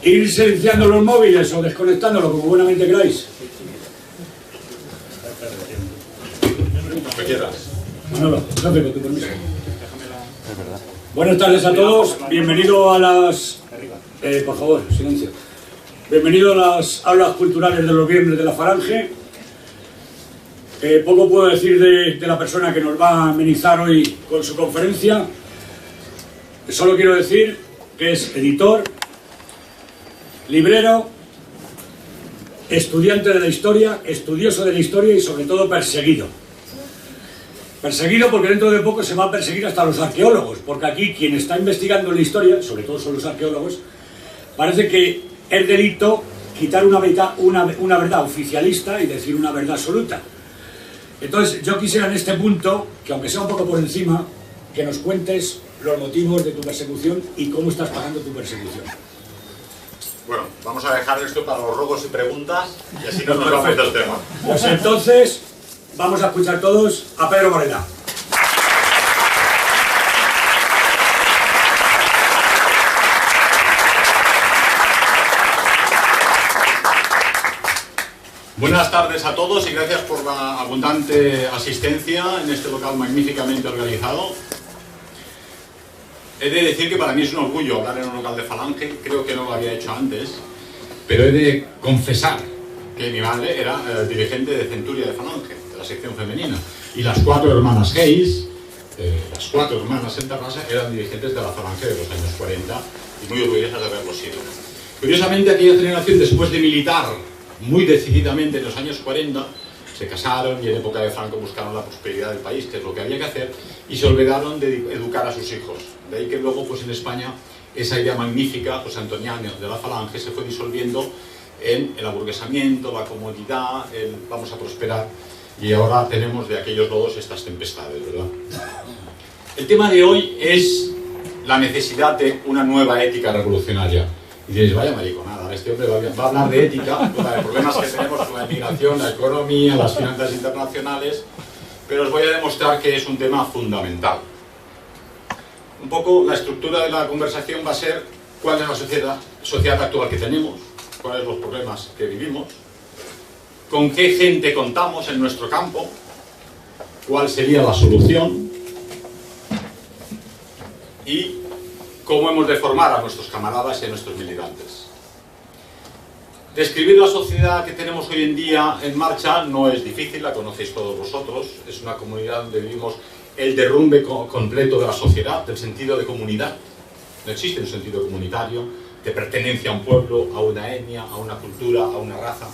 Ir silenciando los móviles o desconectándolos como buenamente queráis. Lo quieras. Manolo, gracias con tu permiso. Buenas tardes a todos. Bienvenido a las... por favor, silencio. Bienvenido a las aulas culturales de los miembros de la Falange. Poco puedo decir de la persona que nos va a amenizar hoy con su conferencia. Solo quiero decir que es editor, librero, estudiante de la historia, estudioso de la historia y sobre todo perseguido. Perseguido porque dentro de poco se va a perseguir hasta los arqueólogos, porque aquí quien está investigando la historia, sobre todo son los arqueólogos, parece que es delito quitar una verdad oficialista y decir una verdad absoluta. Entonces yo quisiera en este punto, que aunque sea un poco por encima, que nos cuentes los motivos de tu persecución y cómo estás pagando tu persecución. Bueno, vamos a dejar esto para los ruegos y preguntas y así nos vamos del tema. Pues entonces vamos a escuchar todos a Pedro Moreda. Buenas tardes a todos y gracias por la abundante asistencia en este local magníficamente organizado. He de decir que para mí es un orgullo hablar en un local de Falange, creo que no lo había hecho antes, pero he de confesar que mi madre era dirigente de Centuria de Falange, de la sección femenina, y las 4 hermanas Hayes, las 4 hermanas en Terrassa, eran dirigentes de la Falange de los años 40 y muy orgullosas de haberlo sido. Curiosamente, aquella generación, después de militar muy decididamente en los años 40, se casaron y en época de Franco buscaron la prosperidad del país, que es lo que había que hacer, y se olvidaron de educar a sus hijos. De ahí que luego, pues en España, esa idea magnífica, pues antoniana de la Falange, se fue disolviendo en el aburguesamiento, la comodidad, el vamos a prosperar, y ahora tenemos de aquellos lodos estas tempestades, ¿verdad? El tema de hoy es la necesidad de una nueva ética revolucionaria. Y diréis, vaya mariconada, este hombre va a hablar de ética, de problemas que tenemos con la inmigración, la economía, las finanzas internacionales, pero os voy a demostrar que es un tema fundamental. Un poco la estructura de la conversación va a ser cuál es la sociedad actual que tenemos, cuáles son los problemas que vivimos, con qué gente contamos en nuestro campo, cuál sería la solución y cómo hemos de formar a nuestros camaradas y a nuestros militantes. Describir la sociedad que tenemos hoy en día en marcha no es difícil, la conocéis todos vosotros. Es una comunidad donde vivimos el derrumbe completo de la sociedad, del sentido de comunidad. No existe un sentido comunitario, de pertenencia a un pueblo, a una etnia, a una cultura, a una raza.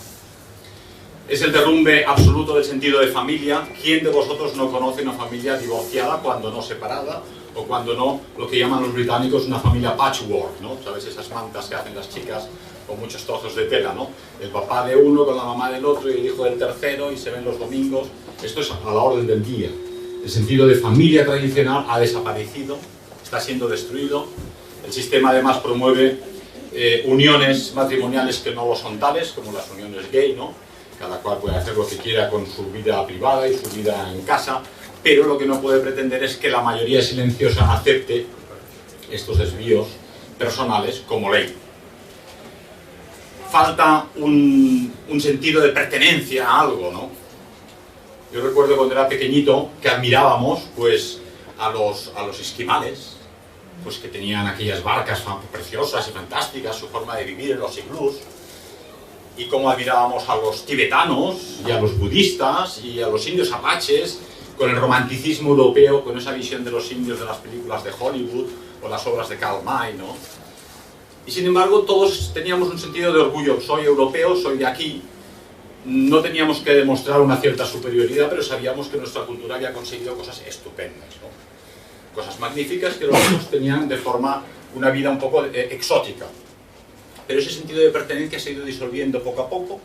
Es el derrumbe absoluto del sentido de familia. ¿Quién de vosotros no conoce una familia divorciada, cuando no separada? O cuando no, lo que llaman los británicos una familia patchwork, ¿no? ¿Sabes? Esas mantas que hacen las chicas con muchos trozos de tela, ¿no? El papá de uno con la mamá del otro y el hijo del tercero y se ven los domingos. Esto es a la orden del día. El sentido de familia tradicional ha desaparecido, está siendo destruido. El sistema además promueve uniones matrimoniales que no lo son tales, como las uniones gay, ¿no? Cada cual puede hacer lo que quiera con su vida privada y su vida en casa, pero lo que no puede pretender es que la mayoría silenciosa acepte estos desvíos personales como ley. Falta un sentido de pertenencia a algo, ¿no? Yo recuerdo cuando era pequeñito que admirábamos pues, a los esquimales, pues, que tenían aquellas barcas preciosas y fantásticas, su forma de vivir en los iglús, y cómo admirábamos a los tibetanos y a los budistas y a los indios apaches, con el romanticismo europeo, con esa visión de los indios de las películas de Hollywood o las obras de Karl May, ¿no? Y sin embargo todos teníamos un sentido de orgullo. Soy europeo, soy de aquí. No teníamos que demostrar una cierta superioridad, pero sabíamos que nuestra cultura había conseguido cosas estupendas, ¿no? Cosas magníficas que los otros tenían de forma, una vida un poco exótica. Pero ese sentido de pertenencia se ha ido disolviendo poco a poco.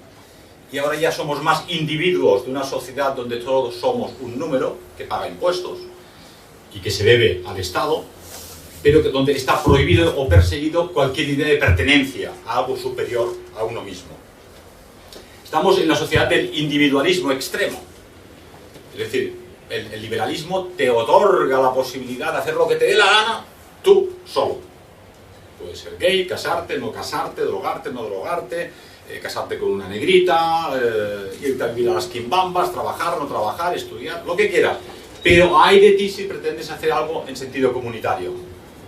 Y ahora ya somos más individuos de una sociedad donde todos somos un número que paga impuestos y que se debe al Estado, pero que donde está prohibido o perseguido cualquier idea de pertenencia a algo superior a uno mismo. Estamos en la sociedad del individualismo extremo. Es decir, el liberalismo te otorga la posibilidad de hacer lo que te dé la gana tú solo. puede ser gay, casarte, no drogarte, no drogarte, casarte con una negrita, irte a vivir a las quimbambas, trabajar, no trabajar, estudiar, lo que quieras. Pero hay de ti si pretendes hacer algo en sentido comunitario.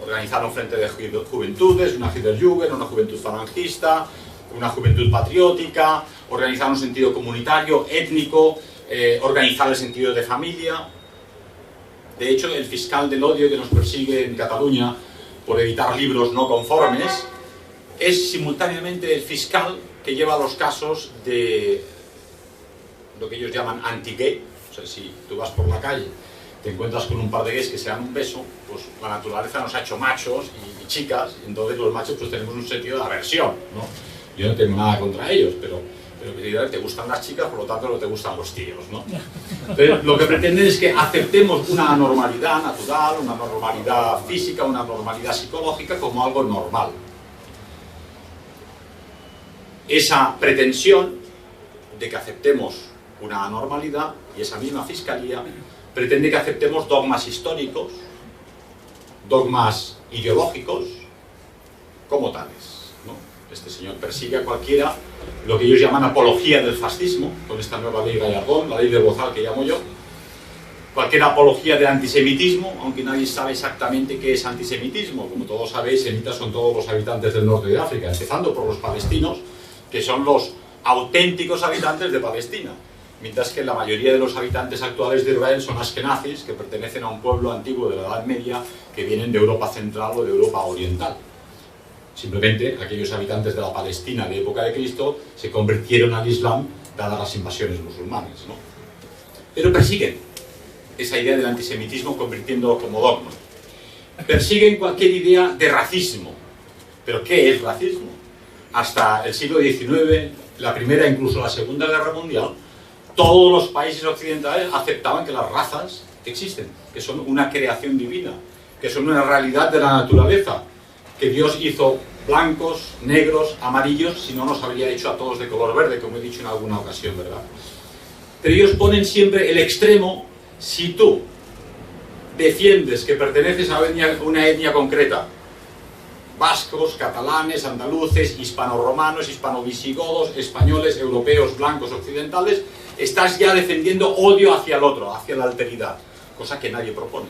Organizar un frente de juventudes, una Hitlerjugend, una juventud falangista, una juventud patriótica, organizar un sentido comunitario, étnico, organizar el sentido de familia. De hecho, el fiscal del odio que nos persigue en Cataluña por editar libros no conformes es simultáneamente el fiscal que lleva los casos de lo que ellos llaman anti-gay. O sea, si tú vas por la calle, te encuentras con un par de gays que se dan un beso, pues la naturaleza nos ha hecho machos y chicas, y entonces los machos pues tenemos un sentido de aversión, ¿no? Yo no tengo nada contra ellos, pero te gustan las chicas, por lo tanto no te gustan los tíos, ¿no? Entonces, lo que pretenden es que aceptemos una anormalidad natural, una normalidad física, una normalidad psicológica como algo normal. Esa pretensión de que aceptemos una anormalidad, y esa misma fiscalía pretende que aceptemos dogmas históricos, dogmas ideológicos, como tales, ¿no? Este señor persigue a cualquiera, lo que ellos llaman apología del fascismo, con esta nueva ley Gallardón, la ley del Bozal que llamo yo, cualquier apología del antisemitismo, aunque nadie sabe exactamente qué es antisemitismo. Como todos sabéis, semitas son todos los habitantes del norte de África, empezando por los palestinos, que son los auténticos habitantes de Palestina. Mientras que la mayoría de los habitantes actuales de Israel son askenazis, que pertenecen a un pueblo antiguo de la Edad Media, que vienen de Europa Central o de Europa Oriental. Simplemente aquellos habitantes de la Palestina de época de Cristo se convirtieron al Islam dadas las invasiones musulmanes, ¿no? Pero persiguen esa idea del antisemitismo convirtiéndolo como dogma. Persiguen cualquier idea de racismo. ¿Pero qué es racismo? Hasta el siglo XIX, la Primera e incluso la Segunda Guerra Mundial, todos los países occidentales aceptaban que las razas existen, que son una creación divina, que son una realidad de la naturaleza, que Dios hizo blancos, negros, amarillos, si no nos habría hecho a todos de color verde, como he dicho en alguna ocasión, ¿verdad? Pero ellos ponen siempre el extremo. Si tú defiendes que perteneces a una etnia concreta, vascos, catalanes, andaluces, hispano-romanos, hispano-visigodos, españoles, europeos, blancos, occidentales, estás ya defendiendo odio hacia el otro, hacia la alteridad, cosa que nadie propone.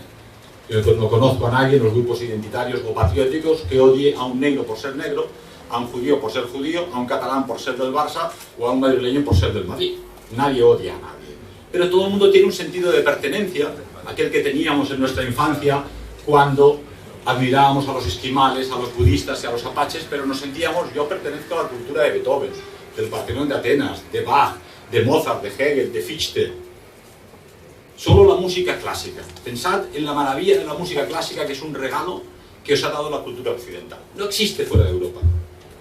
Yo no conozco a nadie en los grupos identitarios o patrióticos que odie a un negro por ser negro, a un judío por ser judío, a un catalán por ser del Barça o a un madrileño por ser del Madrid. Nadie odia a nadie. Pero todo el mundo tiene un sentido de pertenencia, aquel que teníamos en nuestra infancia cuando admirábamos a los esquimales, a los budistas y a los apaches, pero nos sentíamos, yo pertenezco a la cultura de Beethoven, del Partenón de Atenas, de Bach, de Mozart, de Hegel, de Fichte. Solo la música clásica. Pensad en la maravilla de la música clásica, que es un regalo que os ha dado la cultura occidental. No existe fuera de Europa.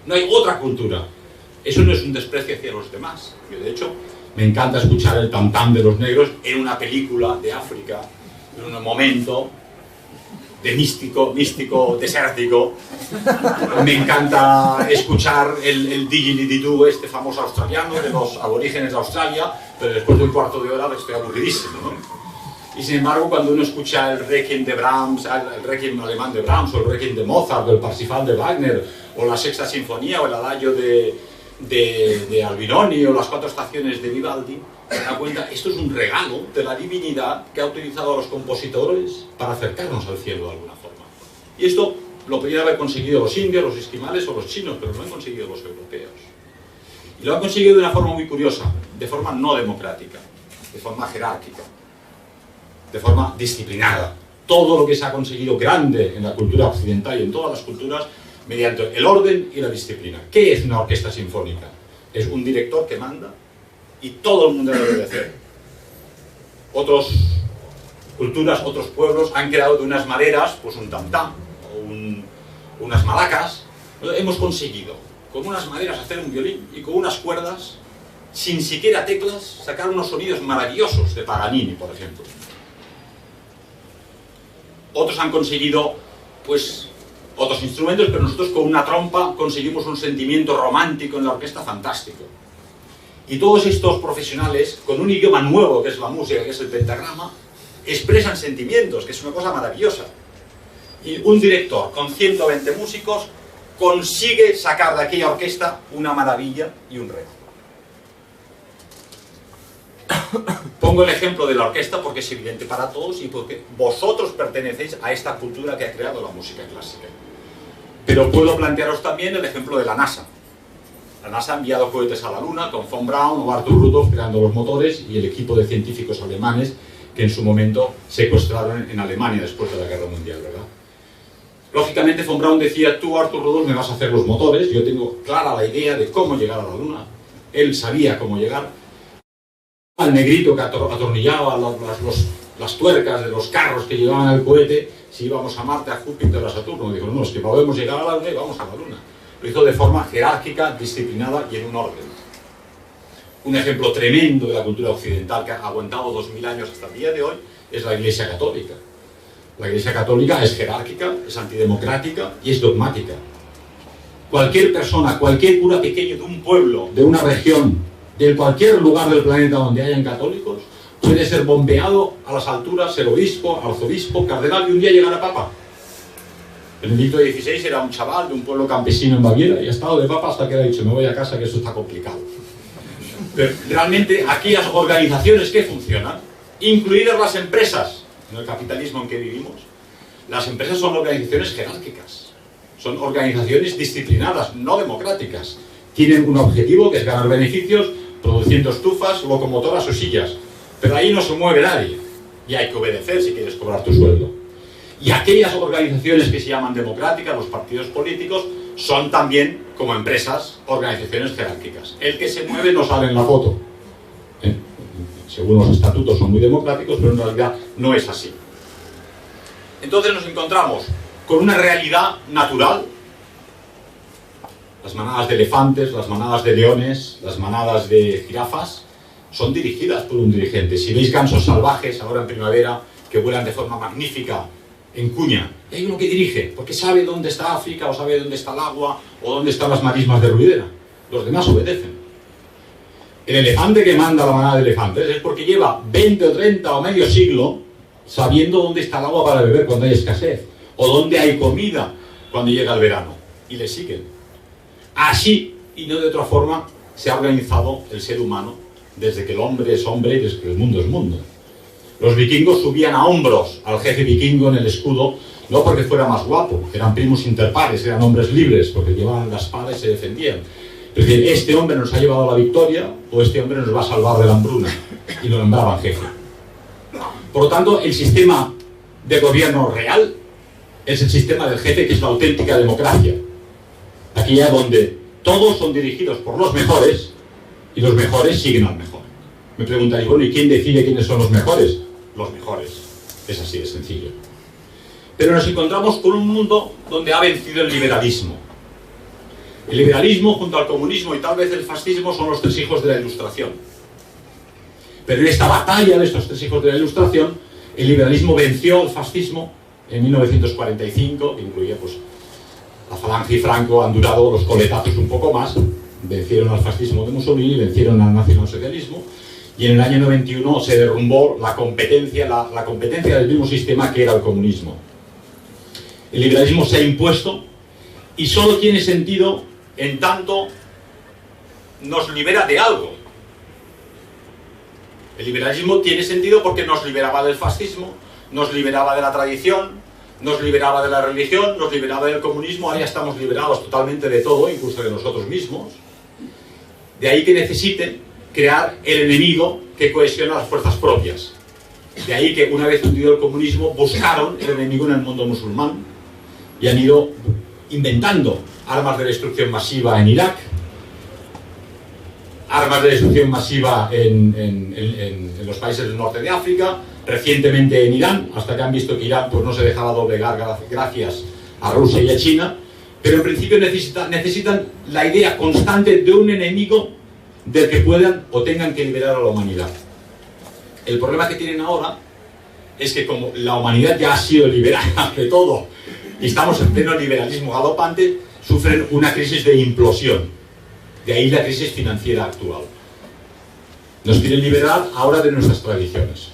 No hay otra cultura. Eso no es un desprecio hacia los demás. Yo, de hecho, me encanta escuchar el tam-tam de los negros en una película de África, en un momento de místico, desértico. Me encanta escuchar el didgeridoo, este famoso australiano de los aborígenes de Australia, pero después de un cuarto de hora estoy aburridísimo, ¿no? Y sin embargo, cuando uno escucha el Requiem de Brahms, el Requiem alemán de Brahms, o el Requiem de Mozart, o el Parsifal de Wagner, o la Sexta Sinfonía, o el Adagio de Albinoni, o las Cuatro Estaciones de Vivaldi, se da cuenta, esto es un regalo de la divinidad que ha utilizado a los compositores para acercarnos al cielo de alguna forma. Y esto lo podrían haber conseguido los indios, los esquimales o los chinos, pero no lo han conseguido los europeos. Y lo han conseguido de una forma muy curiosa, de forma no democrática, de forma jerárquica, de forma disciplinada. Todo lo que se ha conseguido grande en la cultura occidental y en todas las culturas, mediante el orden y la disciplina. ¿Qué es una orquesta sinfónica? Es un director que manda y todo el mundo lo debe hacer. Otras culturas, otros pueblos han creado de unas maderas, pues un tam-tam o unas malacas. Hemos conseguido con unas maderas hacer un violín y con unas cuerdas, sin siquiera teclas, sacar unos sonidos maravillosos de Paganini, por ejemplo. Otros han conseguido, pues, otros instrumentos, pero nosotros con una trompa conseguimos un sentimiento romántico en la orquesta fantástico. Y todos estos profesionales, con un idioma nuevo que es la música, que es el pentagrama, expresan sentimientos, que es una cosa maravillosa. Y un director con 120 músicos consigue sacar de aquella orquesta una maravilla y un reto. Pongo el ejemplo de la orquesta porque es evidente para todos y porque vosotros pertenecéis a esta cultura que ha creado la música clásica. Pero puedo plantearos también el ejemplo de la NASA. La NASA ha enviado cohetes a la Luna con von Braun o Arthur Rudolph creando los motores y el equipo de científicos alemanes que en su momento secuestraron en Alemania después de la Guerra Mundial, ¿verdad? Lógicamente von Braun decía, tú Arthur Rudolph me vas a hacer los motores, yo tengo clara la idea de cómo llegar a la Luna. Él sabía cómo llegar. Al negrito que atornillaba las tuercas de los carros que llevaban al cohete, si íbamos a Marte, a Júpiter, a Saturno. Dijo, no, es que podemos llegar a la Luna y vamos a la Luna. Lo hizo de forma jerárquica, disciplinada y en un orden. Un ejemplo tremendo de la cultura occidental que ha aguantado 2000 años hasta el día de hoy es la Iglesia Católica. La Iglesia Católica es jerárquica, es antidemocrática y es dogmática. Cualquier persona, cualquier cura pequeño de un pueblo, de una región, de cualquier lugar del planeta donde hayan católicos, puede ser bombeado a las alturas, ser obispo, arzobispo, cardenal y un día llegar a papa. Benedicto XVI era un chaval de un pueblo campesino en Baviera y ha estado de papa hasta que ha dicho, me voy a casa que esto está complicado. Pero realmente aquellas organizaciones que funcionan, incluidas las empresas, en el capitalismo en que vivimos, las empresas son organizaciones jerárquicas, son organizaciones disciplinadas, no democráticas. Tienen un objetivo que es ganar beneficios, produciendo estufas, locomotoras o sillas. Pero ahí no se mueve nadie. Y hay que obedecer si quieres cobrar tu sueldo. Y aquellas organizaciones que se llaman democráticas, los partidos políticos, son también, como empresas, organizaciones jerárquicas. El que se mueve no sale en la foto. Según los estatutos son muy democráticos, pero en realidad no es así. Entonces nos encontramos con una realidad natural. Las manadas de elefantes, las manadas de leones, las manadas de jirafas son dirigidas por un dirigente. Si veis gansos salvajes ahora en primavera que vuelan de forma magnífica en cuña, y hay uno que dirige, porque sabe dónde está África, o sabe dónde está el agua, o dónde están las marismas de Ruidera. Los demás obedecen. El elefante que manda la manada de elefantes es porque lleva 20 o 30 o medio siglo sabiendo dónde está el agua para beber cuando hay escasez, o dónde hay comida cuando llega el verano, y le siguen. Así, y no de otra forma, se ha organizado el ser humano desde que el hombre es hombre y desde que el mundo es mundo. Los vikingos subían a hombros al jefe vikingo en el escudo, no porque fuera más guapo, eran primos interpares, eran hombres libres, porque llevaban la espada y se defendían. Es decir, este hombre nos ha llevado a la victoria, o este hombre nos va a salvar de la hambruna, y lo nombraban jefe. Por lo tanto, el sistema de gobierno real es el sistema del jefe, que es la auténtica democracia. Aquella donde todos son dirigidos por los mejores, y los mejores siguen al mejor. Me preguntáis, bueno, ¿y quién decide quiénes son los mejores? Los mejores. Es así de sencillo. Pero nos encontramos con un mundo donde ha vencido el liberalismo. El liberalismo, junto al comunismo y tal vez el fascismo, son los tres hijos de la Ilustración. Pero en esta batalla de estos tres hijos de la Ilustración, el liberalismo venció al fascismo en 1945, que incluía pues, la Falange y Franco han durado los coletazos un poco más, vencieron al fascismo de Mussolini, vencieron al nacionalsocialismo, y en el año 91 se derrumbó la competencia del mismo sistema que era el comunismo. El liberalismo se ha impuesto y solo tiene sentido en tanto nos libera de algo. El liberalismo tiene sentido porque nos liberaba del fascismo, nos liberaba de la tradición, nos liberaba de la religión, nos liberaba del comunismo. Ahora ya estamos liberados totalmente de todo, incluso de nosotros mismos. De ahí que necesiten crear el enemigo que cohesiona las fuerzas propias. De ahí que una vez hundido el comunismo buscaron el enemigo en el mundo musulmán y han ido inventando armas de destrucción masiva en Irak, armas de destrucción masiva en los países del norte de África, recientemente en Irán, hasta que han visto que Irán pues, no se dejaba doblegar gracias a Rusia y a China, pero en principio necesitan la idea constante de un enemigo del que puedan o tengan que liberar a la humanidad. El problema que tienen ahora es que como la humanidad ya ha sido liberada de todo y estamos en pleno liberalismo galopante, sufren una crisis de implosión. De ahí la crisis financiera actual. Nos quieren liberar ahora de nuestras tradiciones.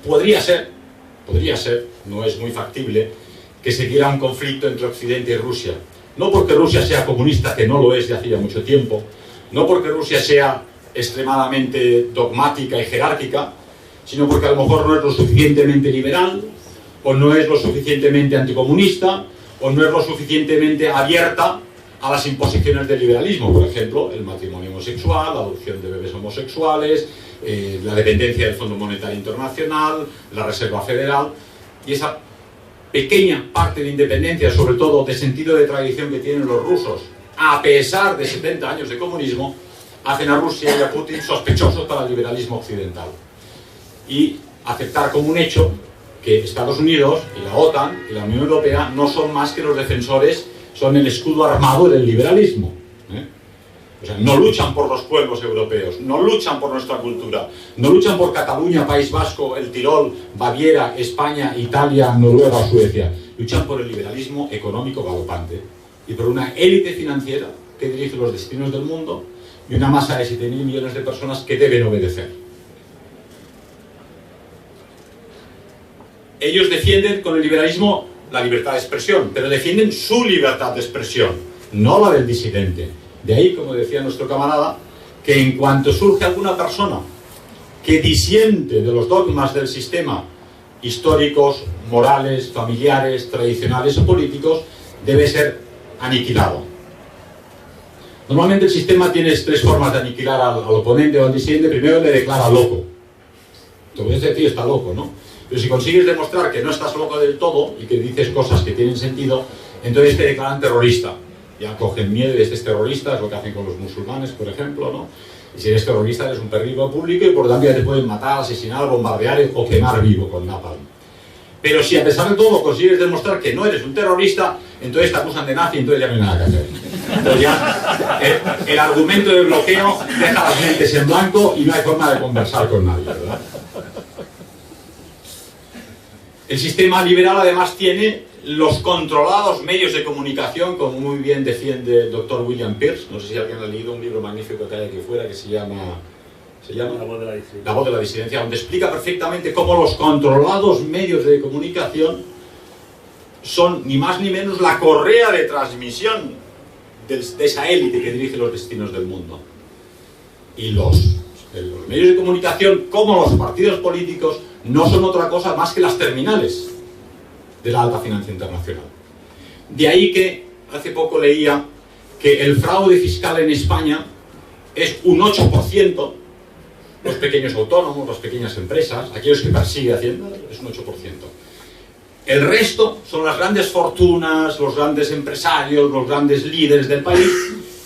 Podría ser, no es muy factible, que se diera un conflicto entre Occidente y Rusia. no porque Rusia sea comunista, que no lo es de hacía mucho tiempo, no porque Rusia sea extremadamente dogmática y jerárquica, sino porque a lo mejor no es lo suficientemente liberal, o no es lo suficientemente anticomunista, o no es lo suficientemente abierta a las imposiciones del liberalismo, por ejemplo, el matrimonio homosexual, la adopción de bebés homosexuales, la dependencia del Fondo Monetario Internacional, la Reserva Federal, y esa pequeña parte de independencia, sobre todo de sentido de tradición que tienen los rusos, a pesar de 70 años de comunismo, hacen a Rusia y a Putin sospechosos para el liberalismo occidental. Y aceptar como un hecho que Estados Unidos y la OTAN y la Unión Europea no son más que los defensores, son el escudo armado del liberalismo. O sea, no luchan por los pueblos europeos, no luchan por nuestra cultura, no luchan por Cataluña, País Vasco, el Tirol, Baviera, España, Italia, Noruega o Suecia. Luchan por el liberalismo económico galopante y por una élite financiera que dirige los destinos del mundo y una masa de 7.000 millones de personas que deben obedecer. Ellos defienden con el liberalismo la libertad de expresión, pero defienden su libertad de expresión, no la del disidente. De ahí, como decía nuestro camarada, que en cuanto surge alguna persona que disiente de los dogmas del sistema históricos, morales, familiares, tradicionales o políticos, debe ser aniquilado. Normalmente el sistema tiene tres formas de aniquilar al oponente o al disidente. Primero le declara loco. Entonces ese tío está loco, ¿no? Pero si consigues demostrar que no estás loco del todo y que dices cosas que tienen sentido, entonces te declaran terrorista. Ya cogen miedo y este terrorista, es lo que hacen con los musulmanes, por ejemplo, ¿no? Y si eres terrorista eres un peligro público y por lo tanto ya te pueden matar, asesinar, bombardear o quemar vivo con napalm. Pero si a pesar de todo consigues demostrar que no eres un terrorista, entonces te acusan de nazi y entonces ya no hay nada que hacer. Entonces ya el argumento de bloqueo deja las mentes en blanco y no hay forma de conversar con nadie, ¿verdad? El sistema liberal además tiene los controlados medios de comunicación, como muy bien defiende el doctor William Pierce. No sé si alguien ha leído un libro magnífico que hay aquí fuera que se llama La voz de la disidencia. La voz de la disidencia, donde explica perfectamente cómo los controlados medios de comunicación son ni más ni menos la correa de transmisión de esa élite que dirige los destinos del mundo. Y los medios de comunicación, como los partidos políticos, no son otra cosa más que las terminales de la alta financia internacional. De ahí que hace poco leía que el fraude fiscal en España es un 8%, los pequeños autónomos, las pequeñas empresas, aquellos que persigue Hacienda, es un 8%. El resto son las grandes fortunas, los grandes empresarios, los grandes líderes del país,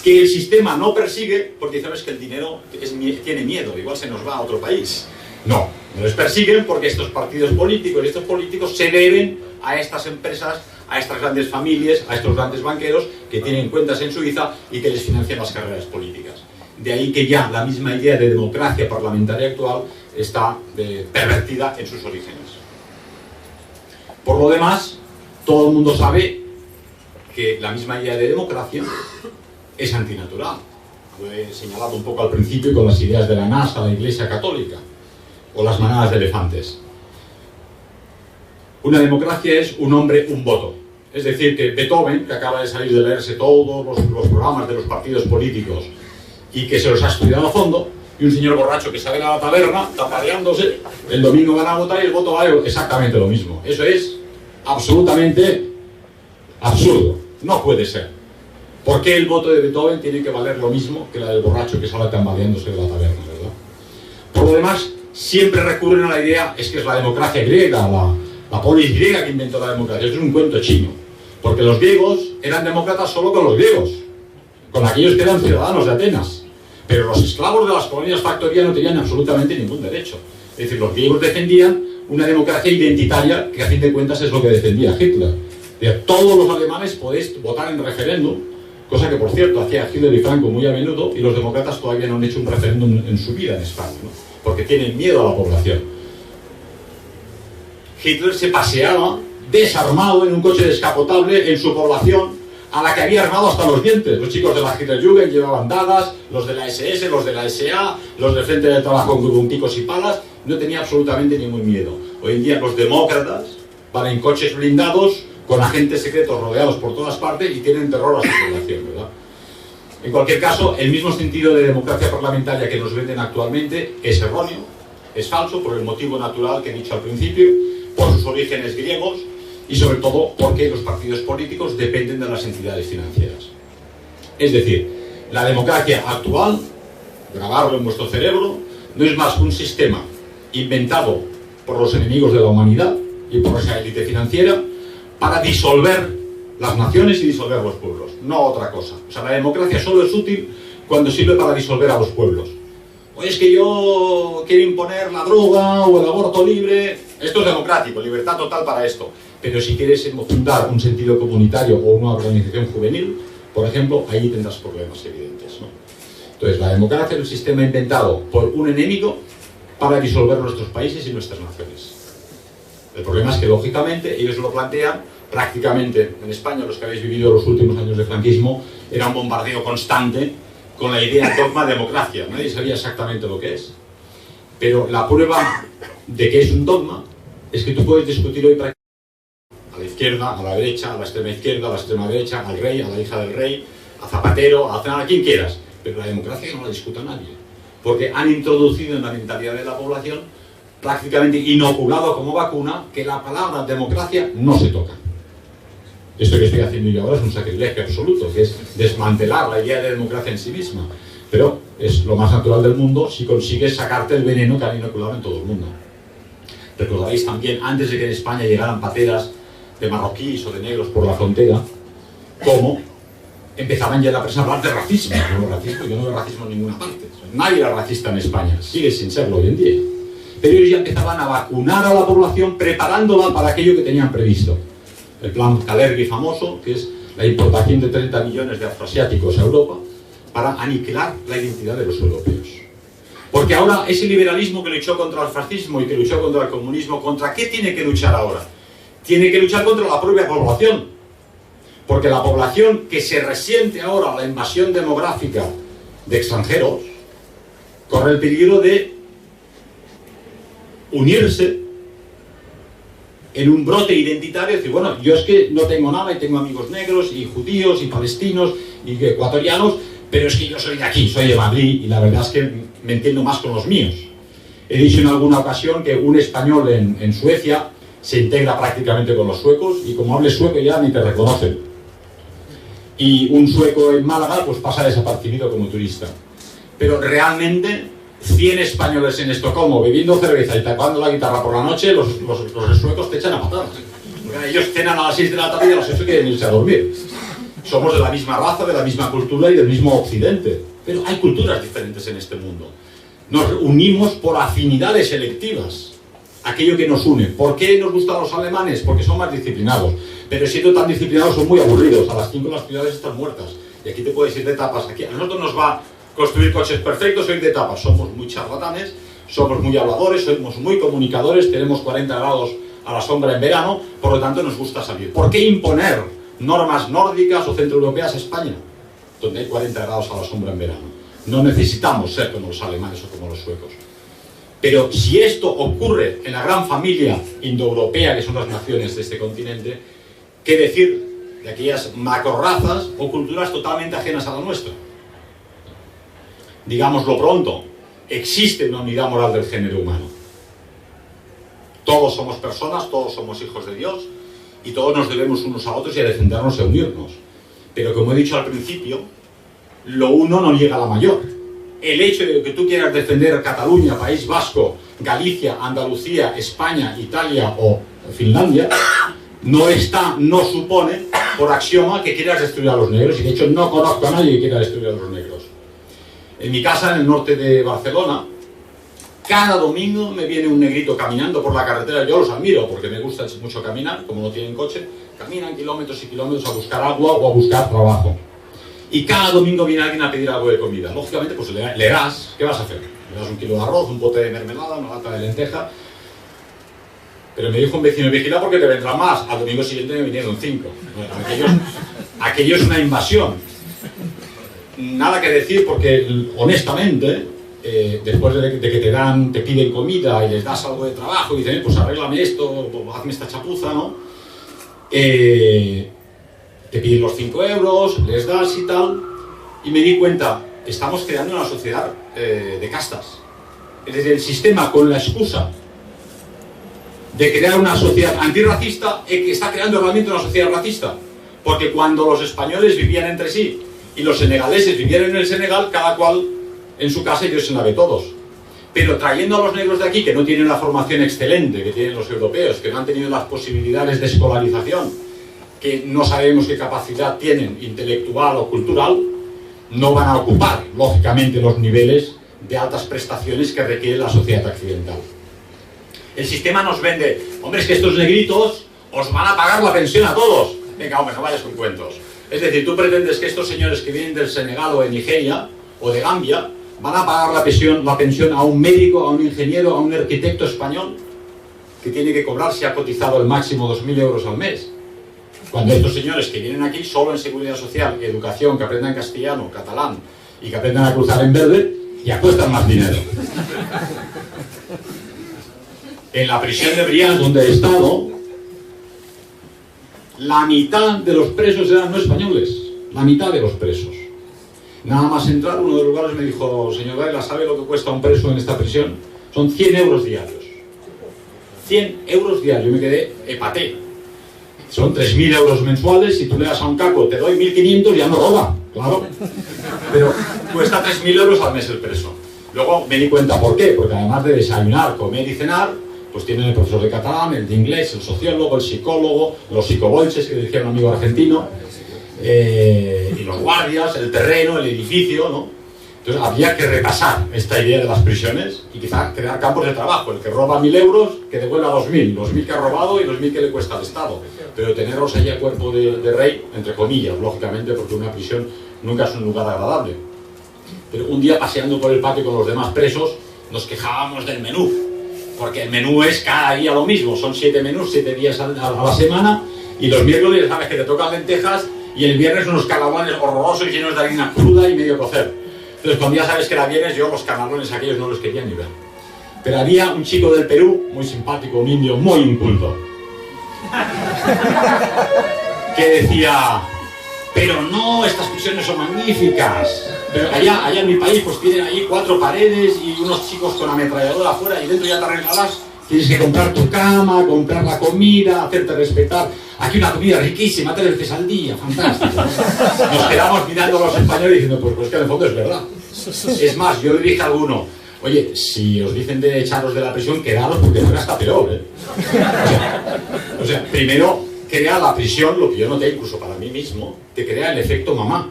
que el sistema no persigue porque sabes que el dinero tiene miedo, igual se nos va a otro país. No les persiguen porque estos partidos políticos y estos políticos se deben a estas empresas, a estas grandes familias, a estos grandes banqueros que tienen cuentas en Suiza y que les financian las carreras políticas. De ahí que ya la misma idea de democracia parlamentaria actual está pervertida en sus orígenes. Por lo demás, todo el mundo sabe que la misma idea de democracia es antinatural. Lo he señalado un poco al principio con las ideas de la NASA, la Iglesia Católica, o las manadas de elefantes. Una democracia es un hombre, un voto. Es decir, que Beethoven, que acaba de salir de leerse todos los programas de los partidos políticos y que se los ha estudiado a fondo, y un señor borracho que sale a la taberna, tapadeándose, el domingo van a votar y el voto vale exactamente lo mismo. Eso es absolutamente absurdo. No puede ser. ¿Por qué el voto de Beethoven tiene que valer lo mismo que la del borracho que sale tambaleándose de la taberna, verdad? Por lo demás, siempre recurren a la idea, es que es la democracia griega, la polis griega que inventó la democracia. Esto es un cuento chino. Porque los griegos eran demócratas solo con los griegos, con aquellos que eran ciudadanos de Atenas. Pero los esclavos de las colonias factorias no tenían absolutamente ningún derecho. Es decir, los griegos defendían una democracia identitaria que a fin de cuentas es lo que defendía Hitler. Todos los alemanes podéis votar en referéndum, cosa que por cierto hacía Hitler y Franco muy a menudo, y los demócratas todavía no han hecho un referéndum en su vida en España, ¿no? Porque tienen miedo a la población. Hitler se paseaba desarmado en un coche descapotable en su población, a la que había armado hasta los dientes. Los chicos de la Hitlerjugend llevaban dagas, los de la SS, los de la SA, los del Frente de Trabajo con picos y palas, no tenía absolutamente ningún miedo. Hoy en día los demócratas van en coches blindados con agentes secretos rodeados por todas partes y tienen terror a su población, ¿verdad? En cualquier caso, el mismo sentido de democracia parlamentaria que nos venden actualmente es erróneo, es falso por el motivo natural que he dicho al principio, por sus orígenes griegos y sobre todo porque los partidos políticos dependen de las entidades financieras. Es decir, la democracia actual, grabarlo en vuestro cerebro, no es más que un sistema inventado por los enemigos de la humanidad y por esa élite financiera para disolver las naciones y disolver los pueblos, no otra cosa. O sea, la democracia solo es útil cuando sirve para disolver a los pueblos. O es que yo quiero imponer la droga o el aborto libre. Esto es democrático, libertad total para esto. Pero si quieres fundar un sentido comunitario o una organización juvenil, por ejemplo, ahí tendrás problemas evidentes, ¿no? Entonces, la democracia es un sistema inventado por un enemigo para disolver nuestros países y nuestras naciones. El problema es que, lógicamente, ellos lo plantean prácticamente en España, los que habéis vivido los últimos años de franquismo, era un bombardeo constante con la idea dogma democracia. Nadie sabía exactamente lo que es. Pero la prueba de que es un dogma es que tú puedes discutir hoy prácticamente a la izquierda, a la derecha, a la extrema izquierda, a la extrema derecha, al rey, a la hija del rey, a Zapatero, a quien quieras. Pero la democracia no la discuta nadie. Porque han introducido en la mentalidad de la población, prácticamente inoculado como vacuna, que la palabra democracia no se toca. Esto que estoy haciendo yo ahora es un sacrilegio absoluto, que es desmantelar la idea de democracia en sí misma. Pero es lo más natural del mundo si consigues sacarte el veneno que han inoculado en todo el mundo. Recordaréis también, antes de que en España llegaran pateras de marroquíes o de negros por la frontera, cómo empezaban ya la prensa a hablar de racismo. Yo no veo racismo en ninguna parte. Nadie era racista en España, sigue sin serlo hoy en día. Pero ellos ya empezaban a vacunar a la población preparándola para aquello que tenían previsto. El plan Kalergi famoso, que es la importación de 30 millones de afroasiáticos a Europa para aniquilar la identidad de los europeos. Porque ahora ese liberalismo que luchó contra el fascismo y que luchó contra el comunismo, ¿contra qué tiene que luchar ahora? Tiene que luchar contra la propia población. Porque la población que se resiente ahora a la invasión demográfica de extranjeros corre el peligro de unirse en un brote identitario y decir, bueno, yo es que no tengo nada y tengo amigos negros y judíos y palestinos y ecuatorianos, pero es que yo soy de aquí, soy de Madrid y la verdad es que me entiendo más con los míos. He dicho en alguna ocasión que un español en Suecia se integra prácticamente con los suecos y como hables sueco ya ni te reconocen. Y un sueco en Málaga pues pasa desapercibido como turista. Pero realmente 100 españoles en Estocolmo bebiendo cerveza y tocando la guitarra por la noche, los suecos te echan a patadas. Ellos cenan a las 6 de la tarde y a las 8 quieren irse a dormir. Somos de la misma raza, de la misma cultura y del mismo occidente. Pero hay culturas diferentes en este mundo. Nos unimos por afinidades selectivas. Aquello que nos une. ¿Por qué nos gustan los alemanes? Porque son más disciplinados. Pero siendo tan disciplinados son muy aburridos. A las 5 las ciudades están muertas. Y aquí te puedes ir de tapas. Aquí a nosotros nos va construir coches perfectos o ir de tapas. Somos muy charlatanes, somos muy habladores, somos muy comunicadores, tenemos 40 grados a la sombra en verano, por lo tanto nos gusta salir. ¿Por qué imponer normas nórdicas o centroeuropeas a España, donde hay 40 grados a la sombra en verano? No necesitamos ser como los alemanes o como los suecos. Pero si esto ocurre en la gran familia indoeuropea, que son las naciones de este continente, ¿qué decir de aquellas macrorazas o culturas totalmente ajenas a la nuestra? Digámoslo pronto, existe una unidad moral del género humano. Todos somos personas, todos somos hijos de Dios y todos nos debemos unos a otros y a defendernos y a unirnos. Pero como he dicho al principio, lo uno no llega a la mayor. El hecho de que tú quieras defender Cataluña, País Vasco, Galicia, Andalucía, España, Italia o Finlandia, no supone por axioma que quieras destruir a los negros, y de hecho no conozco a nadie que quiera destruir a los negros. En mi casa, en el norte de Barcelona, cada domingo me viene un negrito caminando por la carretera. Yo los admiro porque me gusta mucho caminar, como no tienen coche, caminan kilómetros y kilómetros a buscar agua o a buscar trabajo. Y cada domingo viene alguien a pedir algo de comida. Lógicamente, pues le das, ¿qué vas a hacer? Le das un kilo de arroz, un pote de mermelada, una lata de lenteja. Pero me dijo un vecino, vigila porque te vendrá más. Al domingo siguiente me vinieron 5. Aquello es una invasión. Nada que decir porque, honestamente, después de que te piden comida y les das algo de trabajo y dicen, pues arréglame esto, hazme esta chapuza, ¿no? te piden los 5 euros, les das y tal, y me di cuenta, estamos creando una sociedad de castas. Es decir, el sistema, con la excusa de crear una sociedad antirracista, que está creando realmente una sociedad racista. Porque cuando los españoles vivían entre sí y los senegaleses vivían en el Senegal, cada cual en su casa y Dios en la de todos. Pero trayendo a los negros de aquí, que no tienen la formación excelente que tienen los europeos, que no han tenido las posibilidades de escolarización, que no sabemos qué capacidad tienen intelectual o cultural, no van a ocupar, lógicamente, los niveles de altas prestaciones que requiere la sociedad occidental. El sistema nos vende, hombre, es que estos negritos os van a pagar la pensión a todos. Venga, hombre, no vayas con cuentos. Es decir, tú pretendes que estos señores que vienen del Senegal o de Nigeria o de Gambia van a pagar la pensión a un médico, a un ingeniero, a un arquitecto español que tiene que cobrar, si ha cotizado el máximo 2.000 euros al mes. Cuando estos señores que vienen aquí solo en seguridad social, educación, que aprendan castellano, catalán y que aprendan a cruzar en verde, ya cuestan más dinero. En la prisión de Brián, donde he estado, la mitad de los presos eran no españoles. La mitad de los presos. Nada más entrar, uno de los lugares me dijo, señor Gaila, ¿sabe lo que cuesta un preso en esta prisión? Son 100 euros diarios. 100 euros diarios. Yo me quedé hepaté. Son 3.000 euros mensuales. Si tú le das a un caco, te doy 1.500, ya no roba, claro. Pero cuesta 3.000 euros al mes el preso. Luego me di cuenta por qué. Porque además de desayunar, comer y cenar, pues tienen el profesor de catalán, el de inglés, el sociólogo, el psicólogo, los psicobolches, que decía un amigo argentino, y los guardias, el terreno, el edificio, ¿no? Entonces había que repasar esta idea de las prisiones y quizá crear campos de trabajo. El que roba 1.000 euros, que devuelva 2.000, los 1.000 que ha robado y los 1.000 que le cuesta al Estado. Pero tenerlos allí a cuerpo de rey, entre comillas, lógicamente, porque una prisión nunca es un lugar agradable. Pero un día paseando por el patio con los demás presos, nos quejábamos del menú. Porque el menú es cada día lo mismo, son 7 menús, 7 días a la semana, y los miércoles sabes que te tocan lentejas, y el viernes unos camarones horrorosos llenos de harina cruda y medio cocer. Entonces cuando ya sabes que era viernes, yo los camarones aquellos no los quería ni ver. Pero había un chico del Perú, muy simpático, un indio muy inculto, que decía, pero no, estas prisiones son magníficas. Pero allá en mi país pues tienen ahí 4 paredes y unos chicos con ametralladora afuera y dentro ya te arreglarás. Tienes que comprar tu cama, comprar la comida, hacerte respetar. Aquí una comida riquísima, 3 veces al día, fantástico. Nos quedamos mirando a los españoles diciendo, pues que en el fondo es verdad. Es más, yo le dije a alguno, oye, si os dicen de echaros de la prisión, quedaros porque fuera hasta peor, ¿eh? O sea, primero crea la prisión, lo que yo noté incluso para mí mismo, te crea el efecto mamá.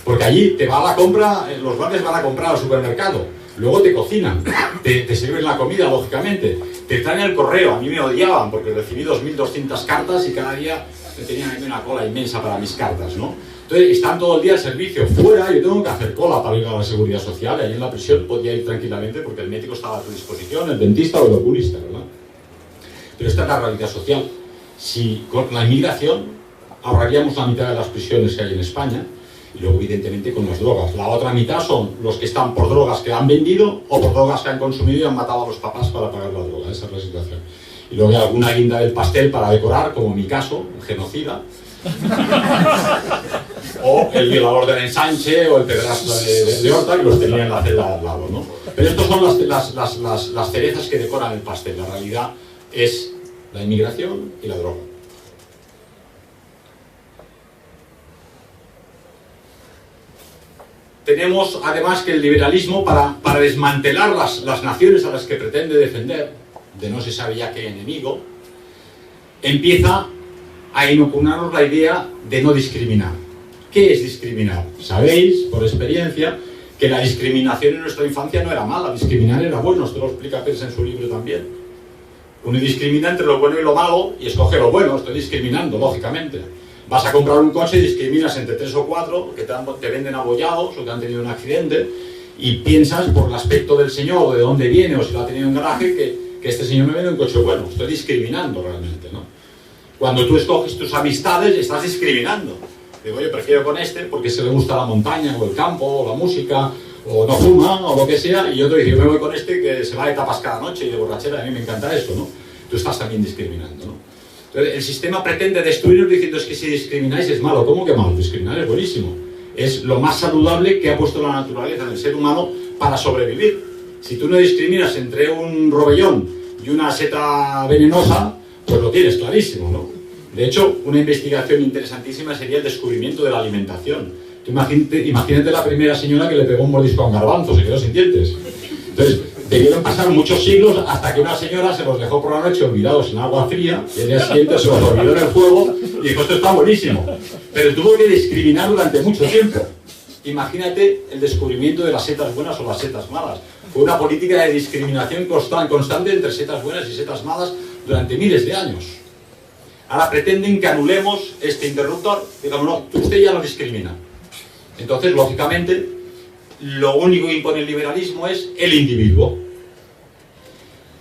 Porque allí te va a la compra, los guardias van a comprar al supermercado, luego te cocinan, te sirven la comida, lógicamente, te traen el correo. A mí me odiaban porque recibí 2.200 cartas y cada día me tenían aquí una cola inmensa para mis cartas, ¿no? Entonces están todo el día al servicio, fuera yo tengo que hacer cola para ir a la seguridad social, y allí en la prisión podía ir tranquilamente porque el médico estaba a tu disposición, el dentista o el oculista, ¿verdad? Pero esta es la realidad social. Si con la inmigración ahorraríamos la mitad de las prisiones que hay en España, y luego evidentemente con las drogas. La otra mitad son los que están por drogas que han vendido o por drogas que han consumido y han matado a los papás para pagar la droga. Esa es la situación. Y luego hay alguna guinda del pastel para decorar, como mi caso, un genocida, o el violador del ensanche o el pederasta de Horta, que los tenía en la celda al lado, ¿no? Pero estos son las cerezas que decoran el pastel. La realidad es la inmigración y la droga. Tenemos además que el liberalismo, para desmantelar las naciones a las que pretende defender, de no se sabe ya qué enemigo, empieza a inocularnos la idea de no discriminar. ¿Qué es discriminar? Sabéis, por experiencia, que la discriminación en nuestra infancia no era mala, discriminar era bueno, esto lo explica Pers en su libro también. Uno discrimina entre lo bueno y lo malo y escoge lo bueno, estoy discriminando, lógicamente. Vas a comprar un coche y discriminas entre 3 o 4 que te venden abollados o que han tenido un accidente y piensas por el aspecto del señor o de dónde viene o si lo ha tenido en garaje que este señor me vende un coche bueno. Estoy discriminando realmente, ¿no? Cuando tú escoges tus amistades estás discriminando. Digo, yo prefiero con este porque se le gusta la montaña o el campo o la música o no fuma o lo que sea, y otro dice, yo me voy con este que se va de tapas cada noche y de borrachera, a mí me encanta esto, ¿no? Tú estás también discriminando, ¿no? Entonces, el sistema pretende destruirnos diciendo es que si discrimináis es malo. ¿Cómo que malo? Discriminar es buenísimo. Es lo más saludable que ha puesto la naturaleza en el ser humano para sobrevivir. Si tú no discriminas entre un rovellón y una seta venenosa, pues lo tienes clarísimo, ¿no? De hecho, una investigación interesantísima sería el descubrimiento de la alimentación. Tú imagínate la primera señora que le pegó un mordisco a un garbanzo, se quedó sin dientes. Entonces, debieron pasar muchos siglos hasta que una señora se los dejó por la noche olvidados en agua fría y el día siguiente se los olvidó en el fuego y dijo, esto está buenísimo. Pero tuvo que discriminar durante mucho tiempo. Imagínate el descubrimiento de las setas buenas o las setas malas. Fue una política de discriminación constante entre setas buenas y setas malas durante miles de años. Ahora pretenden que anulemos este interruptor. Digamos, no, usted ya lo discrimina. Entonces, lógicamente, lo único que impone el liberalismo es el individuo.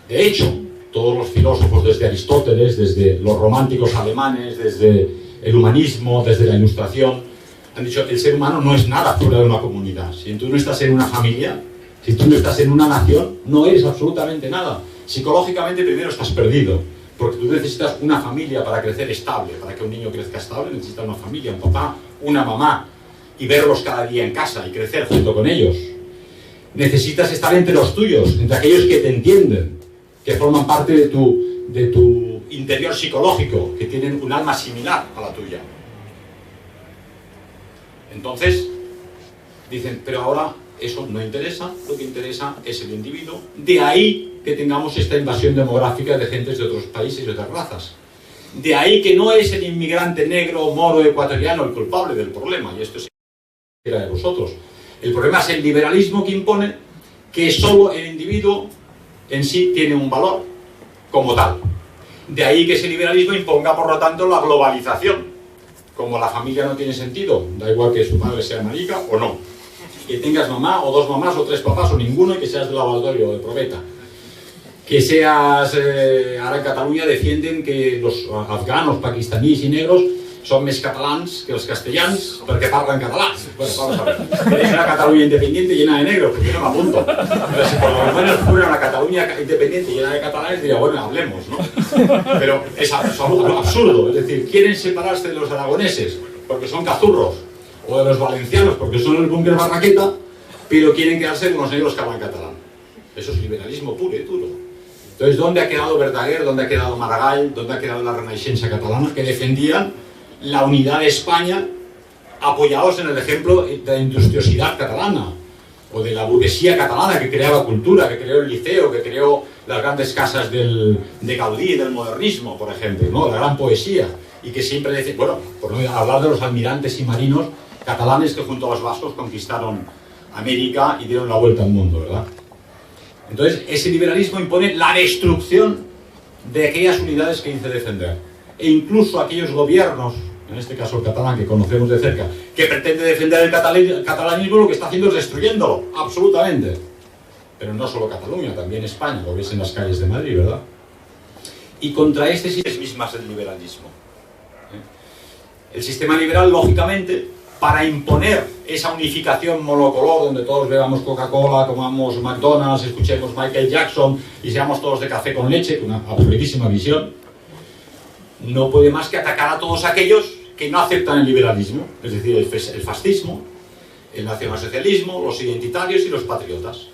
De hecho, todos los filósofos, desde Aristóteles, desde los románticos alemanes, desde el humanismo, desde la Ilustración, han dicho que el ser humano no es nada fuera de una comunidad. Si tú no estás en una familia, si tú no estás en una nación, no eres absolutamente nada. Psicológicamente primero estás perdido, porque tú necesitas una familia para crecer estable. Para que un niño crezca estable necesita una familia, un papá, una mamá, y verlos cada día en casa y crecer junto con ellos. Necesitas estar entre los tuyos, entre aquellos que te entienden, que forman parte de tu interior psicológico, que tienen un alma similar a la tuya. Entonces, dicen, pero ahora eso no interesa, lo que interesa es el individuo. De ahí que tengamos esta invasión demográfica de gentes de otros países y otras razas. De ahí que no es el inmigrante negro, moro, ecuatoriano el culpable del problema, y esto es de vosotros. El problema es el liberalismo que impone que solo el individuo en sí tiene un valor como tal. De ahí que ese liberalismo imponga, por lo tanto, la globalización. Como la familia no tiene sentido, da igual que su padre sea marica o no. Que tengas mamá, o dos mamás, o tres papás, o ninguno, y que seas de laboratorio o de probeta. Que seas... ahora en Cataluña defienden que los afganos, pakistaníes y negros son més catalans que els castellans perquè parlen català. Bueno, vamos a ver. Tenéis una Cataluña independiente llena de negros, porque yo no me apunto. Pero si por lo menos fuera una Cataluña independiente llena de catalanes, diría, bueno, hablemos, ¿no? Pero es absurdo. Es decir, quieren separarse de los aragoneses porque son cazurros, o de los valencianos porque son el búnker Barraqueta, pero quieren quedarse con los negros que hablan catalán. Eso es liberalismo puro y duro. Entonces, ¿dónde ha quedado Verdaguer? ¿Dónde ha quedado Maragall? ¿Dónde ha quedado la Renaixença catalana? Que defendían la unidad de España apoyados en el ejemplo de la industriosidad catalana o de la burguesía catalana que creaba cultura, que creó el liceo, que creó las grandes casas de Gaudí, del modernismo, por ejemplo, ¿no? La gran poesía, y que siempre decía, bueno, por no hablar de los almirantes y marinos catalanes que junto a los vascos conquistaron América y dieron la vuelta al mundo, ¿verdad? Entonces, ese liberalismo impone la destrucción de aquellas unidades que dice defender, e incluso aquellos gobiernos, en este caso el catalán que conocemos de cerca, que pretende defender el catalanismo, lo que está haciendo es destruyéndolo, absolutamente. Pero no solo Cataluña, también España, lo veis en las calles de Madrid, ¿verdad? Y contra este sistema es mismas del liberalismo. El sistema liberal, lógicamente, para imponer esa unificación monocolor, donde todos bebamos Coca-Cola, comamos McDonald's, escuchemos Michael Jackson y seamos todos de café con leche, una aburridísima visión, no puede más que atacar a todos aquellos que no aceptan el liberalismo, es decir, el fascismo, el nacionalsocialismo, los identitarios y los patriotas.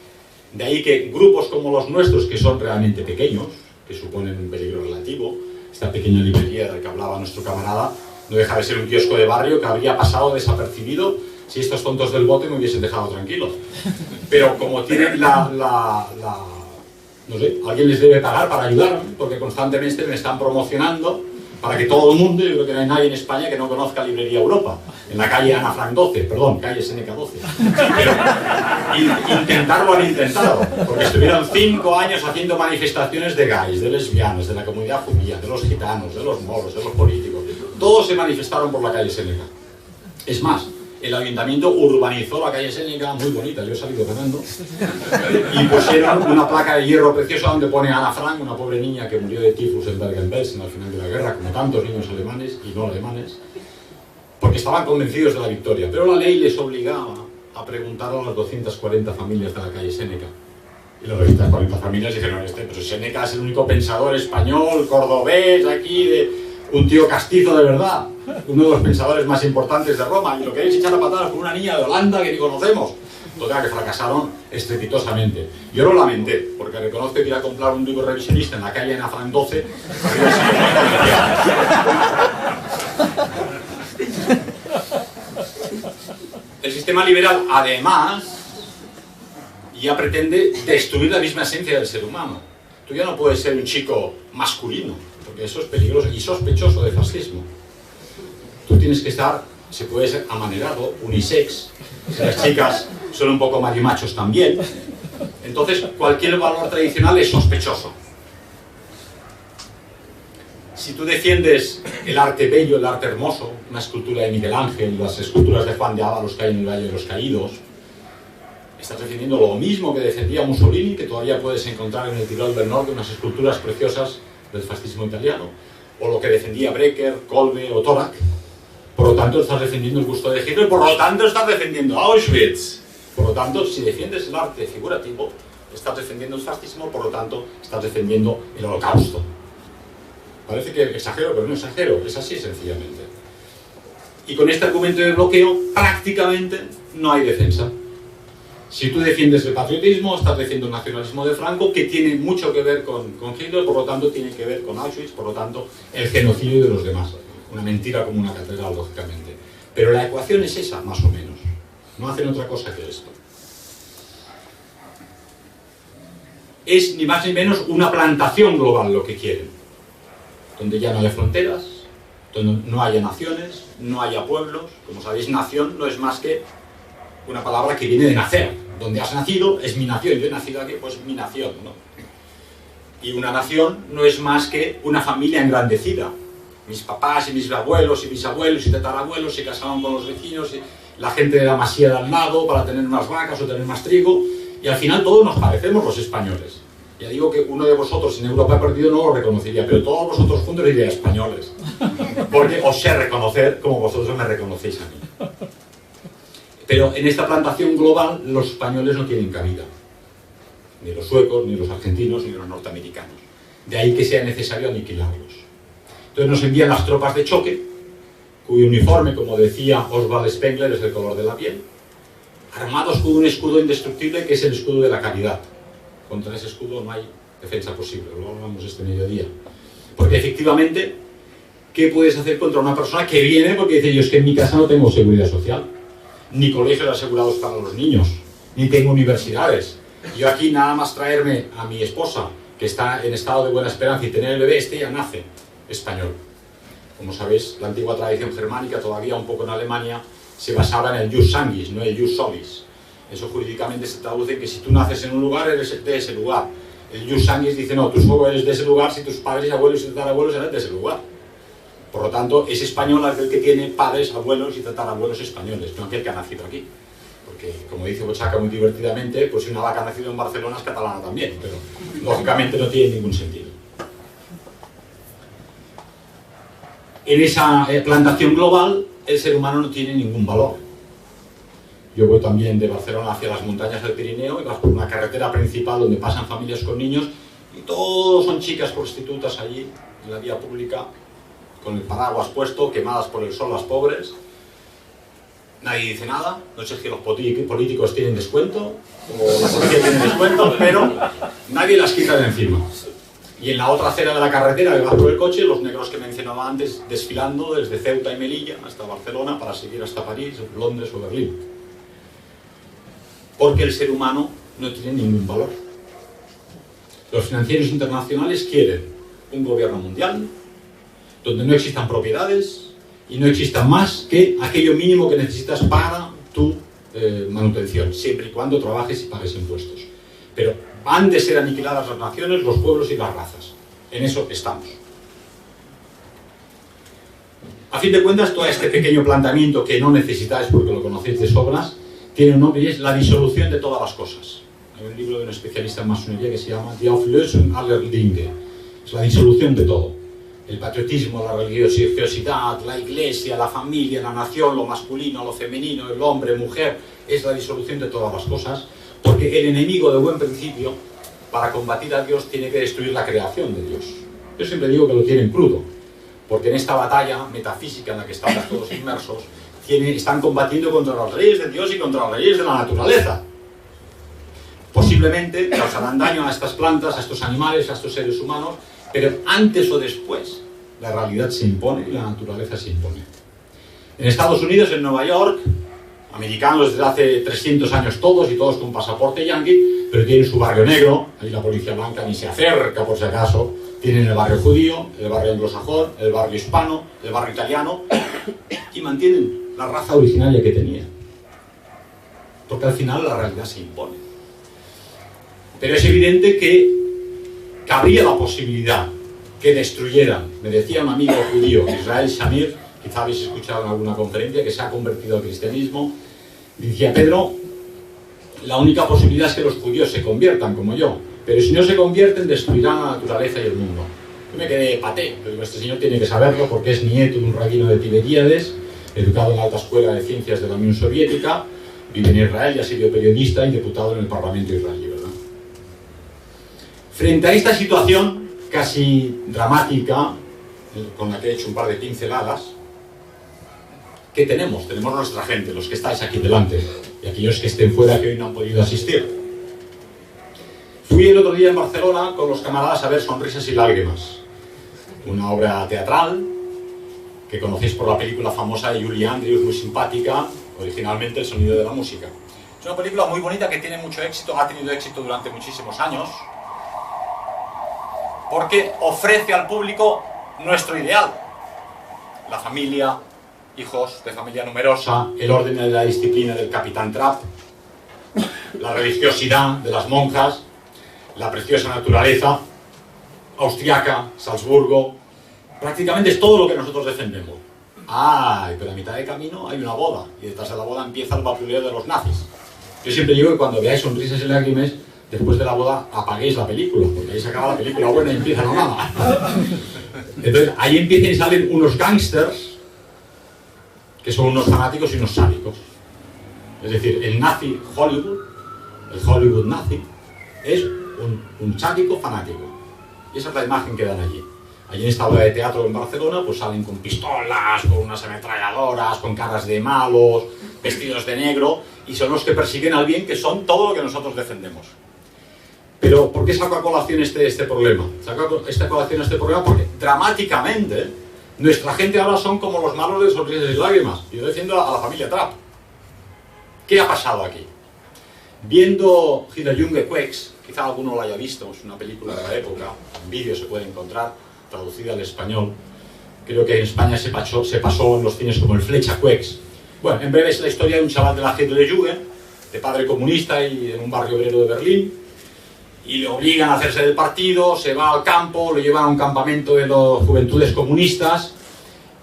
De ahí que grupos como los nuestros, que son realmente pequeños, que suponen un peligro relativo, esta pequeña librería de la que hablaba nuestro camarada, no deja de ser un kiosco de barrio que habría pasado desapercibido si estos tontos del bote me hubiesen dejado tranquilos. Pero como tienen no sé, alguien les debe pagar para ayudarme, porque constantemente me están promocionando para que todo el mundo, yo creo que no hay nadie en España que no conozca Librería Europa, en la calle Ana Frank 12, perdón, calle Seneca 12. Pero intentarlo han intentado, porque estuvieron 5 años haciendo manifestaciones de gays, de lesbianas, de la comunidad judía, de los gitanos, de los moros, de los políticos. Todos se manifestaron por la calle Seneca. Es más, el ayuntamiento urbanizó la calle Seneca, muy bonita, yo he salido ganando, y pusieron una placa de hierro preciosa donde pone Ana Frank, una pobre niña que murió de tifus en Bergen-Belsen al final de la guerra, como tantos niños alemanes y no alemanes, porque estaban convencidos de la victoria. Pero la ley les obligaba a preguntar a las 240 familias de la calle Seneca. Y las 240 familias dijeron, pero Seneca es el único pensador español, cordobés, aquí, un tío castizo de verdad, uno de los pensadores más importantes de Roma, y lo queréis echar a patadas con una niña de Holanda que ni conocemos. Total, que fracasaron estrepitosamente. Yo lo lamenté, porque reconozco que ir a comprar un libro revisionista en la calle Ana Frank 12. El sistema liberal, además, ya pretende destruir la misma esencia del ser humano. Tú ya no puedes ser un chico masculino, porque eso es peligroso y sospechoso de fascismo. Tú tienes que estar, se puede ser amanerado, unisex, si las chicas son un poco marimachos también. Entonces, cualquier valor tradicional es sospechoso. Si tú defiendes el arte bello, el arte hermoso, una escultura de Miguel Ángel, las esculturas de Juan de Ávalos que hay en el Valle de los Caídos, estás defendiendo lo mismo que defendía Mussolini, que todavía puedes encontrar en el Tirol del Norte, unas esculturas preciosas del fascismo italiano, o lo que defendía Breker, Kolbe o Torak. Por lo tanto, estás defendiendo el gusto de Hitler, por lo tanto, estás defendiendo Auschwitz. Por lo tanto, si defiendes el arte figurativo, estás defendiendo el fascismo, por lo tanto, estás defendiendo el holocausto. Parece que exagero, pero no exagero, es así sencillamente. Y con este argumento de bloqueo, prácticamente no hay defensa. Si tú defiendes el patriotismo, estás defendiendo el nacionalismo de Franco, que tiene mucho que ver con Hitler, por lo tanto, tiene que ver con Auschwitz, por lo tanto, el genocidio de los demás. Una mentira como una catedral, lógicamente. Pero la ecuación es esa, más o menos. No hacen otra cosa que esto. Es ni más ni menos una plantación global lo que quieren. Donde ya no haya fronteras, donde no haya naciones, no haya pueblos. Como sabéis, nación no es más que una palabra que viene de nacer. Donde has nacido es mi nación. Yo he nacido aquí, pues mi nación, ¿no? Y una nación no es más que una familia engrandecida. Mis papás y mis abuelos y bisabuelos y tatarabuelos se casaban con los vecinos y la gente de la masía de al lado para tener más vacas o tener más trigo, y al final todos nos parecemos los españoles. Ya digo que uno de vosotros en Europa perdido no lo reconocería, pero todos vosotros juntos diría españoles, porque os sé reconocer como vosotros me reconocéis a mí. Pero en esta plantación global los españoles no tienen cabida, ni los suecos, ni los argentinos, ni los norteamericanos. De ahí que sea necesario aniquilarlos. Entonces nos envían las tropas de choque, cuyo uniforme, como decía Oswald Spengler, es el color de la piel, armados con un escudo indestructible que es el escudo de la caridad. Contra ese escudo no hay defensa posible, lo hablamos este mediodía. Porque efectivamente, ¿qué puedes hacer contra una persona que viene porque dice, yo es que en mi casa no tengo seguridad social, ni colegios asegurados para los niños, ni tengo universidades? Yo aquí nada más traerme a mi esposa, que está en estado de buena esperanza, y tener el bebé, ya nace español. Como sabéis, la antigua tradición germánica, todavía un poco en Alemania, se basaba en el jus sanguis, no el jus solis. Eso jurídicamente se traduce en que si tú naces en un lugar, eres de ese lugar. El jus sanguis dice, no, tú solo eres de ese lugar si tus padres, abuelos y tatarabuelos eran de ese lugar. Por lo tanto, es español aquel que tiene padres, abuelos y tatarabuelos españoles, no aquel que ha nacido aquí. Porque, como dice Bochaca muy divertidamente, pues si una vaca ha nacido en Barcelona es catalana también, pero lógicamente no tiene ningún sentido. En esa plantación global, el ser humano no tiene ningún valor. Yo voy también de Barcelona hacia las montañas del Pirineo y vas por una carretera principal donde pasan familias con niños y todos son chicas prostitutas allí, en la vía pública, con el paraguas puesto, quemadas por el sol las pobres. Nadie dice nada, no sé si los políticos tienen descuento, o la policía tiene descuento, pero nadie las quita de encima. Y en la otra acera de la carretera que va por el coche, los negros que mencionaba antes desfilando desde Ceuta y Melilla hasta Barcelona para seguir hasta París, Londres o Berlín. Porque el ser humano no tiene ningún valor. Los financieros internacionales quieren un gobierno mundial donde no existan propiedades y no exista más que aquello mínimo que necesitas para tu manutención, siempre y cuando trabajes y pagues impuestos. Pero han de ser aniquiladas las naciones, los pueblos y las razas. En eso estamos. A fin de cuentas, todo este pequeño planteamiento que no necesitáis porque lo conocéis de sobras, tiene un nombre y es la disolución de todas las cosas. Hay un libro de un especialista en masonería que se llama Die Auflösung aller Dinge. Es la disolución de todo. El patriotismo, la religiosidad, la iglesia, la familia, la nación, lo masculino, lo femenino, el hombre, mujer, es la disolución de todas las cosas, porque el enemigo de buen principio, para combatir a Dios, tiene que destruir la creación de Dios. Yo siempre digo que lo tienen crudo, porque en esta batalla metafísica en la que estamos todos inmersos, están combatiendo contra las leyes de Dios y contra las leyes de la naturaleza. Posiblemente causarán daño a estas plantas, a estos animales, a estos seres humanos, pero antes o después la realidad se impone y la naturaleza se impone. En Estados Unidos, en Nueva York, americanos desde hace 300 años todos, y todos con pasaporte yanqui, pero tienen su barrio negro, ahí la policía blanca ni se acerca por si acaso, tienen el barrio judío, el barrio anglosajón, el barrio hispano, el barrio italiano, y mantienen la raza originaria que tenían. Porque al final la realidad se impone. Pero es evidente que cabría la posibilidad que destruyeran, me decía un amigo judío, Israel Shamir, quizá habéis escuchado en alguna conferencia, que se ha convertido al cristianismo, decía: Pedro, la única posibilidad es que los judíos se conviertan como yo, pero si no se convierten destruirán la naturaleza y el mundo. Yo me quedé paté, pero este señor tiene que saberlo porque es nieto de un rabino de Tiberíades, educado en la alta escuela de ciencias de la Unión Soviética, vive en Israel y ha sido periodista y diputado en el Parlamento israelí, ¿verdad? Frente a esta situación casi dramática, con la que he hecho un par de pinceladas, ¿qué tenemos? Tenemos nuestra gente, los que estáis aquí delante, y aquellos que estén fuera que hoy no han podido asistir. Fui el otro día en Barcelona con los camaradas a ver Sonrisas y Lágrimas, una obra teatral que conocéis por la película famosa de Julie Andrews, muy simpática, originalmente El sonido de la música. Es una película muy bonita que tiene mucho éxito, ha tenido éxito durante muchísimos años, porque ofrece al público nuestro ideal: la familia, hijos de familia numerosa, el orden de la disciplina del Capitán Trapp, la religiosidad de las monjas, la preciosa naturaleza austriaca, Salzburgo. Prácticamente es todo lo que nosotros defendemos. ¡Ay! Pero a mitad de camino hay una boda, y detrás de la boda empieza el vapulejo de los nazis. Yo siempre digo que cuando veáis Sonrisas y Lágrimas, después de la boda apaguéis la película, porque ahí se acaba la película buena y empieza la mala. Entonces ahí empiezan y salen unos gángsters que son unos fanáticos y unos sádicos. Es decir, el nazi Hollywood, el Hollywood nazi, es un sádico fanático. Y esa es la imagen que dan allí. Allí en esta obra de teatro en Barcelona, pues salen con pistolas, con unas ametralladoras, con caras de malos, vestidos de negro, y son los que persiguen al bien, que son todo lo que nosotros defendemos. Pero, ¿por qué saco a colación este problema? Saco a colación este problema porque, dramáticamente, nuestra gente ahora son como los malos de Sonrisas y Lágrimas. Yo defiendo a la familia Trapp. ¿Qué ha pasado aquí? Viendo Hitlerjunge Quecks, quizá alguno lo haya visto, es una película de la época, en vídeo se puede encontrar, traducida al español. Creo que en España se pasó en los cines como el Flecha Quecks. Bueno, en breve es la historia de un chaval de la Hitlerjugend, de padre comunista y en un barrio obrero de Berlín, y le obligan a hacerse del partido, se va al campo, lo llevan a un campamento de las juventudes comunistas,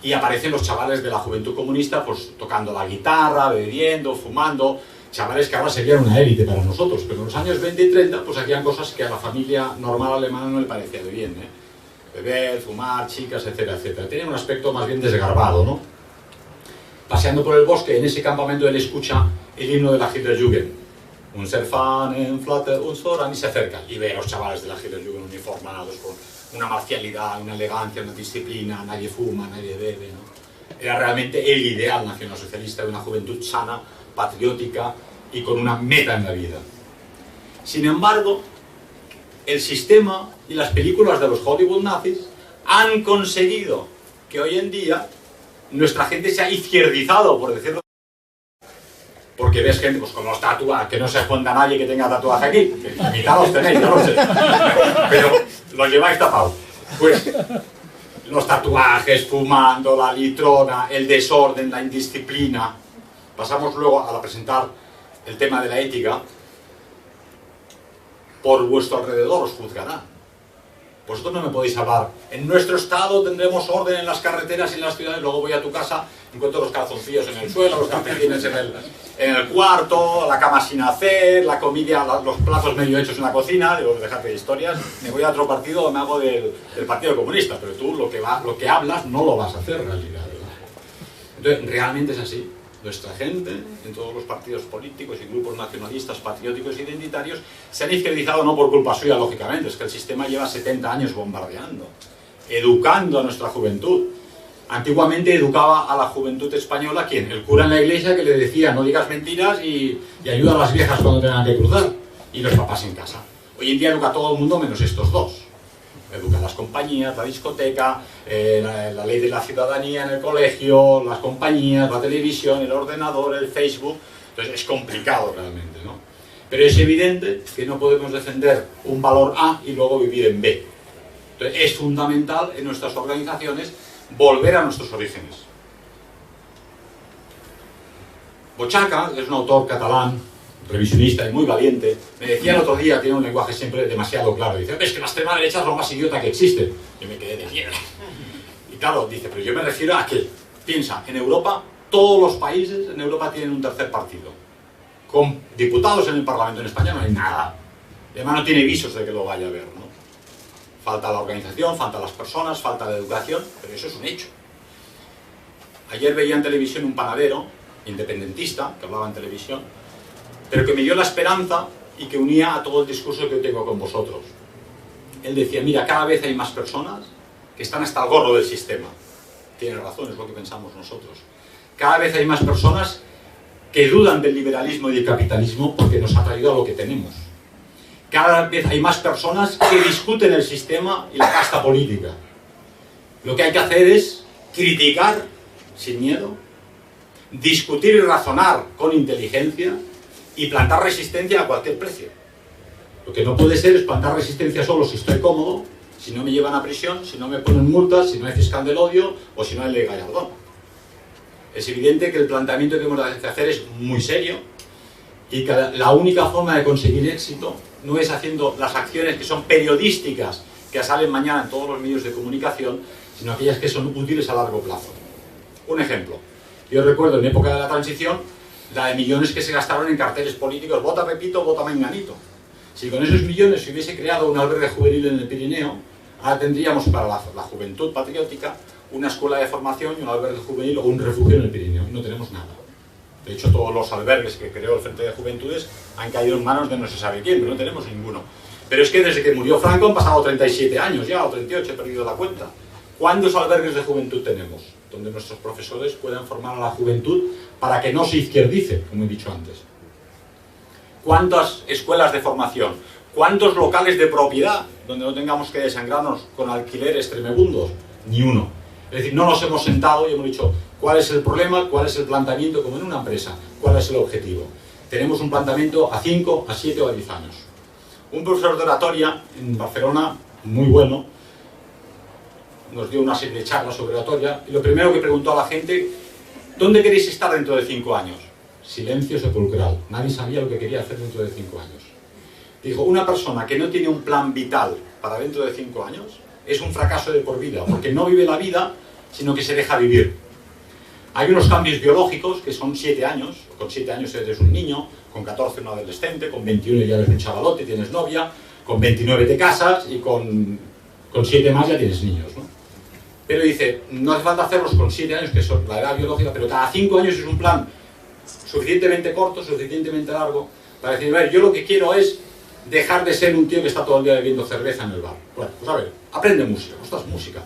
y aparecen los chavales de la juventud comunista pues tocando la guitarra, bebiendo, fumando, chavales que ahora serían una élite para nosotros, pero en los años 20 y 30 pues hacían cosas que a la familia normal alemana no le parecía de bien, ¿eh? Beber, fumar, chicas, etcétera, etcétera. Tienen un aspecto más bien desgarbado, ¿no? Paseando por el bosque, en ese campamento él escucha el himno de la Hitlerjugend. Un Serfanen, Flatter, un Soran, y se acerca y ve a los chavales de la Hitlerjugend uniformados con una marcialidad, una elegancia, una disciplina, nadie fuma, nadie bebe, ¿no? Era realmente el ideal nacionalsocialista de una juventud sana, patriótica y con una meta en la vida. Sin embargo, el sistema y las películas de los Hollywood nazis han conseguido que hoy en día nuestra gente se ha izquierdizado, por decirlo. Porque ves gente pues, con los tatuajes, que no se esconda nadie que tenga tatuaje aquí, que la mitad los tenéis, no lo sé, pero los lleváis tapados. Pues los tatuajes, fumando, la litrona, el desorden, la indisciplina. Pasamos luego a presentar el tema de la ética. Por vuestro alrededor os juzgarán. Vosotros no me podéis hablar. En nuestro estado tendremos orden en las carreteras y en las ciudades. Luego voy a tu casa, encuentro los calzoncillos en el suelo, los calcetines en el cuarto, la cama sin hacer, la comida, los platos medio hechos en la cocina. Digo, dejate de historias. Me voy a otro partido o me hago del Partido Comunista. Pero tú lo que hablas no lo vas a hacer en realidad, ¿verdad? Entonces, realmente es así. Nuestra gente, en todos los partidos políticos y grupos nacionalistas, patrióticos e identitarios, se han izquierdizado no por culpa suya, lógicamente, es que el sistema lleva 70 años bombardeando educando a nuestra juventud. Antiguamente educaba a la juventud española, ¿quién? El cura en la iglesia que le decía no digas mentiras y ayuda a las viejas cuando tengan que cruzar, y los papás en casa. Hoy en día educa a todo el mundo menos estos dos. Educa a las compañías, la discoteca, la ley de la ciudadanía en el colegio, las compañías, la televisión, el ordenador, el Facebook. Entonces es complicado realmente, ¿no? Pero es evidente que no podemos defender un valor A y luego vivir en B. Entonces es fundamental en nuestras organizaciones volver a nuestros orígenes. Bochaca, que es un autor catalán, revisionista y muy valiente, me decía el otro día, tiene un lenguaje siempre demasiado claro, dice, ves que la extrema derecha es lo más idiota que existe. Yo me quedé de piedra. Y claro, dice, pero yo me refiero a que, piensa, en Europa, todos los países en Europa tienen un tercer partido. Con diputados en el Parlamento. En España no hay nada. Además no tiene visos de que lo vaya a haber, ¿no? Falta la organización, falta las personas, falta la educación, pero eso es un hecho. Ayer veía en televisión un panadero, independentista, que hablaba en televisión, pero que me dio la esperanza y que unía a todo el discurso que yo tengo con vosotros. Él decía, mira, cada vez hay más personas que están hasta el gorro del sistema. Tiene razón, es lo que pensamos nosotros. Cada vez hay más personas que dudan del liberalismo y del capitalismo porque nos ha traído a lo que tenemos. Cada vez hay más personas que discuten el sistema y la casta política. Lo que hay que hacer es criticar sin miedo, discutir y razonar con inteligencia y plantar resistencia a cualquier precio. Lo que no puede ser es plantar resistencia solo si estoy cómodo, si no me llevan a prisión, si no me ponen multas, si no hay fiscal del odio o si no hay ley Gallardón. Es evidente que el planteamiento que hemos de hacer es muy serio y que la única forma de conseguir éxito no es haciendo las acciones que son periodísticas, que salen mañana en todos los medios de comunicación, sino aquellas que son útiles a largo plazo. Un ejemplo. Yo recuerdo en época de la transición la de millones que se gastaron en carteles políticos, vota Pepito, vota Menganito. Si con esos millones se hubiese creado un albergue juvenil en el Pirineo, ahora tendríamos para la juventud patriótica una escuela de formación y un albergue juvenil o un refugio en el Pirineo. Y no tenemos nada. De hecho, todos los albergues que creó el Frente de Juventudes han caído en manos de no se sabe quién, pero no tenemos ninguno. Pero es que desde que murió Franco han pasado 37 años ya, o 38, he perdido la cuenta. ¿Cuántos albergues de juventud tenemos? Donde nuestros profesores puedan formar a la juventud para que no se izquierdice, como he dicho antes. ¿Cuántas escuelas de formación? ¿Cuántos locales de propiedad donde no tengamos que desangrarnos con alquileres tremebundos? Ni uno. Es decir, no nos hemos sentado y hemos dicho cuál es el problema, cuál es el planteamiento, como en una empresa, cuál es el objetivo. Tenemos un planteamiento a 5, a 7 o a 10 años. Un profesor de oratoria en Barcelona, muy bueno, nos dio una serie de charlas sobre oratoria y lo primero que preguntó a la gente, ¿dónde queréis estar dentro de 5 años? Silencio sepulcral. Nadie sabía lo que quería hacer dentro de 5 años. Dijo, una persona que no tiene un plan vital para dentro de 5 años es un fracaso de por vida, porque no vive la vida, sino que se deja vivir. Hay unos cambios biológicos que son 7 años, con 7 años eres un niño, con 14 un adolescente, con 21 ya eres un chavalote, tienes novia, con 29 te casas y con 7 más ya tienes niños, ¿no? Pero dice, no hace falta hacerlos con 7 años, que es la edad biológica, pero cada 5 años es un plan suficientemente corto, suficientemente largo, para decir, a ver, yo lo que quiero es dejar de ser un tío que está todo el día bebiendo cerveza en el bar. Bueno, pues a ver, aprende música, ostras, música.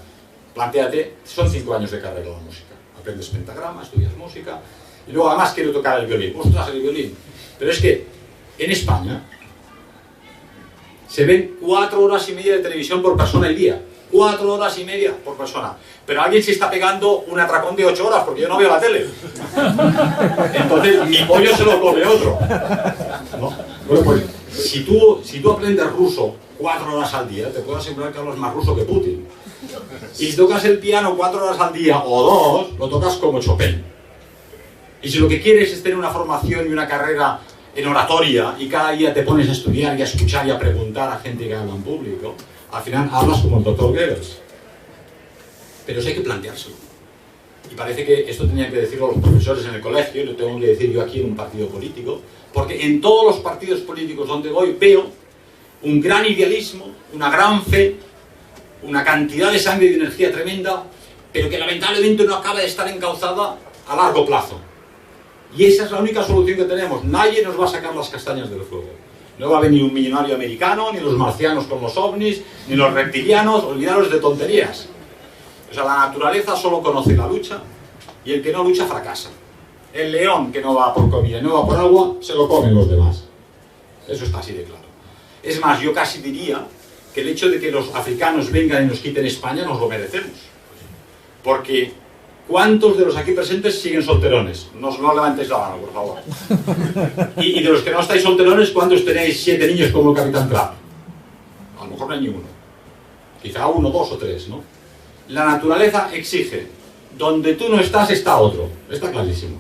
Plantéate, son 5 años de carrera la música. Aprendes pentagrama, estudias música, y luego además quiero tocar el violín. Ostras, el violín. Pero es que en España se ven 4 horas y media de televisión por persona al día. 4 horas y media por persona. Pero alguien se está pegando un atracón de 8 horas porque yo no veo la tele. Entonces mi pollo se lo come otro, ¿no? Bueno, pues si tú aprendes ruso 4 horas al día, te puedo asegurar que hablas más ruso que Putin. Y si tocas el piano 4 horas al día o 2, lo tocas como Chopin. Y si lo que quieres es tener una formación y una carrera en oratoria y cada día te pones a estudiar y a escuchar y a preguntar a gente que habla en público, al final hablas como el Dr. Goebbels. Pero eso hay que planteárselo. Y parece que esto tenían que decirlo los profesores en el colegio, y lo tengo que decir yo aquí en un partido político, porque en todos los partidos políticos donde voy veo un gran idealismo, una gran fe, una cantidad de sangre y de energía tremenda, pero que lamentablemente no acaba de estar encauzada a largo plazo. Y esa es la única solución que tenemos. Nadie nos va a sacar las castañas del fuego. No va a venir un millonario americano, ni los marcianos con los ovnis, ni los reptilianos, olvidaros de tonterías. O sea, la naturaleza solo conoce la lucha, y el que no lucha fracasa. El león que no va por comida y no va por agua, se lo comen los demás. Eso está así de claro. Es más, yo casi diría que el hecho de que los africanos vengan y nos quiten España nos lo merecemos. Porque, ¿cuántos de los aquí presentes siguen solterones? No levantéis la mano, por favor. Y de los que no estáis solterones, ¿cuántos tenéis 7 niños como el Capitán Trapp? A lo mejor no hay ni uno. Quizá 1, 2 o 3, ¿no? La naturaleza exige, donde tú no estás, está otro. Está clarísimo.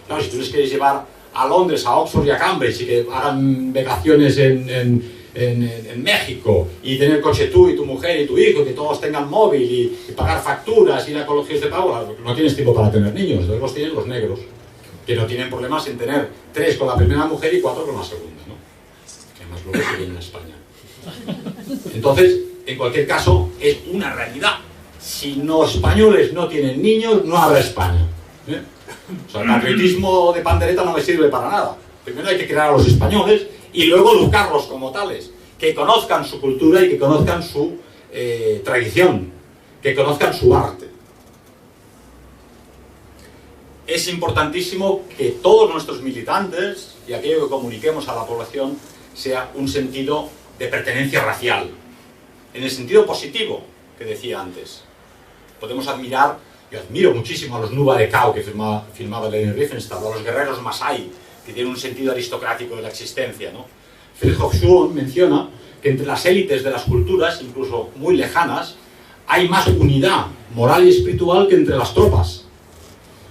Claro, si tú les quieres llevar a Londres, a Oxford y a Cambridge y que hagan vacaciones en México y tener coche tú y tu mujer y tu hijo, que todos tengan móvil y pagar facturas, ir a colegios de pago, no tienes tiempo para tener niños. Entonces los tienen los negros, que no tienen problemas en tener 3 con la primera mujer y 4 con la segunda, ¿no? Que además luego se vienen a España. Entonces, en cualquier caso, es una realidad. Si los españoles no tienen niños, no habrá España, ¿eh? O sea, el patriotismo de pandereta no me sirve para nada. Primero hay que crear a los españoles y luego educarlos como tales, que conozcan su cultura y que conozcan su tradición, que conozcan su arte. Es importantísimo que todos nuestros militantes y aquello que comuniquemos a la población sea un sentido de pertenencia racial, en el sentido positivo que decía antes. Podemos admirar, yo admiro muchísimo a los Nuba de Cao que filmaba Leni Riefenstahl, a los guerreros Masái, que tienen un sentido aristocrático de la existencia, ¿no? Fridtjof Schuon menciona que entre las élites de las culturas, incluso muy lejanas, hay más unidad moral y espiritual que entre las tropas.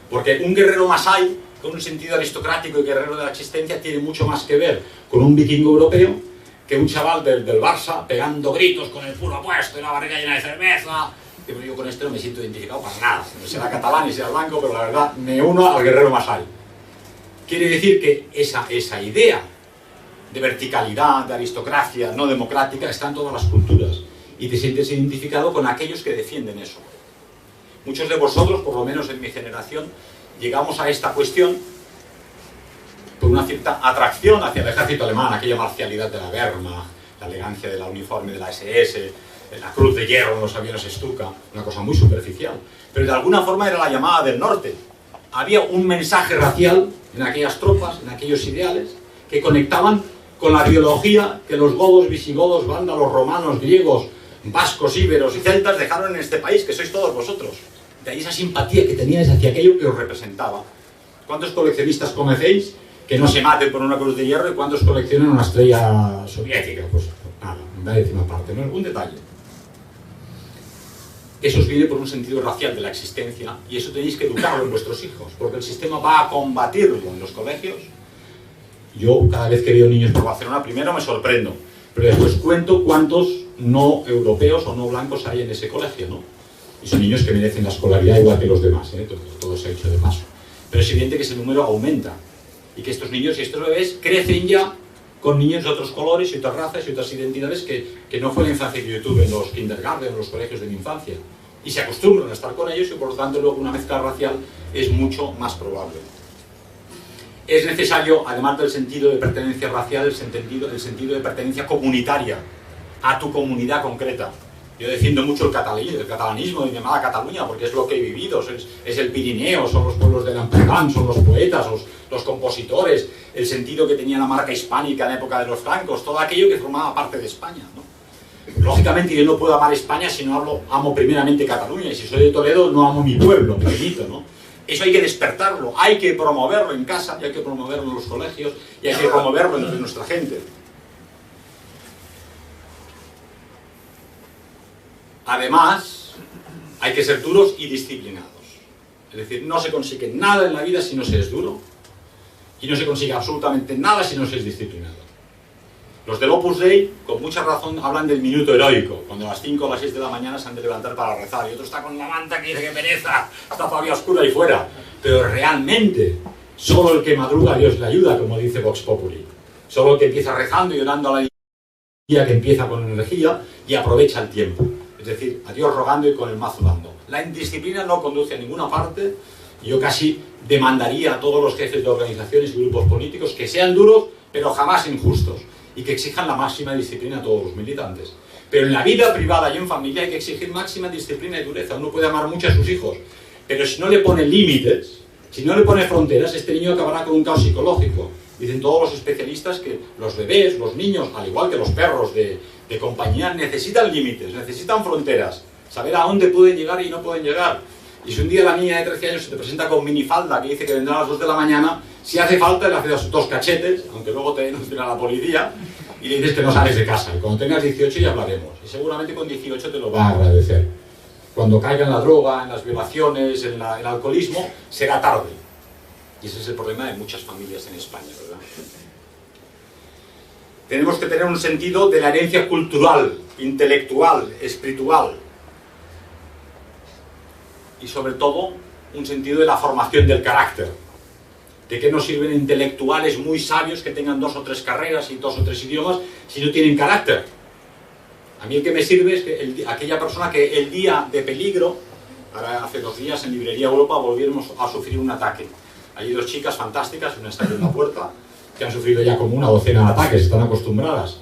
Porque un guerrero Masái, con un sentido aristocrático y guerrero de la existencia, tiene mucho más que ver con un vikingo europeo que un chaval del Barça pegando gritos con el puro puesto y la barriga llena de cerveza. Pero yo con esto no me siento identificado para nada. No será catalán y sea blanco, pero la verdad me uno al guerrero Masái. Quiere decir que esa idea de verticalidad, de aristocracia no democrática está en todas las culturas y te sientes identificado con aquellos que defienden eso. Muchos de vosotros, por lo menos en mi generación, llegamos a esta cuestión por una cierta atracción hacia el ejército alemán, aquella marcialidad de la Wehrmacht, la elegancia del uniforme de la SS, la cruz de hierro en los aviones Stuka, una cosa muy superficial. Pero de alguna forma era la llamada del norte. Había un mensaje racial en aquellas tropas, en aquellos ideales, que conectaban con la biología que los godos, visigodos, vándalos, romanos, griegos, vascos, íberos y celtas dejaron en este país, que sois todos vosotros. De ahí esa simpatía que teníais hacia aquello que os representaba. ¿Cuántos coleccionistas conocéis que no se maten por una cruz de hierro y cuántos coleccionan una estrella soviética? Pues nada, una décima parte, ¿no? Un detalle. Eso os viene por un sentido racial de la existencia y eso tenéis que educarlo en vuestros hijos, porque el sistema va a combatirlo en los colegios. Yo cada vez que veo niños por Barcelona, primero me sorprendo, pero después cuento cuántos no europeos o no blancos hay en ese colegio, ¿no? Y son niños que merecen la escolaridad igual que los demás, ¿eh? Todo se ha hecho de paso. Pero es evidente que ese número aumenta y que estos niños y estos bebés crecen ya con niños de otros colores y otras razas y otras identidades que no fue la infancia que yo tuve en los kindergarten, en los colegios de mi infancia. Y se acostumbran a estar con ellos y por lo tanto luego una mezcla racial es mucho más probable. Es necesario, además del sentido de pertenencia racial, el sentido de pertenencia comunitaria a tu comunidad concreta. Yo defiendo mucho el catalanismo de mi amada Cataluña porque es lo que he vivido, es el Pirineo, son los pueblos de Lampredán, son los poetas, los compositores, el sentido que tenía la marca hispánica en la época de los francos, todo aquello que formaba parte de España, ¿no? Lógicamente yo no puedo amar España si no amo primeramente Cataluña, y si soy de Toledo no amo mi pueblo pequeñito, ¿no? Eso hay que despertarlo, hay que promoverlo en casa, y hay que promoverlo en los colegios, y hay que promoverlo entre nuestra gente. Además, hay que ser duros y disciplinados. Es decir, no se consigue nada en la vida si no se es duro, y no se consigue absolutamente nada si no se es disciplinado. Los del Opus Dei, con mucha razón, hablan del minuto heroico, cuando a las 5 o las 6 de la mañana se han de levantar para rezar, y otro está con la manta que dice que pereza, está todavía oscura ahí fuera. Pero realmente, solo el que madruga a Dios le ayuda, como dice Vox Populi. Solo el que empieza rezando y orando a la día que empieza con energía y aprovecha el tiempo. Es decir, a Dios rogando y con el mazo dando. La indisciplina no conduce a ninguna parte. Yo casi demandaría a todos los jefes de organizaciones y grupos políticos que sean duros, pero jamás injustos. y que exijan la máxima disciplina a todos los militantes. Pero en la vida privada y en familia hay que exigir máxima disciplina y dureza. Uno puede amar mucho a sus hijos, pero si no le pone límites, si no le pone fronteras, este niño acabará con un caos psicológico. Dicen todos los especialistas que los bebés, los niños, al igual que los perros de compañía, necesitan límites, necesitan fronteras, saber a dónde pueden llegar y no pueden llegar. Y si un día la niña de 13 años se te presenta con minifalda que dice que vendrá a las 2 de la mañana, si hace falta le haces 2 cachetes, aunque luego te denuncien a la policía, y le dices que no sales de casa. Y cuando tengas 18 ya hablaremos. Y seguramente con 18 te lo va a agradecer. Cuando caiga en la droga, en las violaciones, en el alcoholismo, será tarde. Y ese es el problema de muchas familias en España, ¿verdad? Tenemos que tener un sentido de la herencia cultural, intelectual, espiritual. Y sobre todo, un sentido de la formación del carácter. ¿De qué nos sirven intelectuales muy sabios que tengan 2 o 3 carreras y 2 o 3 idiomas si no tienen carácter? A mí el que me sirve es que aquella persona que el día de peligro, ahora hace 2 días en Librería Europa volvimos a sufrir un ataque. Hay 2 chicas fantásticas, una está en la puerta, que han sufrido ya como una docena de ataques, están acostumbradas.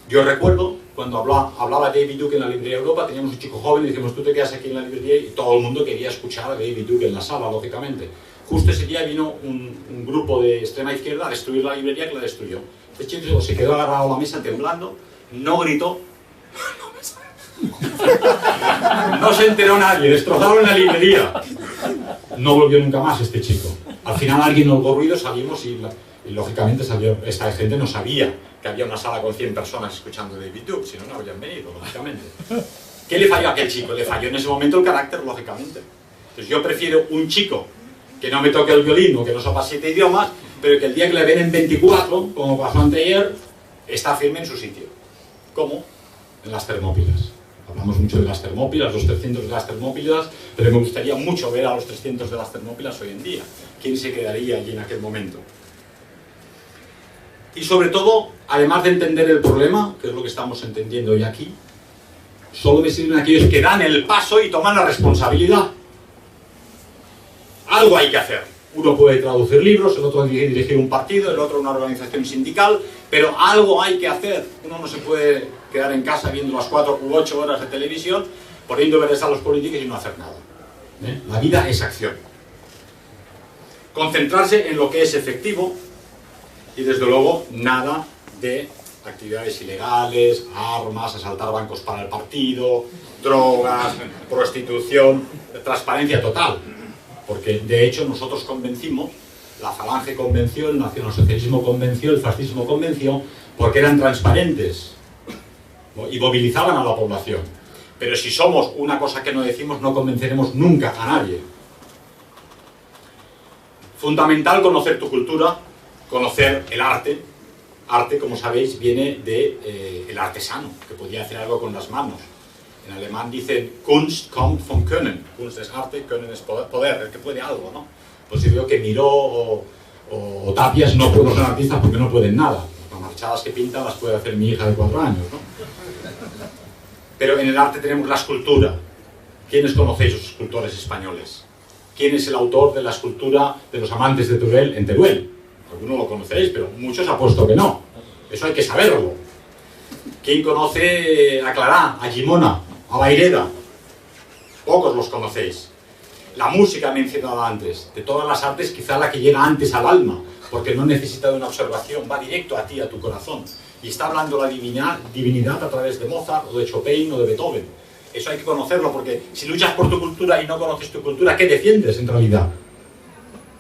Yo recuerdo cuando hablaba David Duke en la Librería Europa, teníamos un chico joven y dijimos, tú te quedas aquí en la librería, y todo el mundo quería escuchar a David Duke en la sala, lógicamente. Justo ese día vino un grupo de extrema izquierda a destruir la librería, que la destruyó. Este chico se quedó agarrado a la mesa temblando, no gritó, no se enteró nadie, destrozaron la librería. No volvió nunca más este chico. Al final alguien oigo ruido, salimos y lógicamente salió, esta gente no sabía que había una sala con 100 personas escuchando David Duke, si no, no habrían venido, lógicamente. ¿Qué le falló a aquel chico? Le falló en ese momento el carácter, lógicamente. Entonces yo prefiero un chico que no me toque el violín o que no sepa 7 idiomas, pero que el día que le ven en 24, como pasó anteayer, está firme en su sitio. ¿Cómo? En las Termópilas. Hablamos mucho de las Termópilas, los 300 de las Termópilas, pero me gustaría mucho ver a los 300 de las Termópilas hoy en día. ¿Quién se quedaría allí en aquel momento? Y sobre todo, además de entender el problema, que es lo que estamos entendiendo hoy aquí, solo me sirven aquellos que dan el paso y toman la responsabilidad. Algo hay que hacer. Uno puede traducir libros, el otro dirigir un partido, el otro una organización sindical, pero algo hay que hacer. Uno no se puede quedar en casa viendo las 4 u 8 horas de televisión, poniendo veres a los políticos y no hacer nada. La vida es acción. Concentrarse en lo que es efectivo y, desde luego, nada de actividades ilegales, armas, asaltar bancos para el partido, drogas, prostitución, transparencia total. Porque, de hecho, nosotros convencimos, la Falange convenció, el nacionalsocialismo convenció, el fascismo convenció, porque eran transparentes y movilizaban a la población. Pero si somos una cosa que no decimos, no convenceremos nunca a nadie. Fundamental conocer tu cultura, conocer el arte. Arte, como sabéis, viene del artesano, que podía hacer algo con las manos. En alemán dicen Kunst kommt vom Können. Kunst es arte, Können es poder, el que puede algo, ¿no? Pues yo digo que Miró o Tapias no pueden ser artistas porque no pueden nada. Las marchadas que pintan las puede hacer mi hija de 4 años, ¿no? Pero en el arte tenemos la escultura. ¿Quiénes conocéis los escultores españoles? ¿Quién es el autor de la escultura de los amantes de Teruel en Teruel? Algunos lo conoceréis, pero muchos apuesto que no. Eso hay que saberlo. ¿Quién conoce a Clará, a Gimona, a Vayreda? Pocos los conocéis. La música mencionada antes, de todas las artes quizá la que llega antes al alma, porque no necesita de una observación, va directo a ti, a tu corazón. Y está hablando la divinidad a través de Mozart, o de Chopin, o de Beethoven. Eso hay que conocerlo, porque si luchas por tu cultura y no conoces tu cultura, ¿qué defiendes en realidad?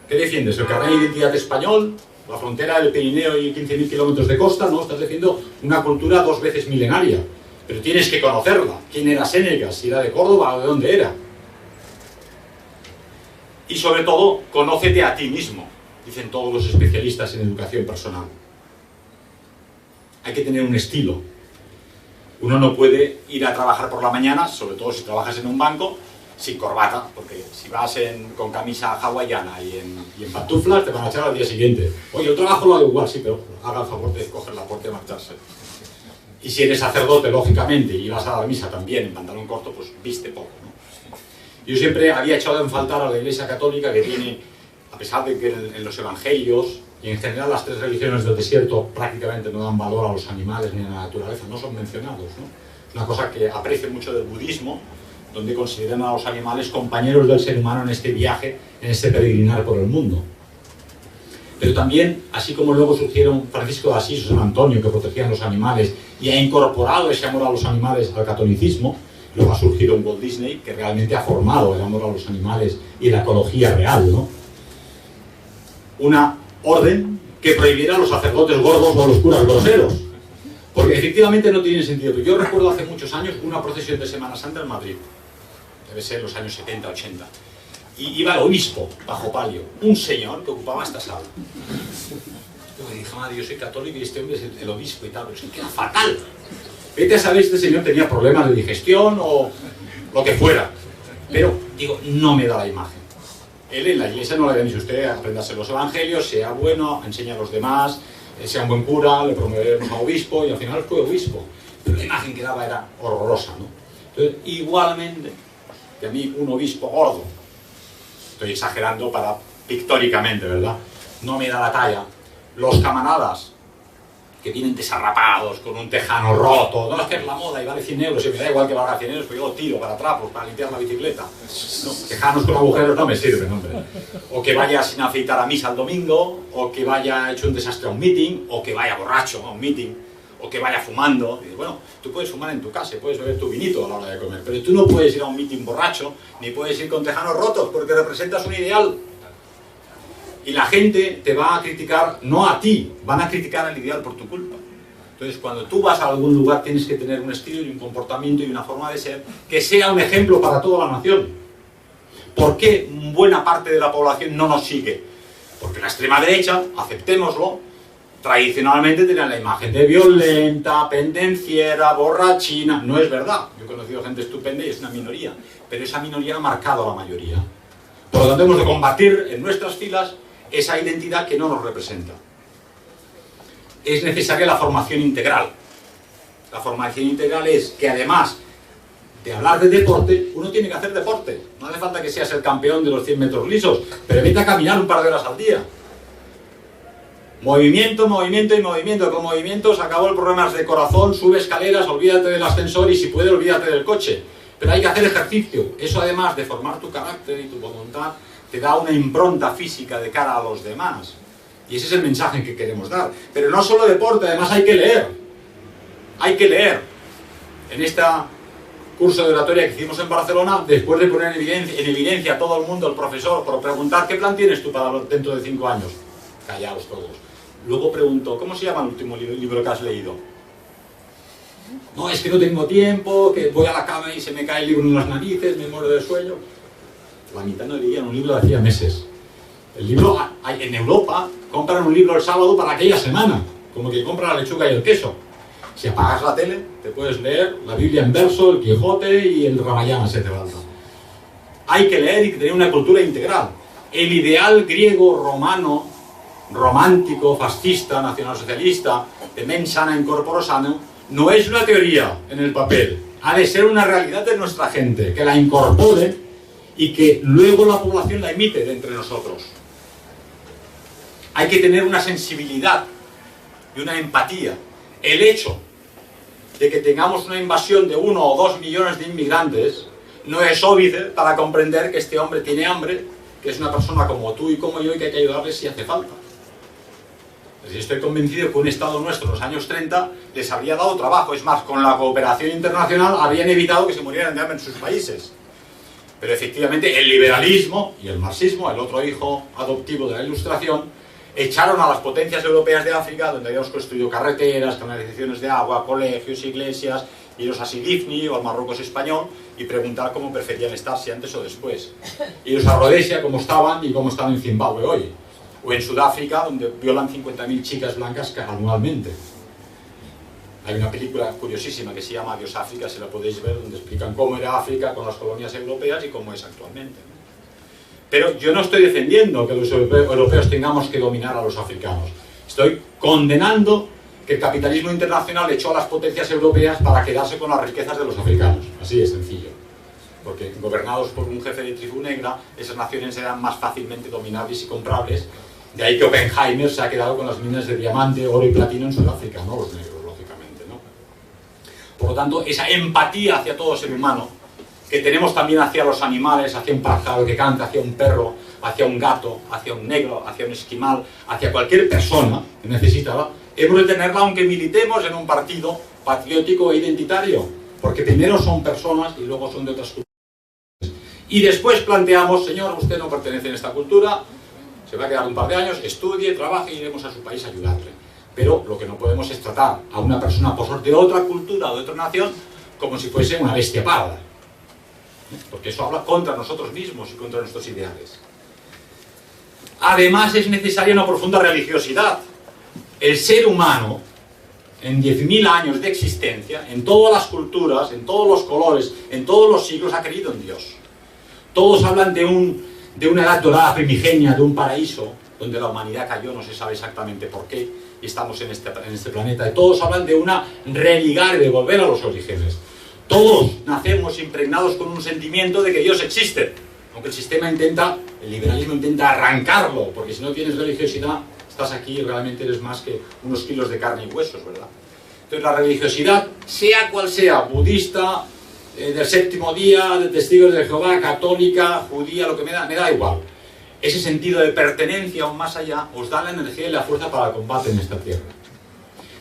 ¿Qué defiendes? ¿El carnet de identidad español? ¿La frontera del Pirineo y 15.000 kilómetros de costa? No, estás defendiendo una cultura 2 veces milenaria. Pero tienes que conocerla. ¿Quién era Séneca? Si era de Córdoba o de dónde era. Y sobre todo, conócete a ti mismo, dicen todos los especialistas en educación personal. Hay que tener un estilo. Uno no puede ir a trabajar por la mañana, sobre todo si trabajas en un banco, sin corbata, porque si vas con camisa hawaiana y en pantuflas, te van a echar al día siguiente. Oye, el trabajo lo hago igual, sí, pero haga el favor de coger la puerta y marcharse. Y si eres sacerdote, lógicamente, y vas a la misa también en pantalón corto, pues viste poco, ¿no? Yo siempre había echado en faltar a la Iglesia Católica, que tiene, a pesar de que en los evangelios Y en general las tres religiones del desierto prácticamente no dan valor a los animales ni a la naturaleza, no son mencionados, ¿no? Una cosa que aprecio mucho del budismo, donde consideran a los animales compañeros del ser humano en este viaje, en este peregrinar por el mundo. Pero también, así como luego surgieron Francisco de Asís o San Antonio, que protegían los animales y ha incorporado ese amor a los animales al catolicismo, luego ha surgido un Walt Disney que realmente ha formado el amor a los animales y la ecología real, ¿no? Una orden que prohibiera a los sacerdotes gordos o a los curas groseros, porque efectivamente no tiene sentido. Yo recuerdo hace muchos años una procesión de Semana Santa en Madrid, debe ser los años 70, 80, y iba el obispo bajo palio, un señor que ocupaba esta sala. Yo me dije, madre, yo soy católico y este hombre es el obispo y tal, pero es que queda fatal. Vete a saber si este señor tenía problemas de digestión o lo que fuera, pero digo, no me da la imagen. Él en la iglesia no le había dicho usted, apréndase los evangelios, sea bueno, enseña a los demás, sea un buen cura, le promoveremos a obispo, y al final fue obispo. Pero la imagen que daba era horrorosa, ¿no? Entonces, igualmente, que a mí un obispo gordo, estoy exagerando para pictóricamente, ¿verdad? No me da la talla. Los camaradas que vienen desarrapados, con un tejano roto, no, es que es la moda y vale 100 euros, y me da igual que valga 100 euros, pues yo lo tiro para trapos, para limpiar la bicicleta. No, tejanos con agujeros no me sirven, hombre. O que vaya sin afeitar a misa el domingo, o que vaya hecho un desastre a un meeting, o que vaya borracho a un meeting, o que vaya fumando. Y bueno, tú puedes fumar en tu casa, puedes beber tu vinito a la hora de comer, pero tú no puedes ir a un meeting borracho, ni puedes ir con tejanos rotos, porque representas un ideal. Y la gente te va a criticar, no a ti, van a criticar al ideal por tu culpa. Entonces, cuando tú vas a algún lugar, tienes que tener un estilo y un comportamiento y una forma de ser que sea un ejemplo para toda la nación. ¿Por qué buena parte de la población no nos sigue? Porque la extrema derecha, aceptémoslo, tradicionalmente tenía la imagen de violenta, pendenciera, borrachina. No es verdad. Yo he conocido gente estupenda y es una minoría, pero esa minoría ha marcado a la mayoría. Por lo tanto, hemos de combatir en nuestras filas esa identidad que no nos representa. Es necesaria la formación integral. La formación integral es que además de hablar de deporte, uno tiene que hacer deporte. No hace falta que seas el campeón de los 100 metros lisos, pero vete a caminar un par de horas al día. Movimiento, movimiento y movimiento. Con movimiento se acabó el problema de corazón, sube escaleras, olvídate del ascensor y si puede, olvídate del coche. Pero hay que hacer ejercicio. Eso además de formar tu carácter y tu voluntad, te da una impronta física de cara a los demás. Y ese es el mensaje que queremos dar. Pero no solo deporte, además hay que leer. Hay que leer. En este curso de oratoria que hicimos en Barcelona, después de poner en evidencia a todo el mundo, el profesor, por preguntar ¿qué plan tienes tú para dentro de 5 años? Callaos todos. Luego preguntó, ¿cómo se llama el último libro que has leído? No, es que no tengo tiempo, que voy a la cama y se me cae el libro en las narices, me muero de sueño. La mitad no leían un libro de hacía meses. El libro, en Europa, compran un libro el sábado para aquella semana, como que compran la lechuga y el queso. Si apagas la tele, te puedes leer la Biblia en verso, el Quijote y el Ramayana, se te falta. Hay que leer y tener una cultura integral. El ideal griego, romano, romántico, fascista, nacionalsocialista, de mens sana in corpore sano, no es una teoría en el papel. Ha de ser una realidad de nuestra gente, que la incorpore y que luego la población la imite de entre nosotros. Hay que tener una sensibilidad y una empatía. El hecho de que tengamos una invasión de 1 o 2 millones de inmigrantes no es óbice para comprender que este hombre tiene hambre, que es una persona como tú y como yo y que hay que ayudarle si hace falta. Estoy convencido que un Estado nuestro en los años 30 les habría dado trabajo. Es más, con la cooperación internacional habrían evitado que se murieran de hambre en sus países. Pero efectivamente el liberalismo y el marxismo, el otro hijo adoptivo de la Ilustración, echaron a las potencias europeas de África, donde habíamos construido carreteras, canalizaciones de agua, colegios, iglesias, iros a Sidifni o al Marruecos español y preguntar cómo preferían estar, si antes o después. Iros a Rhodesia, cómo estaban y cómo están en Zimbabue hoy. O en Sudáfrica, donde violan 50.000 chicas blancas anualmente. Hay una película curiosísima que se llama Adiós África, si la podéis ver, donde explican cómo era África con las colonias europeas y cómo es actualmente. Pero yo no estoy defendiendo que los europeos tengamos que dominar a los africanos. Estoy condenando que el capitalismo internacional echó a las potencias europeas para quedarse con las riquezas de los africanos. Así de sencillo. Porque gobernados por un jefe de tribu negra, esas naciones eran más fácilmente dominables y comprables De ahí que Oppenheimer se ha quedado con las minas de diamante, oro y platino en Sudáfrica, no los negros, lógicamente, ¿no? Por lo tanto, esa empatía hacia todo ser humano, que tenemos también hacia los animales, hacia un pájaro que canta, hacia un perro, hacia un gato, hacia un negro, hacia un esquimal, hacia cualquier persona que necesitaba, hemos de tenerla aunque militemos en un partido patriótico e identitario, porque primero son personas y luego son de otras culturas. Y después planteamos, señor, usted no pertenece a esta cultura, se va a quedar un par de años, estudie, trabaje y iremos a su país a ayudarle. Pero lo que no podemos es tratar a una persona por ser de otra cultura o de otra nación como si fuese una bestia parda. Porque eso habla contra nosotros mismos y contra nuestros ideales. Además es necesaria una profunda religiosidad. El ser humano, en 10.000 años de existencia, en todas las culturas, en todos los colores, en todos los siglos, ha creído en Dios. Todos hablan de una edad dorada primigenia, de un paraíso, donde la humanidad cayó, no se sabe exactamente por qué, y estamos en este planeta. Y todos hablan de una religar y de volver a los orígenes. Todos nacemos impregnados con un sentimiento de que Dios existe, aunque el sistema el liberalismo intenta arrancarlo, porque si no tienes religiosidad, estás aquí y realmente eres más que unos kilos de carne y huesos, ¿verdad? Entonces la religiosidad, sea cual sea, budista, del séptimo día, de testigos de Jehová, católica, judía, lo que me da igual. Ese sentido de pertenencia aún más allá os da la energía y la fuerza para el combate en esta tierra.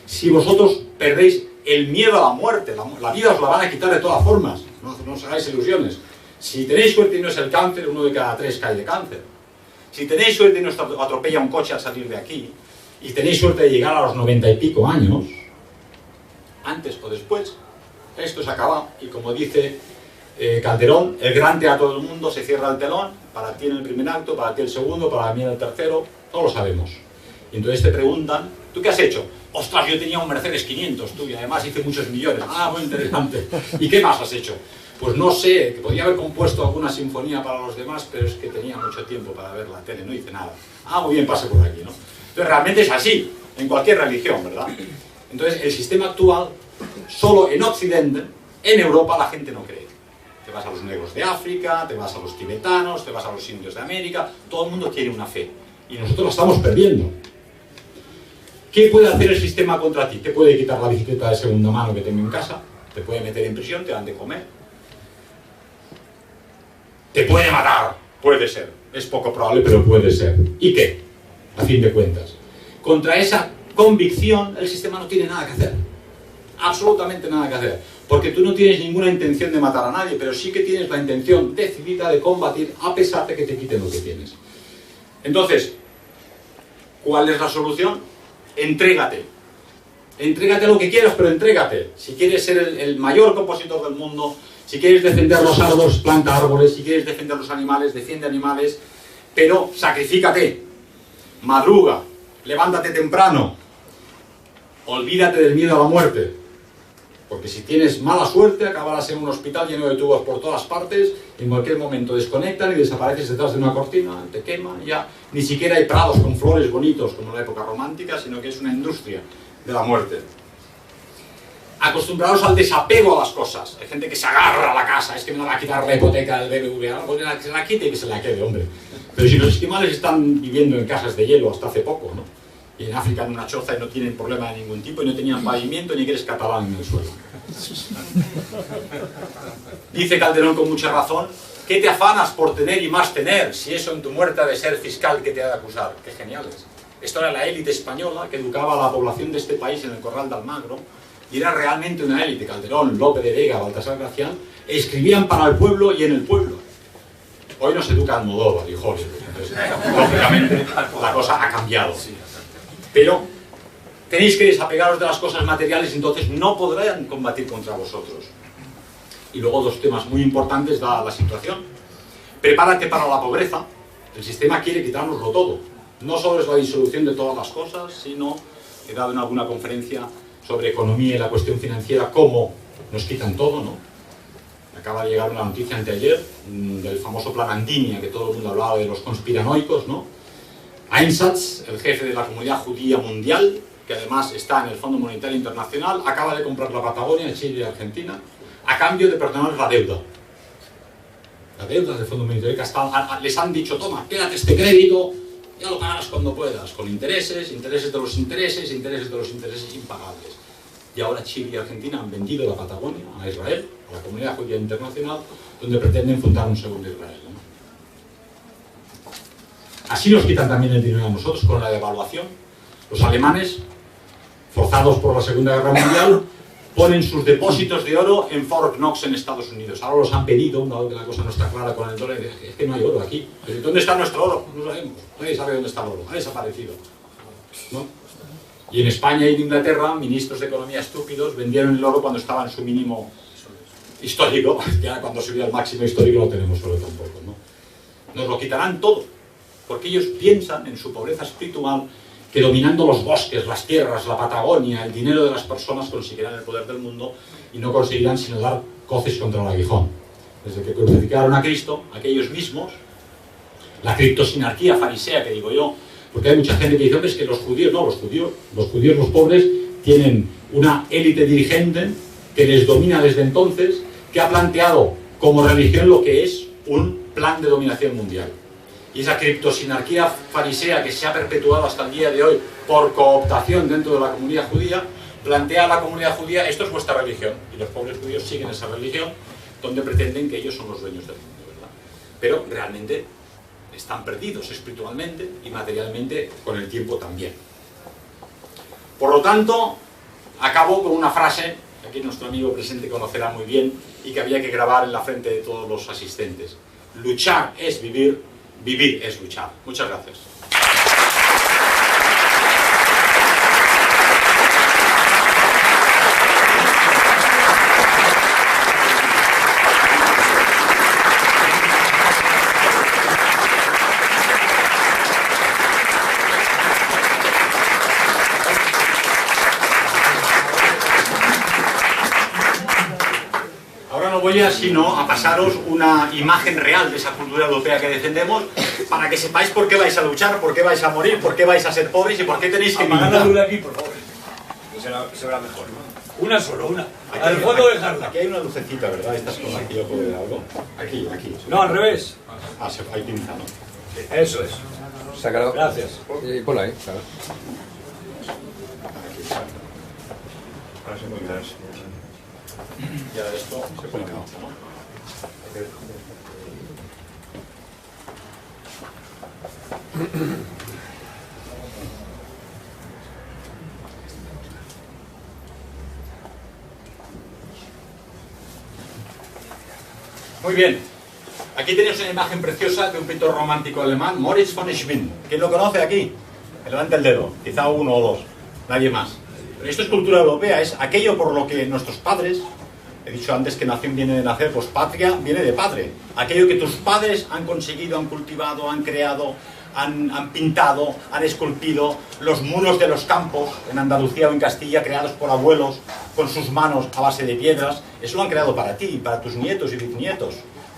Si vosotros perdéis el miedo a la muerte, la vida os la van a quitar de todas formas, no os hagáis ilusiones. Si tenéis suerte y no es el cáncer, 1 de cada 3 cae de cáncer. Si tenéis suerte y no os atropella un coche al salir de aquí, y tenéis suerte de llegar a los 90 y pico años, antes o después, esto se acaba, y como dice Calderón, el gran teatro del mundo se cierra el telón, para ti en el primer acto, para ti el segundo, para mí en el tercero, no lo sabemos. Y entonces te preguntan, ¿tú qué has hecho? Ostras, yo tenía un Mercedes 500, tú, y además hice muchos millones. Ah, muy interesante. ¿Y qué más has hecho? Pues no sé, que podía haber compuesto alguna sinfonía para los demás, pero es que tenía mucho tiempo para ver la tele, no hice nada. Ah, muy bien, pase por aquí, ¿no? Entonces realmente es así, en cualquier religión, ¿verdad? Entonces el sistema actual, solo en Occidente, en Europa la gente no cree. Te vas a los negros de África, te vas a los tibetanos, te vas a los indios de América, todo el mundo tiene una fe. Y nosotros la estamos perdiendo. ¿Qué puede hacer el sistema contra ti? Te puede quitar la bicicleta de segunda mano que tengo en casa, te puede meter en prisión, te dan de comer. Te puede matar, puede ser. Es poco probable, pero puede ser. ¿Y qué? A fin de cuentas. Contra esa convicción, el sistema no tiene nada que hacer. Absolutamente nada que hacer. Porque tú no tienes ninguna intención de matar a nadie, pero sí que tienes la intención decidida de combatir a pesar de que te quiten lo que tienes. Entonces, ¿cuál es la solución? Entrégate. Entrégate a lo que quieras, pero entrégate. Si quieres ser el mayor compositor del mundo, si quieres defender los árboles, planta árboles. Si quieres defender los animales, defiende animales. Pero sacrifícate. Madruga. Levántate temprano. Olvídate del miedo a la muerte. Porque si tienes mala suerte, acabarás en un hospital lleno de tubos por todas partes. En cualquier momento desconectan y desapareces detrás de una cortina, te queman, ya. Ni siquiera hay prados con flores bonitos como en la época romántica, sino que es una industria de la muerte. Acostumbrados al desapego a las cosas. Hay gente que se agarra a la casa, es que me la va a quitar la hipoteca del BBVA, pues que se la quite y que se la quede, hombre. Pero si los esquimales están viviendo en casas de hielo hasta hace poco, ¿no? Y en África en una choza y no tienen problema de ningún tipo y no tenían pavimento ni que eres catalán en el suelo. Dice Calderón con mucha razón, ¿qué te afanas por tener y más tener? Si eso en tu muerte ha de ser fiscal que te ha de acusar. Qué geniales. Esto era la élite española que educaba a la población de este país en el Corral de Almagro, y era realmente una élite. Calderón, Lope de Vega, Baltasar Gracián, escribían para el pueblo y en el pueblo. Hoy nos educa Almodóvar y Hollywood. Entonces, lógicamente, la cosa ha cambiado. Pero tenéis que desapegaros de las cosas materiales, entonces no podrán combatir contra vosotros. Y luego dos temas muy importantes dada la situación. Prepárate para la pobreza. El sistema quiere quitárnoslo todo. No solo es la disolución de todas las cosas, sino, he dado en alguna conferencia sobre economía y la cuestión financiera, cómo nos quitan todo, ¿no? Acaba de llegar una noticia anteayer del famoso plan Andinia, que todo el mundo hablaba de los conspiranoicos, ¿no? Einsatz, el jefe de la comunidad judía mundial, que además está en el Fondo Monetario Internacional, acaba de comprar la Patagonia, Chile y Argentina, a cambio de perdonar la deuda. La deuda del Fondo Monetario, que hasta les han dicho, toma, quédate este crédito ya lo pagarás cuando puedas, con intereses, intereses de los intereses, intereses de los intereses impagables. Y ahora Chile y Argentina han vendido la Patagonia a Israel, a la comunidad judía internacional, donde pretenden fundar un segundo Israel, ¿no? Así nos quitan también el dinero a nosotros con la devaluación. Los alemanes, forzados por la Segunda Guerra Mundial, ponen sus depósitos de oro en Fort Knox en Estados Unidos. Ahora los han pedido, dado que la cosa no está clara con el dólar, es que no hay oro aquí. ¿Dónde está nuestro oro? No sabemos. Nadie sabe dónde está el oro. Ha desaparecido, ¿no? Y en España y en Inglaterra, ministros de economía estúpidos vendieron el oro cuando estaba en su mínimo histórico. Ya cuando subió al máximo histórico no tenemos oro tampoco, ¿no? Nos lo quitarán todo, porque ellos piensan en su pobreza espiritual que dominando los bosques, las tierras, la Patagonia, el dinero de las personas conseguirán el poder del mundo y no conseguirán sino dar coces contra el aguijón. Desde que crucificaron a Cristo, aquellos mismos, la criptosinarquía farisea que digo yo, porque hay mucha gente que dice, hombre, es que los judíos, no, los judíos, los pobres, tienen una élite dirigente que les domina desde entonces, que ha planteado como religión lo que es un plan de dominación mundial. Y esa criptosinarquía farisea que se ha perpetuado hasta el día de hoy por cooptación dentro de la comunidad judía, plantea a la comunidad judía, esto es vuestra religión, y los pobres judíos siguen esa religión, donde pretenden que ellos son los dueños del mundo, ¿verdad? Pero realmente están perdidos espiritualmente y materialmente con el tiempo también. Por lo tanto, acabo con una frase que aquí nuestro amigo presente conocerá muy bien y que había que grabar en la frente de todos los asistentes. Luchar es vivir, vivir es luchar. Muchas gracias. Voy sino a pasaros una imagen real de esa cultura europea que defendemos para que sepáis por qué vais a luchar, por qué vais a morir, por qué vais a ser pobres y por qué tenéis que apagar la luz aquí, por favor. Se verá mejor, ¿no? Una solo, una. Al fondo dejarla. Aquí hay una lucecita, ¿verdad? Estas cosas aquí yo puedo ver algo. Aquí. No, al revés. Ah, hay pinza, ¿no? Sí, eso es. Sácalo. Gracias. Y ponla ahí, claro. Ahora se puede ver. Ya esto se pone en marcha, ¿no? Muy bien. Aquí tenéis una imagen preciosa de un pintor romántico alemán, Moritz von Schwinn. ¿Quién lo conoce aquí? Levante el dedo. Quizá uno o dos. Nadie más. Pero esto es cultura europea. Es aquello por lo que nuestros padres... He dicho antes que nación viene de nacer, pues patria viene de padre. Aquello que tus padres han conseguido, han cultivado, han creado, han pintado, han esculpido, los muros de los campos en Andalucía o en Castilla, creados por abuelos con sus manos a base de piedras, eso lo han creado para ti, para tus nietos y bisnietos.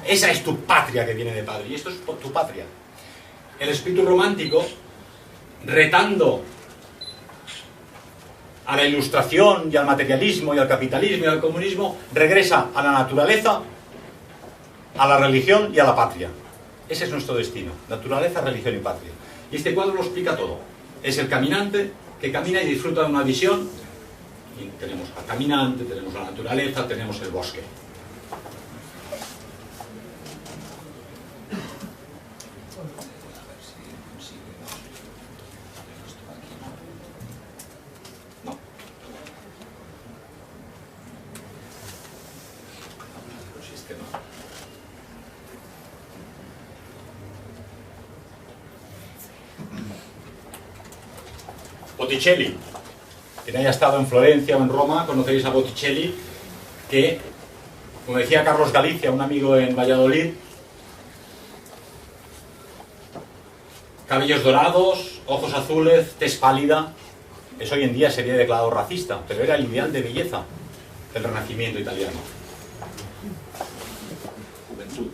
Esa es tu patria que viene de padre, y esto es tu patria. El espíritu romántico, retando a la ilustración y al materialismo y al capitalismo y al comunismo, regresa a la naturaleza, a la religión y a la patria. Ese es nuestro destino, naturaleza, religión y patria. Y este cuadro lo explica todo. Es el caminante que camina y disfruta de una visión. Y tenemos al caminante, tenemos la naturaleza, tenemos el bosque. Botticelli. Quien haya estado en Florencia o en Roma, conoceréis a Botticelli, que, como decía Carlos Galicia, un amigo en Valladolid, cabellos dorados, ojos azules, tez pálida, eso hoy en día sería declarado racista, pero era el ideal de belleza del Renacimiento italiano. Juventud.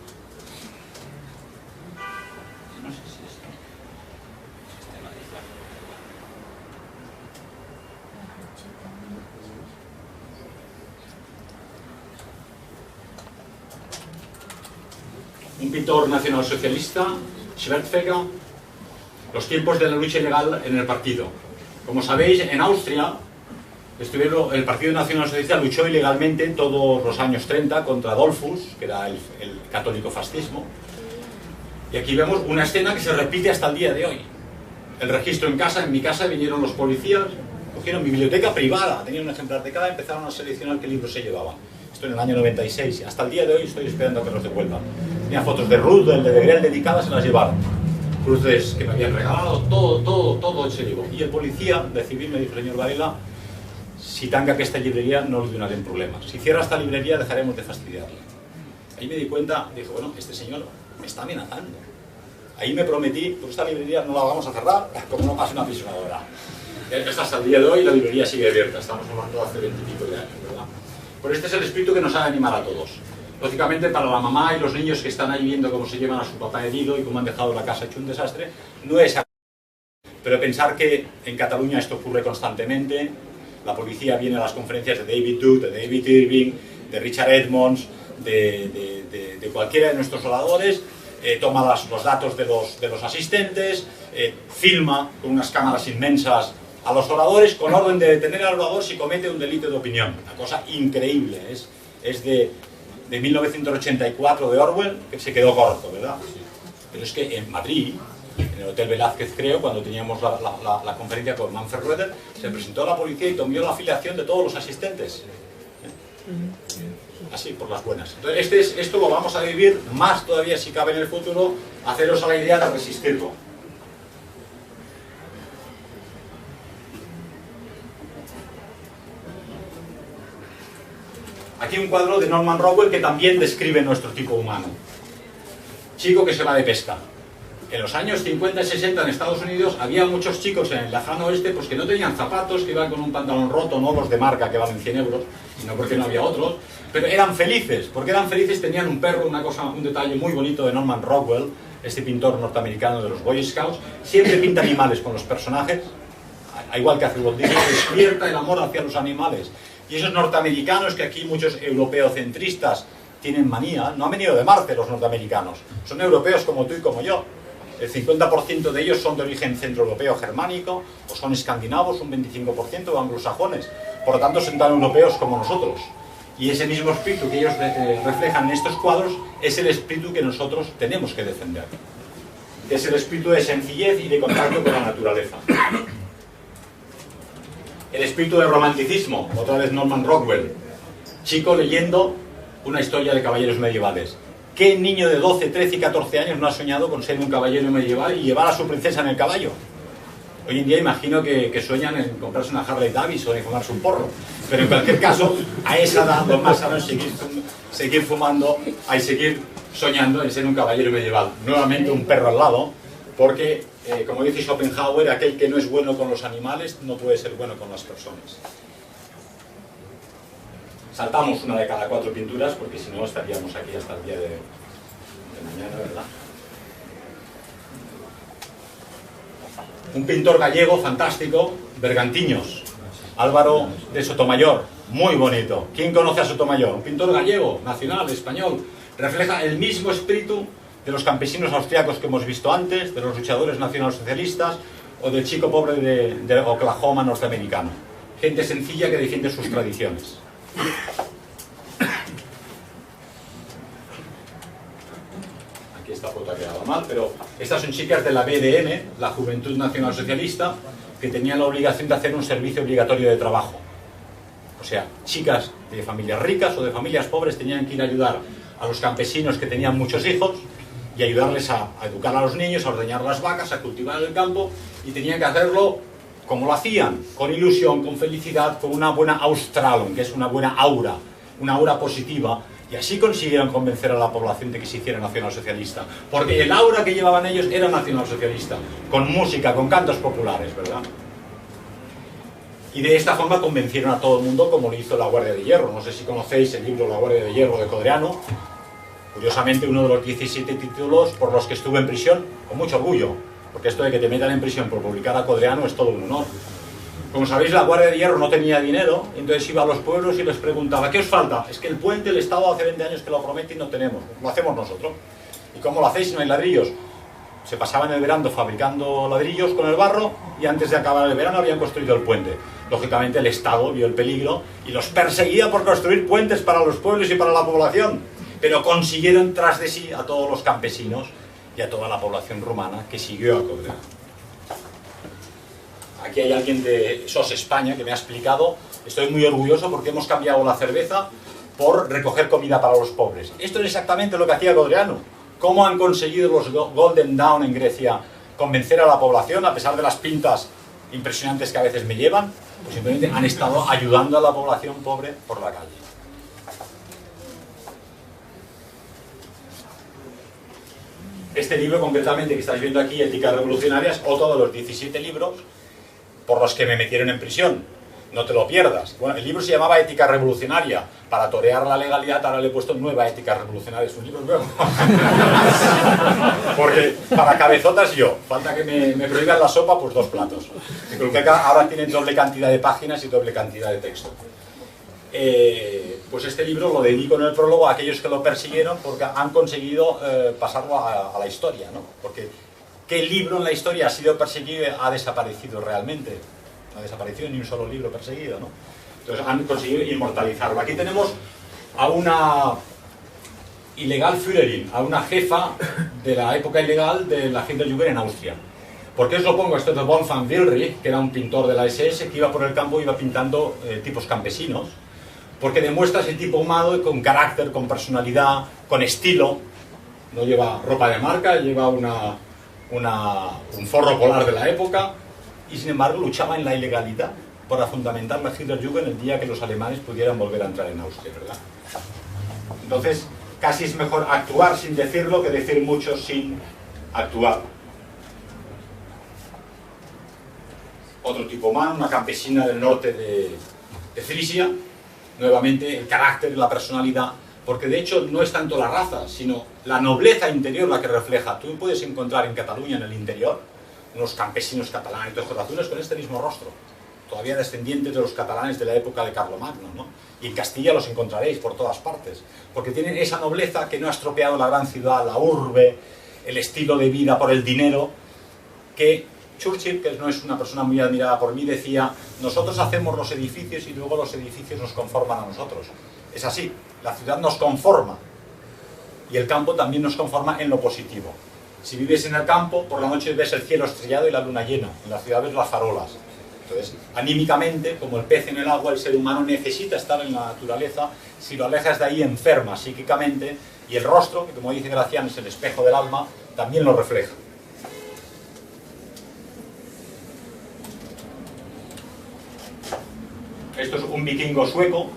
Un pintor nacionalsocialista, Schwertfeger, los tiempos de la lucha ilegal en el partido. Como sabéis, en Austria, el Partido Nacional Socialista luchó ilegalmente todos los años 30 contra Dollfuss, que era el católico fascismo. Y aquí vemos una escena que se repite hasta el día de hoy. El registro en mi casa vinieron los policías, cogieron mi biblioteca privada, tenían un ejemplar de cada, empezaron a seleccionar qué libros se llevaban. Esto en el año 96, y hasta el día de hoy estoy esperando a que los devuelvan. Tenía fotos de Ruth, de Grell dedicadas, se las llevaron. Cruces que me habían regalado, todo se llevó. Y el policía de civil me dijo, señor Varela, si tanca que esta librería no le donaré problemas. Si cierra esta librería dejaremos de fastidiarle. Ahí me di cuenta, dije, bueno, este señor me está amenazando. Ahí me prometí, pues esta librería no la vamos a cerrar, como no pase una apisonadora. Hasta el día de hoy la librería sigue abierta, estamos hablando de hace 20 y pico de años, ¿verdad? Pero este es el espíritu que nos ha de animar a todos. Lógicamente para la mamá y los niños que están ahí viendo cómo se llevan a su papá herido y cómo han dejado la casa hecho un desastre, no es así. Pero pensar que en Cataluña esto ocurre constantemente, la policía viene a las conferencias de David Duke, de David Irving, de Richard Edmonds, de cualquiera de nuestros oradores, toma los datos de los asistentes, filma con unas cámaras inmensas a los oradores con orden de detener al orador si comete un delito de opinión. Una cosa increíble, es de 1984 de Orwell, que se quedó corto, ¿verdad? Pero es que en Madrid, en el Hotel Velázquez creo, cuando teníamos la conferencia con Manfred Röder, se presentó a la policía y tomó la afiliación de todos los asistentes. Así, por las buenas. Entonces, esto lo vamos a vivir más todavía si cabe en el futuro, haceros a la idea de resistirlo. Aquí un cuadro de Norman Rockwell que también describe nuestro tipo humano. Chico que se va de pesca. En los años 50 y 60 en Estados Unidos había muchos chicos en el lejano oeste pues, que no tenían zapatos, que iban con un pantalón roto, no los de marca que valen 100 euros, sino porque no había otros, pero eran felices. Porque eran felices, tenían un perro, un detalle muy bonito de Norman Rockwell, este pintor norteamericano de los Boy Scouts, siempre pinta animales con los personajes, igual que hace Walt Disney, despierta el amor hacia los animales. Y esos norteamericanos que aquí muchos europeocentristas tienen manía, no han venido de Marte los norteamericanos, son europeos como tú y como yo. El 50% de ellos son de origen centroeuropeo germánico, o son escandinavos, un 25% o anglosajones. Por lo tanto, son tan europeos como nosotros. Y ese mismo espíritu que ellos reflejan en estos cuadros es el espíritu que nosotros tenemos que defender. Es el espíritu de sencillez y de contacto con la naturaleza. El espíritu de romanticismo, otra vez Norman Rockwell. Chico leyendo una historia de caballeros medievales. ¿Qué niño de 12, 13 y 14 años no ha soñado con ser un caballero medieval y llevar a su princesa en el caballo? Hoy en día imagino que sueñan en comprarse una Harley Davidson y fumarse un porro. Pero en cualquier caso, a esa edad lo más sano es seguir fumando, hay seguir soñando en ser un caballero medieval. Nuevamente un perro al lado, porque, como dice Schopenhauer, aquel que no es bueno con los animales no puede ser bueno con las personas. Saltamos una de cada 4 pinturas, porque si no estaríamos aquí hasta el día de mañana, ¿verdad? Un pintor gallego fantástico, Bergantiños, Álvaro de Sotomayor, muy bonito. ¿Quién conoce a Sotomayor? Un pintor gallego, nacional, español. Refleja el mismo espíritu de los campesinos austriacos que hemos visto antes, de los luchadores nacionalsocialistas o del chico pobre de Oklahoma norteamericano. Gente sencilla que defiende sus tradiciones. Aquí esta foto ha quedado mal, pero estas son chicas de la BDN, la Juventud Nacional Socialista, que tenían la obligación de hacer un servicio obligatorio de trabajo. O sea, chicas de familias ricas o de familias pobres tenían que ir a ayudar a los campesinos que tenían muchos hijos y ayudarles a educar a los niños, a ordeñar las vacas, a cultivar el campo, y tenían que hacerlo como lo hacían, con ilusión, con felicidad, con una buena Ausstrahlung, que es una buena aura, una aura positiva, y así consiguieron convencer a la población de que se hiciera nacionalsocialista, porque el aura que llevaban ellos era nacionalsocialista, con música, con cantos populares, ¿verdad? Y de esta forma convencieron a todo el mundo, como lo hizo la Guardia de Hierro. No sé si conocéis el libro La Guardia de Hierro de Codreano, curiosamente uno de los 17 títulos por los que estuve en prisión, con mucho orgullo, porque esto de que te metan en prisión por publicar a Codreano es todo un honor. Como sabéis, la Guardia de Hierro no tenía dinero, entonces iba a los pueblos y les preguntaba, ¿qué os falta? Es que el puente, el Estado hace 20 años que lo promete y no tenemos, lo hacemos nosotros. ¿Y cómo lo hacéis si no hay ladrillos? se pasaban el verano fabricando ladrillos con el barro y antes de acabar el verano habían construido el puente. Lógicamente el Estado vio el peligro y los perseguía por construir puentes para los pueblos y para la población, pero consiguieron tras de sí a todos los campesinos y a toda la población rumana que siguió a Codrea. Aquí hay alguien de SOS España que me ha explicado, estoy muy orgulloso porque hemos cambiado la cerveza por recoger comida para los pobres. Esto es exactamente lo que hacía Codreanu. ¿Cómo han conseguido los Golden Dawn en Grecia convencer a la población, a pesar de las pintas impresionantes que a veces me llevan? Pues simplemente han estado ayudando a la población pobre por la calle. Este libro concretamente que estáis viendo aquí, Éticas Revolucionarias, otro de los 17 libros por los que me metieron en prisión. No te lo pierdas. Bueno, el libro se llamaba Ética Revolucionaria. Para torear la legalidad ahora le he puesto Nueva Ética Revolucionaria. Es un libro nuevo. Porque para cabezotas yo. Falta que me prohíban la sopa, pues 2 platos. Creo que ahora tienen doble cantidad de páginas y doble cantidad de texto. Pues este libro lo dedico en el prólogo a aquellos que lo persiguieron porque han conseguido pasarlo a la historia, ¿no? Porque ¿qué libro en la historia ha sido perseguido y ha desaparecido realmente? No ha desaparecido ni un solo libro perseguido, ¿no? Entonces han conseguido inmortalizarlo. Aquí tenemos a una ilegal Führerin, a una jefa de la época ilegal de la Hinterjugend en Austria. ¿Por qué os lo pongo? Esto es de von van Wilrich, que era un pintor de la SS que iba por el campo y iba pintando tipos campesinos, porque demuestra ese tipo humano con carácter, con personalidad, con estilo. No lleva ropa de marca, lleva un forro polar de la época, y sin embargo luchaba en la ilegalidad para fundamentar la Hinterjugend el día que los alemanes pudieran volver a entrar en Austria, ¿verdad? Entonces, casi es mejor actuar sin decirlo que decir mucho sin actuar. Otro tipo humano, una campesina del norte de Frisia, nuevamente el carácter y la personalidad, porque de hecho no es tanto la raza, sino la nobleza interior la que refleja. Tú puedes encontrar en Cataluña, en el interior, unos campesinos catalanes, ojos azules con este mismo rostro, todavía descendientes de los catalanes de la época de Carlomagno, ¿no? Y en Castilla los encontraréis por todas partes, porque tienen esa nobleza que no ha estropeado la gran ciudad, la urbe, el estilo de vida por el dinero, que Churchill, que no es una persona muy admirada por mí, decía: nosotros hacemos los edificios y luego los edificios nos conforman a nosotros. Es así, la ciudad nos conforma y el campo también nos conforma en lo positivo. Si vives en el campo, por la noche ves el cielo estrellado y la luna llena, en la ciudad ves las farolas. Entonces, anímicamente, como el pez en el agua, el ser humano necesita estar en la naturaleza. Si lo alejas de ahí, enferma psíquicamente, y el rostro, que como dice Gracián es el espejo del alma, también lo refleja. Esto es un vikingo sueco,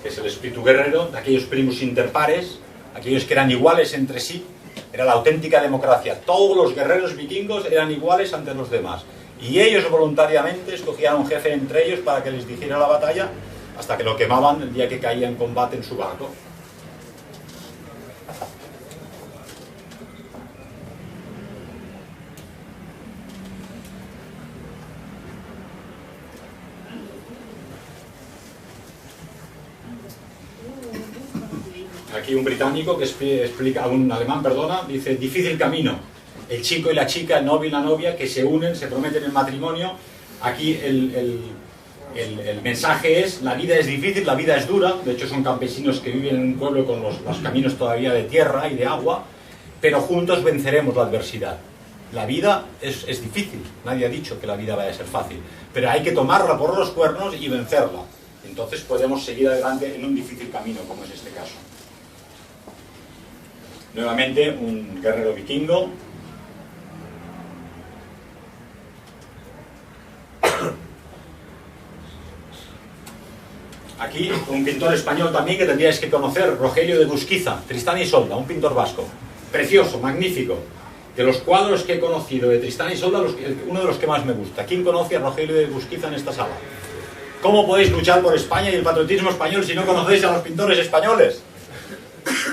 que es el espíritu guerrero, de aquellos primus inter pares, aquellos que eran iguales entre sí. Era la auténtica democracia. Todos los guerreros vikingos eran iguales ante los demás. Y ellos voluntariamente escogían a un jefe entre ellos para que les dirigiera la batalla, hasta que lo quemaban el día que caía en combate en su barco. Aquí un británico que explica, un alemán, perdona, dice: difícil camino. El chico y la chica, el novio y la novia, que se unen, se prometen el matrimonio. Aquí el mensaje es: la vida es difícil, la vida es dura. De hecho son campesinos que viven en un pueblo con los caminos todavía de tierra y de agua, pero juntos venceremos la adversidad. La vida es difícil, nadie ha dicho que la vida vaya a ser fácil, pero hay que tomarla por los cuernos y vencerla. Entonces podemos seguir adelante en un difícil camino, como es este caso. Nuevamente un guerrero vikingo. Aquí un pintor español también que tendríais que conocer, Rogelio de Busquiza, Tristán y Isolda, un pintor vasco. Precioso, magnífico. De los cuadros que he conocido de Tristán y Isolda, uno de los que más me gusta. ¿Quién conoce a Rogelio de Busquiza en esta sala? ¿Cómo podéis luchar por España y el patriotismo español si no conocéis a los pintores españoles?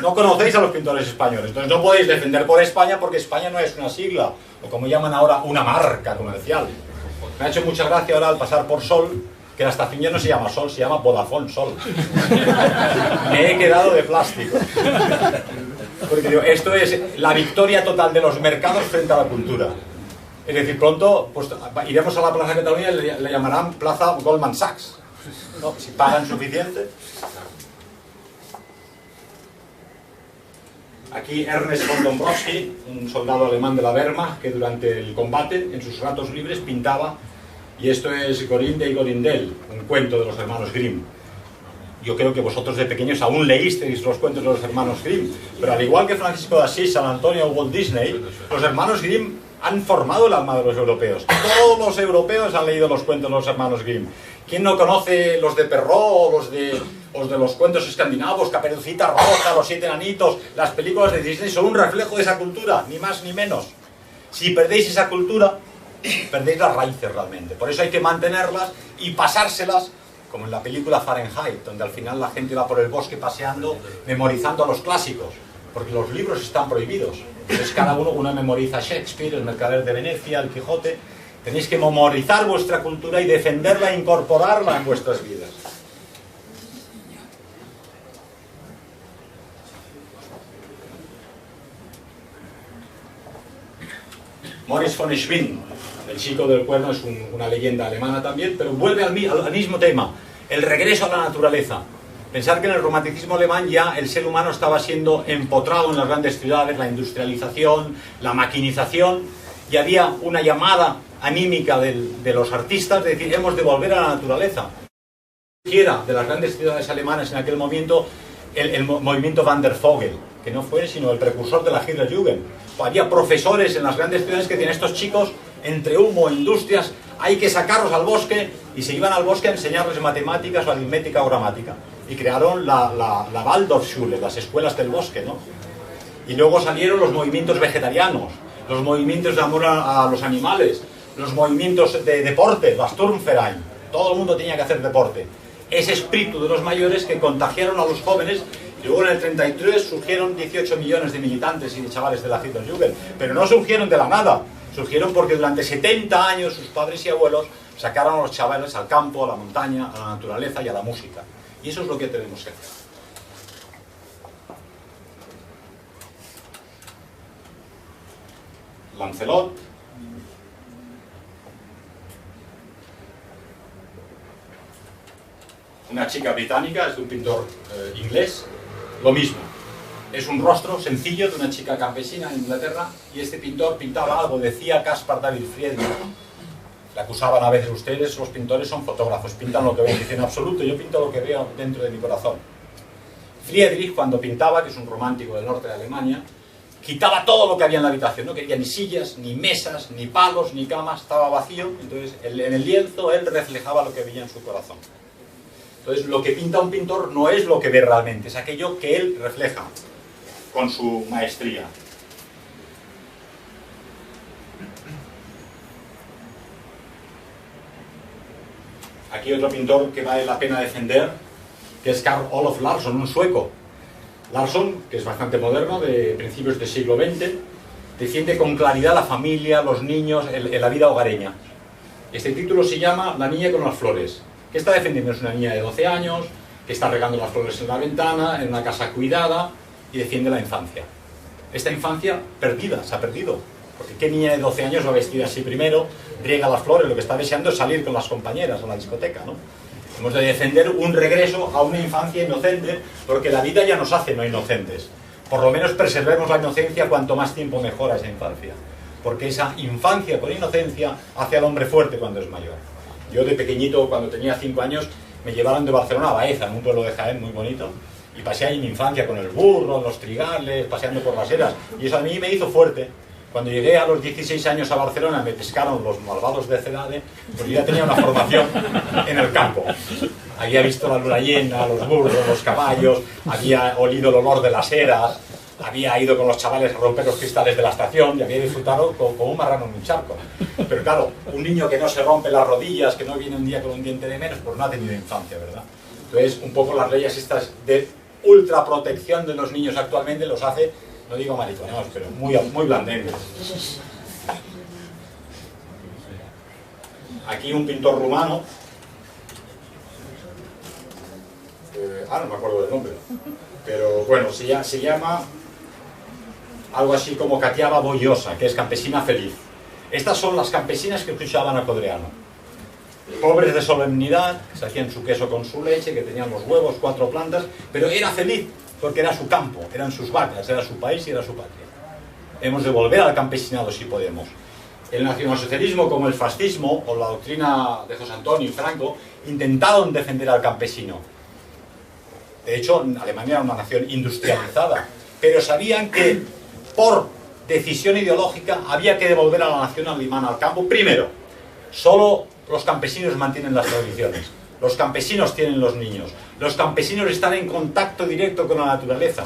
No conocéis a los pintores españoles, entonces no podéis defender por España porque España no es una sigla, o como llaman ahora, una marca comercial. Me ha hecho mucha gracia ahora al pasar por Sol que la estación ya no se llama Sol, se llama Vodafone Sol. Me he quedado de plástico. Porque digo, esto es la victoria total de los mercados frente a la cultura. Es decir, pronto pues, iremos a la Plaza de Cataluña y le llamarán Plaza Goldman Sachs, ¿no? Si pagan suficiente. Aquí Ernest von Dombrowski, un soldado alemán de la Wehrmacht, que durante el combate, en sus ratos libres, pintaba, y esto es Gorinde y Gorindel, un cuento de los hermanos Grimm. Yo creo que vosotros de pequeños aún leísteis los cuentos de los hermanos Grimm, pero al igual que Francisco de Asís, San Antonio o Walt Disney, los hermanos Grimm han formado el alma de los europeos. Todos los europeos han leído los cuentos de los hermanos Grimm. ¿Quién no conoce los de Perrault o los de los cuentos escandinavos, Caperucita Roja, Los Siete Enanitos? Las películas de Disney son un reflejo de esa cultura, ni más ni menos. Si perdéis esa cultura, perdéis las raíces realmente. Por eso hay que mantenerlas y pasárselas, como en la película Fahrenheit, donde al final la gente va por el bosque paseando, memorizando a los clásicos, porque los libros están prohibidos. Entonces cada uno memoriza Shakespeare, El Mercader de Venecia, El Quijote. Tenéis que memorizar vuestra cultura y defenderla e incorporarla en vuestras vidas. Maurice von Schwinn, el chico del cuerno, es una leyenda alemana también, pero vuelve al mismo tema, el regreso a la naturaleza. Pensar que en el romanticismo alemán ya el ser humano estaba siendo empotrado en las grandes ciudades, la industrialización, la maquinización, y había una llamada anímica de los artistas de decir, hemos de volver a la naturaleza. Quiera de las grandes ciudades alemanas en aquel momento el movimiento Van der Vogel, que no fue sino el precursor de la Hitlerjugend. Había profesores en las grandes ciudades que decían, estos chicos, entre humo e industrias, hay que sacarlos al bosque, y se iban al bosque a enseñarles matemáticas o aritmética o gramática. Y crearon la Waldorfschule, las escuelas del bosque, ¿no? Y luego salieron los movimientos vegetarianos, los movimientos de amor a los animales, los movimientos de deporte, la Sturmverein. Todo el mundo tenía que hacer deporte. Ese espíritu de los mayores que contagiaron a los jóvenes, y luego en el 33 surgieron 18 millones de militantes y de chavales de la Hitlerjugend. Pero no surgieron de la nada, surgieron porque durante 70 años sus padres y abuelos sacaron a los chavales al campo, a la montaña, a la naturaleza y a la música. Y eso es lo que tenemos que hacer. Lancelot, una chica británica, es de un pintor inglés, lo mismo. Es un rostro sencillo de una chica campesina en Inglaterra, y este pintor pintaba algo, decía Caspar David Friedrich. Le acusaban a veces, ustedes los pintores son fotógrafos, pintan lo que ven, dicen, en absoluto, yo pinto lo que veo dentro de mi corazón. Friedrich, cuando pintaba, que es un romántico del norte de Alemania, quitaba todo lo que había en la habitación, no quería ni sillas, ni mesas, ni palos, ni camas, estaba vacío. Entonces en el lienzo él reflejaba lo que veía en su corazón. Entonces lo que pinta un pintor no es lo que ve realmente, es aquello que él refleja con su maestría. Aquí otro pintor que vale la pena defender, que es Carl Olof Larsson, un sueco. Larsson, que es bastante moderno, de principios del siglo XX, defiende con claridad la familia, los niños, la vida hogareña. Este título se llama La niña con las flores. ¿Qué está defendiendo? Es una niña de 12 años, que está regando las flores en la ventana, en una casa cuidada, y defiende la infancia. Esta infancia perdida, se ha perdido. Porque ¿qué niña de 12 años va vestida así primero, riega las flores, lo que está deseando es salir con las compañeras a la discoteca, ¿no? Hemos de defender un regreso a una infancia inocente, porque la vida ya nos hace no inocentes. Por lo menos preservemos la inocencia, cuanto más tiempo mejora esa infancia. Porque esa infancia con inocencia hace al hombre fuerte cuando es mayor. Yo de pequeñito, cuando tenía 5 años, me llevaron de Barcelona a Baeza, en un pueblo de Jaén muy bonito, y pasé ahí mi infancia con el burro, en los trigales, paseando por las eras, y eso a mí me hizo fuerte. Cuando llegué a los 16 años a Barcelona, me pescaron los malvados de Cedade, porque ya tenía una formación en el campo. Había visto la luna llena, los burros, los caballos, había olido el olor de las eras, había ido con los chavales a romper los cristales de la estación y había disfrutado como un marrano en un charco. Pero claro, un niño que no se rompe las rodillas, que no viene un día con un diente de menos, pues no ha tenido infancia, ¿verdad? Entonces, un poco las leyes estas de ultraprotección de los niños actualmente los hace, no digo mariconeos, pero muy blandengues. Aquí un pintor rumano, no me acuerdo del nombre, pero bueno, se llama algo así como Catiaba Boyosa, que es campesina feliz. Estas son las campesinas que escuchaban a Codreano. Pobres de solemnidad, se hacían su queso con su leche, que tenían los huevos, 4 plantas, pero era feliz, porque era su campo, eran sus vacas, era su país y era su patria. Hemos de volver al campesinado si podemos. El nacionalsocialismo, como el fascismo, o la doctrina de José Antonio y Franco, intentaron defender al campesino. De hecho, Alemania era una nación industrializada, pero sabían que por decisión ideológica había que devolver a la nación alemana al campo. Primero, solo los campesinos mantienen las tradiciones, los campesinos tienen los niños, los campesinos están en contacto directo con la naturaleza.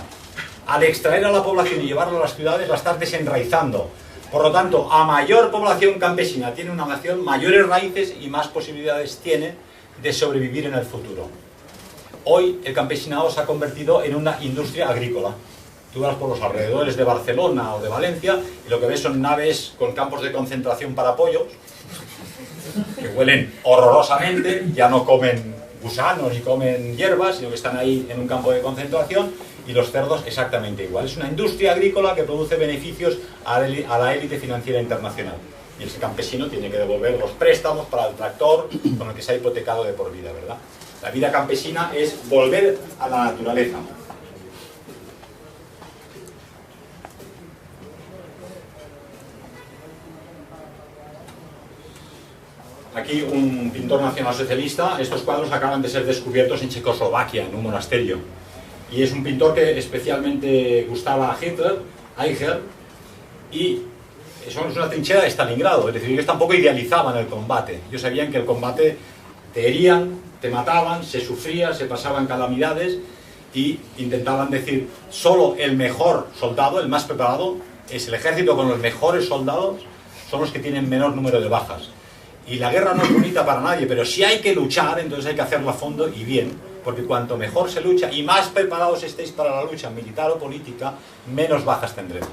Al extraer a la población y llevarla a las ciudades la estás desenraizando. Por lo tanto, a mayor población campesina tiene una nación, mayores raíces y más posibilidades tiene de sobrevivir en el futuro. Hoy el campesinado se ha convertido en una industria agrícola. Tú vas por los alrededores de Barcelona o de Valencia y lo que ves son naves con campos de concentración para pollos, que huelen horrorosamente, ya no comen gusanos ni comen hierbas, sino que están ahí en un campo de concentración, y los cerdos exactamente igual. Es una industria agrícola que produce beneficios a la élite financiera internacional. Y ese campesino tiene que devolver los préstamos para el tractor con el que se ha hipotecado de por vida, ¿verdad? La vida campesina es volver a la naturaleza. Aquí un pintor nacionalsocialista. Estos cuadros acaban de ser descubiertos en Checoslovaquia, en un monasterio. Y es un pintor que especialmente gustaba a Hitler, Eichel, y eso es una trinchera de Stalingrado. Es decir, ellos tampoco idealizaban el combate. Ellos sabían que el combate te herían, te mataban, se sufría, se pasaban calamidades, y intentaban decir, solo el mejor soldado, el más preparado, es el ejército con los mejores soldados, son los que tienen menor número de bajas. Y la guerra no es bonita para nadie, pero si hay que luchar, entonces hay que hacerlo a fondo y bien, porque cuanto mejor se lucha y más preparados estéis para la lucha militar o política, menos bajas tendremos.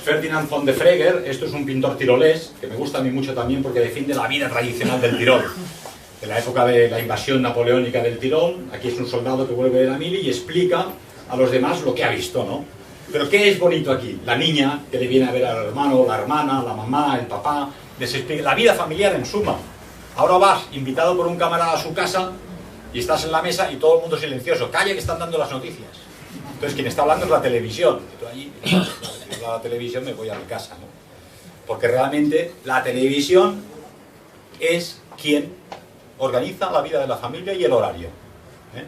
Ferdinand von de Freger, esto es un pintor tirolés, que me gusta a mí mucho también porque defiende la vida tradicional del Tirol. De la época de la invasión napoleónica del Tirol, aquí es un soldado que vuelve de la mili y explica a los demás lo que ha visto, ¿no? Pero ¿qué es bonito aquí? La niña que le viene a ver al hermano, la hermana, la mamá, el papá, les explica la vida familiar en suma. Ahora vas invitado por un camarada a su casa y estás en la mesa y todo el mundo silencioso. Calla que están dando las noticias. Entonces quien está hablando es la televisión. Y tú allí, si no la televisión me voy a mi casa, ¿no? Porque realmente la televisión es quien organiza la vida de la familia y el horario, ¿eh?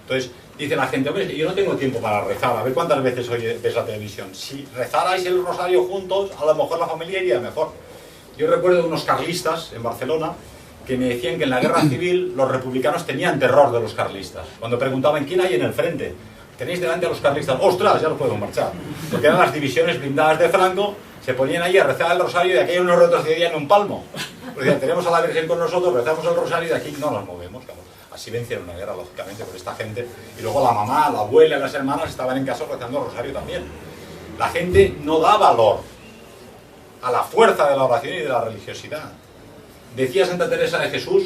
Entonces dice la gente, hombre, yo no tengo tiempo para rezar, a ver cuántas veces ves la televisión. Si rezarais el rosario juntos, a lo mejor la familia iría mejor. Yo recuerdo de unos carlistas en Barcelona que me decían que en la guerra civil los republicanos tenían terror de los carlistas. Cuando preguntaban quién hay en el frente, tenéis delante a los carlistas, ostras, ya los podemos marchar. Porque eran las divisiones blindadas de Franco, se ponían ahí a rezar el rosario y de aquello no retrocedían un palmo. Porque decían, tenemos a la Virgen con nosotros, rezamos el rosario y de aquí no nos movemos, claro. Así vencieron una guerra, lógicamente, por esta gente. Y luego la mamá, la abuela y las hermanas estaban en casa rezando el rosario también. La gente no da valor a la fuerza de la oración y de la religiosidad. Decía Santa Teresa de Jesús,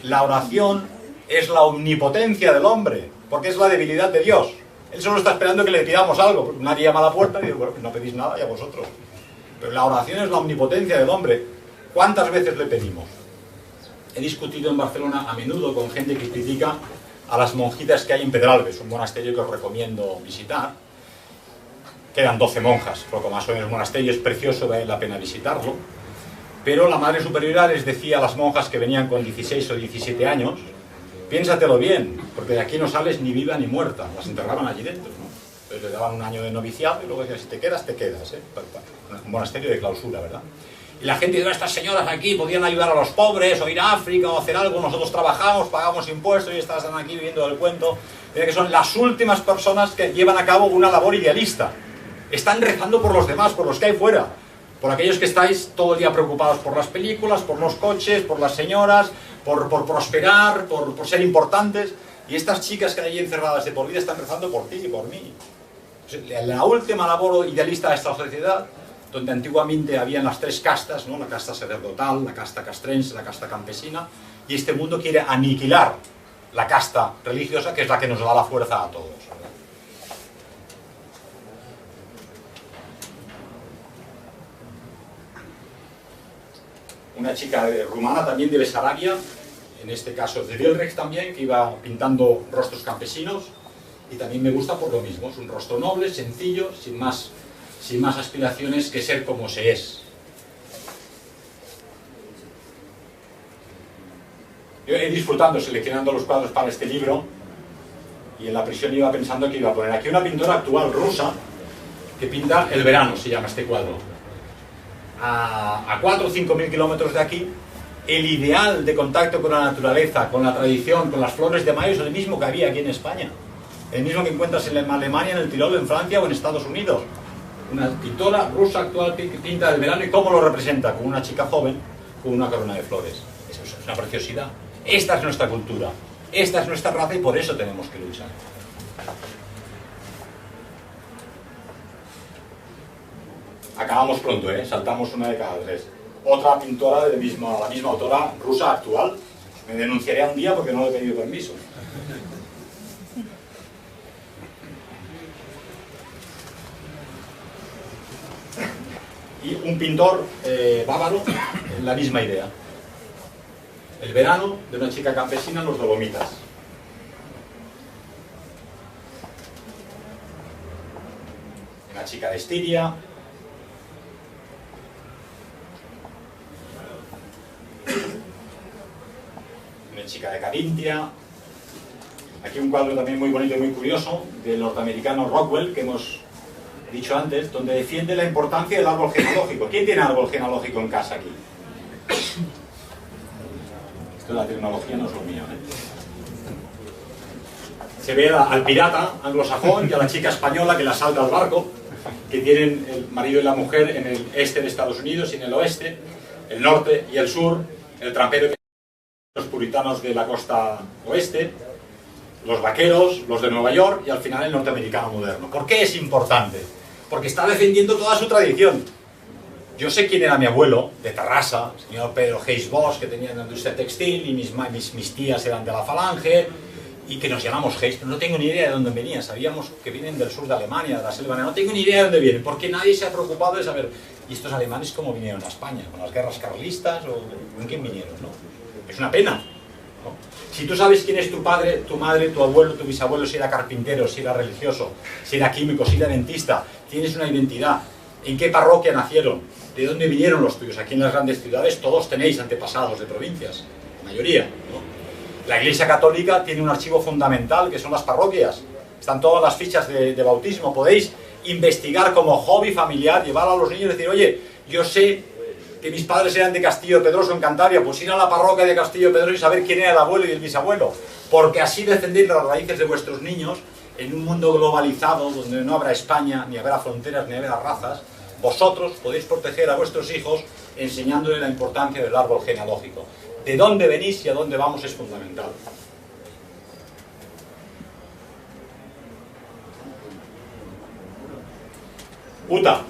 la oración es la omnipotencia del hombre, porque es la debilidad de Dios. Él solo está esperando que le pidamos algo. Nadie llama a la puerta y dice, bueno, pues no pedís nada y a vosotros. Pero la oración es la omnipotencia del hombre. ¿Cuántas veces le pedimos? He discutido en Barcelona a menudo con gente que critica a las monjitas que hay en Pedralbes, un monasterio que os recomiendo visitar. Quedan 12 monjas, poco más o menos el monasterio es precioso, vale la pena visitarlo. Pero la Madre Superiora les decía a las monjas que venían con 16 o 17 años, piénsatelo bien, porque de aquí no sales ni viva ni muerta. Las enterraban allí dentro, ¿no? Entonces le daban un año de noviciado y luego decían, si te quedas, te quedas, ¿eh? Un monasterio de clausura, ¿verdad? Y la gente dice, estas señoras aquí podían ayudar a los pobres, o ir a África, o hacer algo, nosotros trabajamos, pagamos impuestos y estas están aquí viviendo del cuento. Que son las últimas personas que llevan a cabo una labor idealista. Están rezando por los demás, por los que hay fuera. Por aquellos que estáis todo el día preocupados por las películas, por los coches, por las señoras, por prosperar, por ser importantes. Y estas chicas que hay allí encerradas de por vida están rezando por ti y por mí. La última labor idealista de esta sociedad donde antiguamente habían las tres castas, ¿no? La casta sacerdotal, la casta castrense, la casta campesina, y este mundo quiere aniquilar la casta religiosa, que es la que nos da la fuerza a todos, ¿verdad? Una chica rumana también de Besarabia, en este caso de Vilrex también, que iba pintando rostros campesinos, y también me gusta por lo mismo, es un rostro noble, sencillo, sin más aspiraciones que ser como se es. Yo he disfrutando seleccionando los cuadros para este libro, y en la prisión iba pensando que iba a poner aquí una pintora actual rusa que pinta El verano, se llama este cuadro. A 4 o 5 mil kilómetros de aquí, el ideal de contacto con la naturaleza, con la tradición, con las flores de mayo es el mismo que había aquí en España. El mismo que encuentras en Alemania, en el Tirol, en Francia o en Estados Unidos. Una pintora rusa actual que pinta El verano, y cómo lo representa, como una chica joven con una corona de flores. Eso es una preciosidad. Esta es nuestra cultura, esta es nuestra raza, y por eso tenemos que luchar. Acabamos pronto, saltamos una de cada tres. Otra pintora de la misma autora rusa actual. Me denunciaré un día porque no le he pedido permiso. Y un pintor bávaro, la misma idea. El verano de una chica campesina en los Dolomitas. Una chica de Estiria. Una chica de Carintia. Aquí un cuadro también muy bonito y muy curioso del norteamericano Rockwell, que hemos dicho antes, donde defiende la importancia del árbol genealógico. ¿Quién tiene árbol genealógico en casa aquí? Esto de la tecnología no es lo mío, Se ve al pirata anglosajón y a la chica española que la salta al barco, que tienen el marido y la mujer en el este de Estados Unidos y en el oeste, el norte y el sur, el trampero, los puritanos de la costa oeste, los vaqueros, los de Nueva York, y al final el norteamericano moderno. ¿Por qué es importante? Porque está defendiendo toda su tradición. Yo sé quién era mi abuelo, de Tarrasa, el señor Pedro Geis Bosch, que tenía una industria textil, y mis tías eran de la Falange, y que nos llamamos Geis, pero no tengo ni idea de dónde venían. Sabíamos que vienen del sur de Alemania, de la selva, no tengo ni idea de dónde vienen, porque nadie se ha preocupado de saber, ¿y estos alemanes cómo vinieron a España? ¿Con las guerras carlistas o con quién vinieron? ¿No? Es una pena, ¿no? Si tú sabes quién es tu padre, tu madre, tu abuelo, tu bisabuelo, si era carpintero, si era religioso, si era químico, si era dentista, tienes una identidad, en qué parroquia nacieron, de dónde vinieron los tuyos. Aquí en las grandes ciudades todos tenéis antepasados de provincias, la mayoría, ¿no? La Iglesia Católica tiene un archivo fundamental que son las parroquias, están todas las fichas de bautismo. Podéis investigar como hobby familiar, llevar a los niños y decir, oye, yo sé que mis padres eran de Castillo Pedroso en Cantabria, pues ir a la parroquia de Castillo Pedroso y saber quién era el abuelo y el bisabuelo, porque así defendéis las raíces de vuestros niños en un mundo globalizado donde no habrá España, ni habrá fronteras, ni habrá razas. Vosotros podéis proteger a vuestros hijos enseñándoles la importancia del árbol genealógico. De dónde venís y a dónde vamos es fundamental. Uta,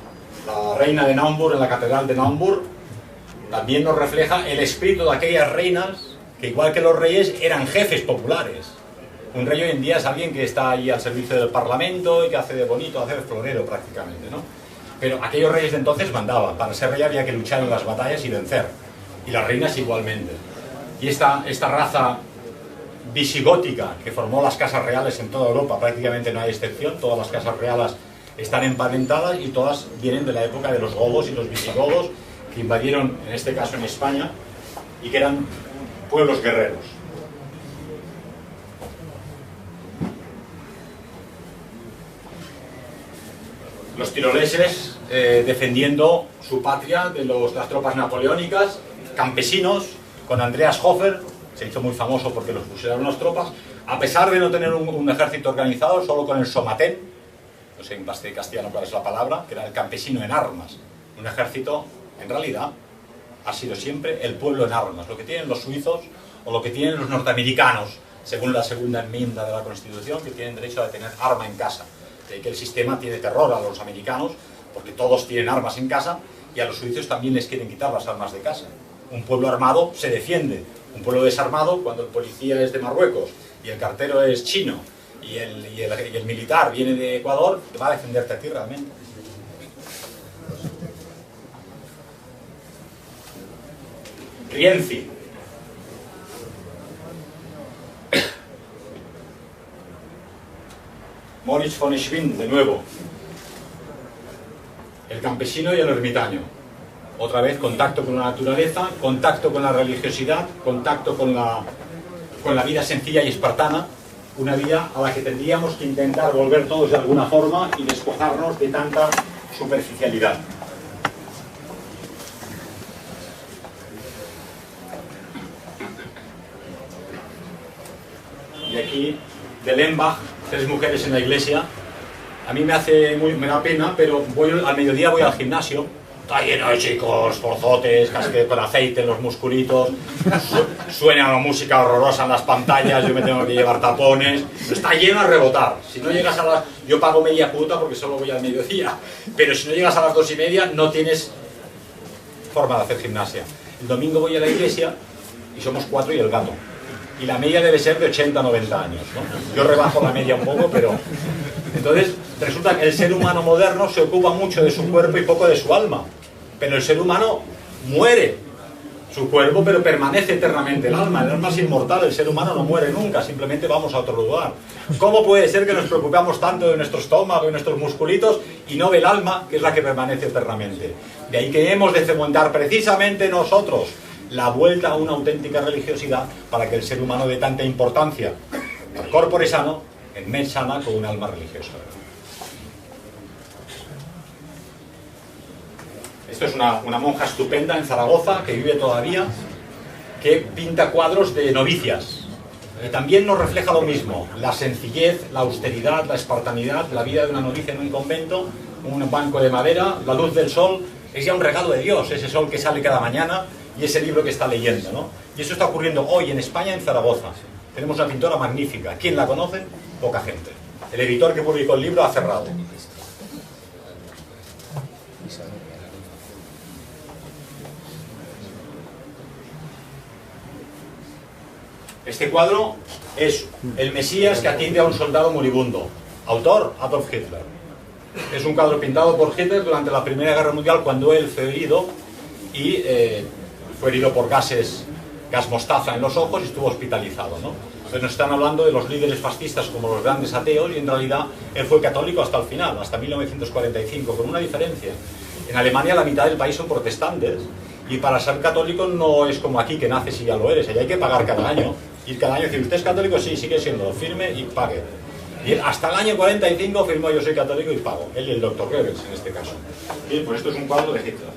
la reina de Naumburg en la catedral de Naumburg, también nos refleja el espíritu de aquellas reinas que, igual que los reyes, eran jefes populares. Un rey hoy en día es alguien que está ahí al servicio del parlamento y que hace de bonito, hace de florero prácticamente, ¿no? Pero aquellos reyes de entonces mandaban. Para ser rey había que luchar en las batallas y vencer. Y las reinas igualmente. Y esta raza visigótica que formó las casas reales en toda Europa, prácticamente no hay excepción, todas las casas reales están emparentadas y todas vienen de la época de los godos y los visigodos que invadieron, en este caso en España, y que eran pueblos guerreros. Los tiroleses defendiendo su patria de las tropas napoleónicas, campesinos, con Andreas Hofer, se hizo muy famoso porque los pusieron las tropas, a pesar de no tener un ejército organizado, solo con el somatén, no sé en castellano cuál es la palabra, que era el campesino en armas. Un ejército, en realidad, ha sido siempre el pueblo en armas, lo que tienen los suizos o lo que tienen los norteamericanos, según la segunda enmienda de la Constitución, que tienen derecho a tener arma en casa. De que el sistema tiene terror a los americanos porque todos tienen armas en casa y a los suizos también les quieren quitar las armas de casa. Un pueblo armado se defiende, un pueblo desarmado, cuando el policía es de Marruecos y el cartero es chino y el militar viene de Ecuador, te va a defenderte a ti realmente. Rienzi. Moritz von Schwind, de nuevo. El campesino y el ermitaño. Otra vez, contacto con la naturaleza, contacto con la religiosidad, contacto con la vida sencilla y espartana, una vida a la que tendríamos que intentar volver todos de alguna forma y despojarnos de tanta superficialidad. Y aquí, de Lembach, 3 mujeres en la iglesia. A mí me da pena, pero al mediodía voy al gimnasio. Está lleno de chicos, forzotes, casquetes con aceite en los musculitos. Suena la música horrorosa en las pantallas, yo me tengo que llevar tapones. Está lleno a rebotar. Si no llegas a las... Yo pago media cuota porque solo voy al mediodía. Pero si no llegas a las 2:30, no tienes forma de hacer gimnasia. El domingo voy a la iglesia y somos 4 y el gato. Y la media debe ser de 80 90 años, ¿no? Yo rebajo la media un poco, pero... Entonces, resulta que el ser humano moderno se ocupa mucho de su cuerpo y poco de su alma. Pero el ser humano muere su cuerpo, pero permanece eternamente el alma es inmortal, el ser humano no muere nunca, simplemente vamos a otro lugar. ¿Cómo puede ser que nos preocupamos tanto de nuestro estómago, de nuestros musculitos, y no del alma, que es la que permanece eternamente? De ahí que hemos de fomentar precisamente nosotros la vuelta a una auténtica religiosidad para que el ser humano dé tanta importancia al corpore sano, en mens sana, con un alma religiosa. Esto es una monja estupenda en Zaragoza, que vive todavía, que pinta cuadros de novicias. Y también nos refleja lo mismo, la sencillez, la austeridad, la espartanidad, la vida de una novicia en un convento, un banco de madera, la luz del sol, es ya un regalo de Dios, ese sol que sale cada mañana y ese libro que está leyendo, ¿no? Y eso está ocurriendo hoy en España, en Zaragoza. Tenemos una pintora magnífica. ¿Quién la conoce? Poca gente. El editor que publicó el libro ha cerrado. Este cuadro es el Mesías que atiende a un soldado moribundo. Autor, Adolf Hitler. Es un cuadro pintado por Hitler durante la Primera Guerra Mundial, cuando él fue herido y fue herido por gas mostaza en los ojos y estuvo hospitalizado, ¿no? Entonces nos están hablando de los líderes fascistas como los grandes ateos, y en realidad él fue católico hasta el final, hasta 1945, con una diferencia. En Alemania la mitad del país son protestantes, y para ser católico no es como aquí, que naces y ya lo eres. Allá hay que pagar cada año. Ir cada año y decir, ¿usted es católico? Sí, sigue siendo, firme y pague. Y él hasta el año 45 firmó, yo soy católico y pago. Él y el doctor Goebbels en este caso. Bien, pues esto es un cuadro de Hitler.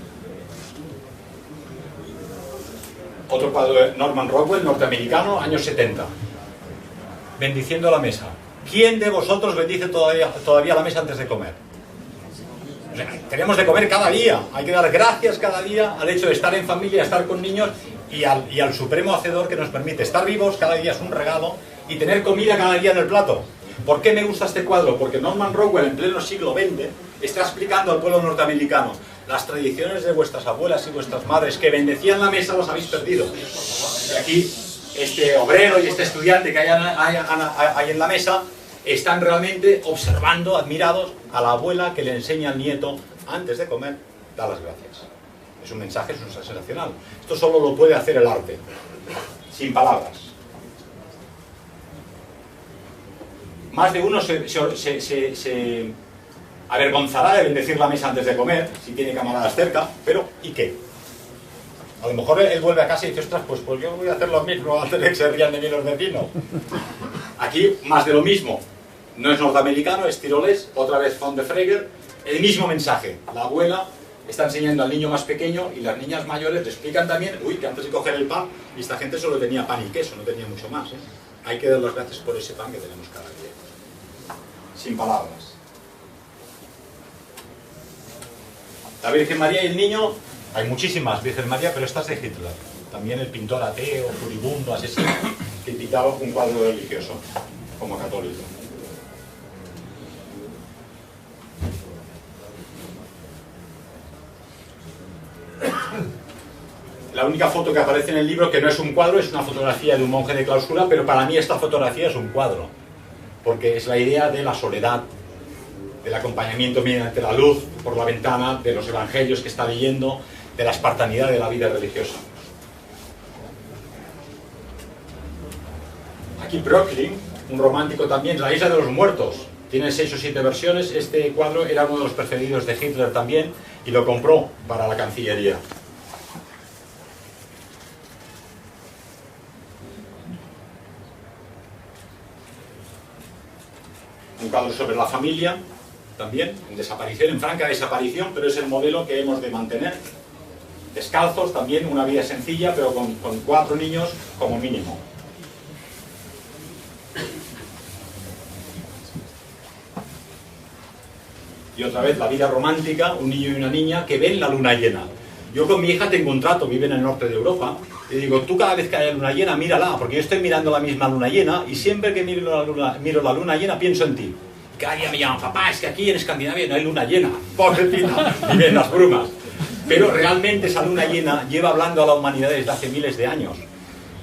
Otro cuadro de Norman Rockwell, norteamericano, años 70. Bendiciendo la mesa. ¿Quién de vosotros bendice todavía la mesa antes de comer? O sea, tenemos de comer cada día. Hay que dar gracias cada día al hecho de estar en familia, estar con niños y al supremo hacedor que nos permite estar vivos. Cada día es un regalo, y tener comida cada día en el plato. ¿Por qué me gusta este cuadro? Porque Norman Rockwell, en pleno siglo XX, está explicando al pueblo norteamericano: las tradiciones de vuestras abuelas y vuestras madres que bendecían la mesa los habéis perdido. Y aquí este obrero y este estudiante que hay en la mesa están realmente observando, admirados, a la abuela que le enseña al nieto, antes de comer, da las gracias. Es un mensaje sensacional. Esto solo lo puede hacer el arte, sin palabras. Más de uno se avergonzará de bendecir la mesa antes de comer, si tiene camaradas cerca, pero ¿y qué? A lo mejor él vuelve a casa y dice, ostras, pues yo voy a hacer lo mismo antes de que se rían de mí los vecinos. Aquí, más de lo mismo. No es norteamericano, es tirolés, otra vez von de Freger. El mismo mensaje. La abuela está enseñando al niño más pequeño, y las niñas mayores le explican también, uy, que antes de coger el pan, y esta gente solo tenía pan y queso, no tenía mucho más, ¿eh? Hay que dar las gracias por ese pan que tenemos cada día. Sin palabras. La Virgen María y el niño, hay muchísimas Virgen María, pero esta es de Hitler. También el pintor ateo, furibundo, asesino, que pintaba un cuadro religioso, como católico. la única foto que aparece en el libro, que no es un cuadro, es una fotografía de un monje de clausura, pero para mí esta fotografía es un cuadro, porque es la idea de la soledad, del acompañamiento mediante la luz por la ventana, de los evangelios que está leyendo, de la espartanidad de la vida religiosa. Aquí Brooklyn, un romántico también, La isla de los muertos, tiene 6 o 7 versiones. Este cuadro era uno de los preferidos de Hitler también y lo compró para la Cancillería. Un cuadro sobre la familia, también, en desaparición, en franca desaparición, pero es el modelo que hemos de mantener. Descalzos, también una vida sencilla, pero con 4 niños como mínimo. Y otra vez la vida romántica, un niño y una niña que ven la luna llena. Yo con mi hija tengo un trato, vive en el norte de Europa, y digo, tú cada vez que haya luna llena, mírala, porque yo estoy mirando la misma luna llena, y siempre que miro la luna llena, pienso en ti. Y cada día me llaman, papá, es que aquí en Escandinavia no hay luna llena, pobrecita, y ven las brumas. Pero realmente esa luna llena lleva hablando a la humanidad desde hace miles de años.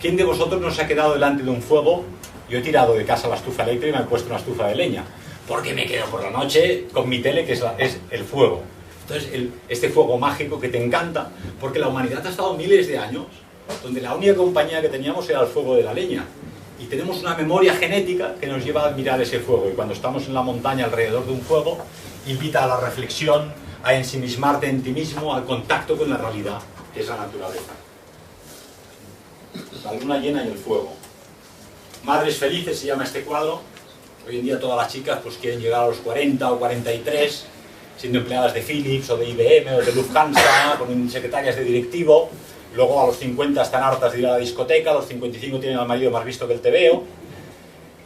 ¿Quién de vosotros no se ha quedado delante de un fuego? Yo he tirado de casa la estufa eléctrica y me he puesto una estufa de leña, porque me quedo por la noche con mi tele, que es el fuego. Entonces, este fuego mágico que te encanta, porque la humanidad ha estado miles de años, donde la única compañía que teníamos era el fuego de la leña. Y tenemos una memoria genética que nos lleva a admirar ese fuego. Y cuando estamos en la montaña alrededor de un fuego, invita a la reflexión, a ensimismarte en ti mismo, al contacto con la realidad, que es la naturaleza. La luna llena y el fuego. Madres felices se llama este cuadro. Hoy en día todas las chicas pues quieren llegar a los 40 o 43, siendo empleadas de Philips o de IBM o de Lufthansa, con secretarias de directivo. Luego a los 50 están hartas de ir a la discoteca, a los 55 tienen al marido más visto que el TVO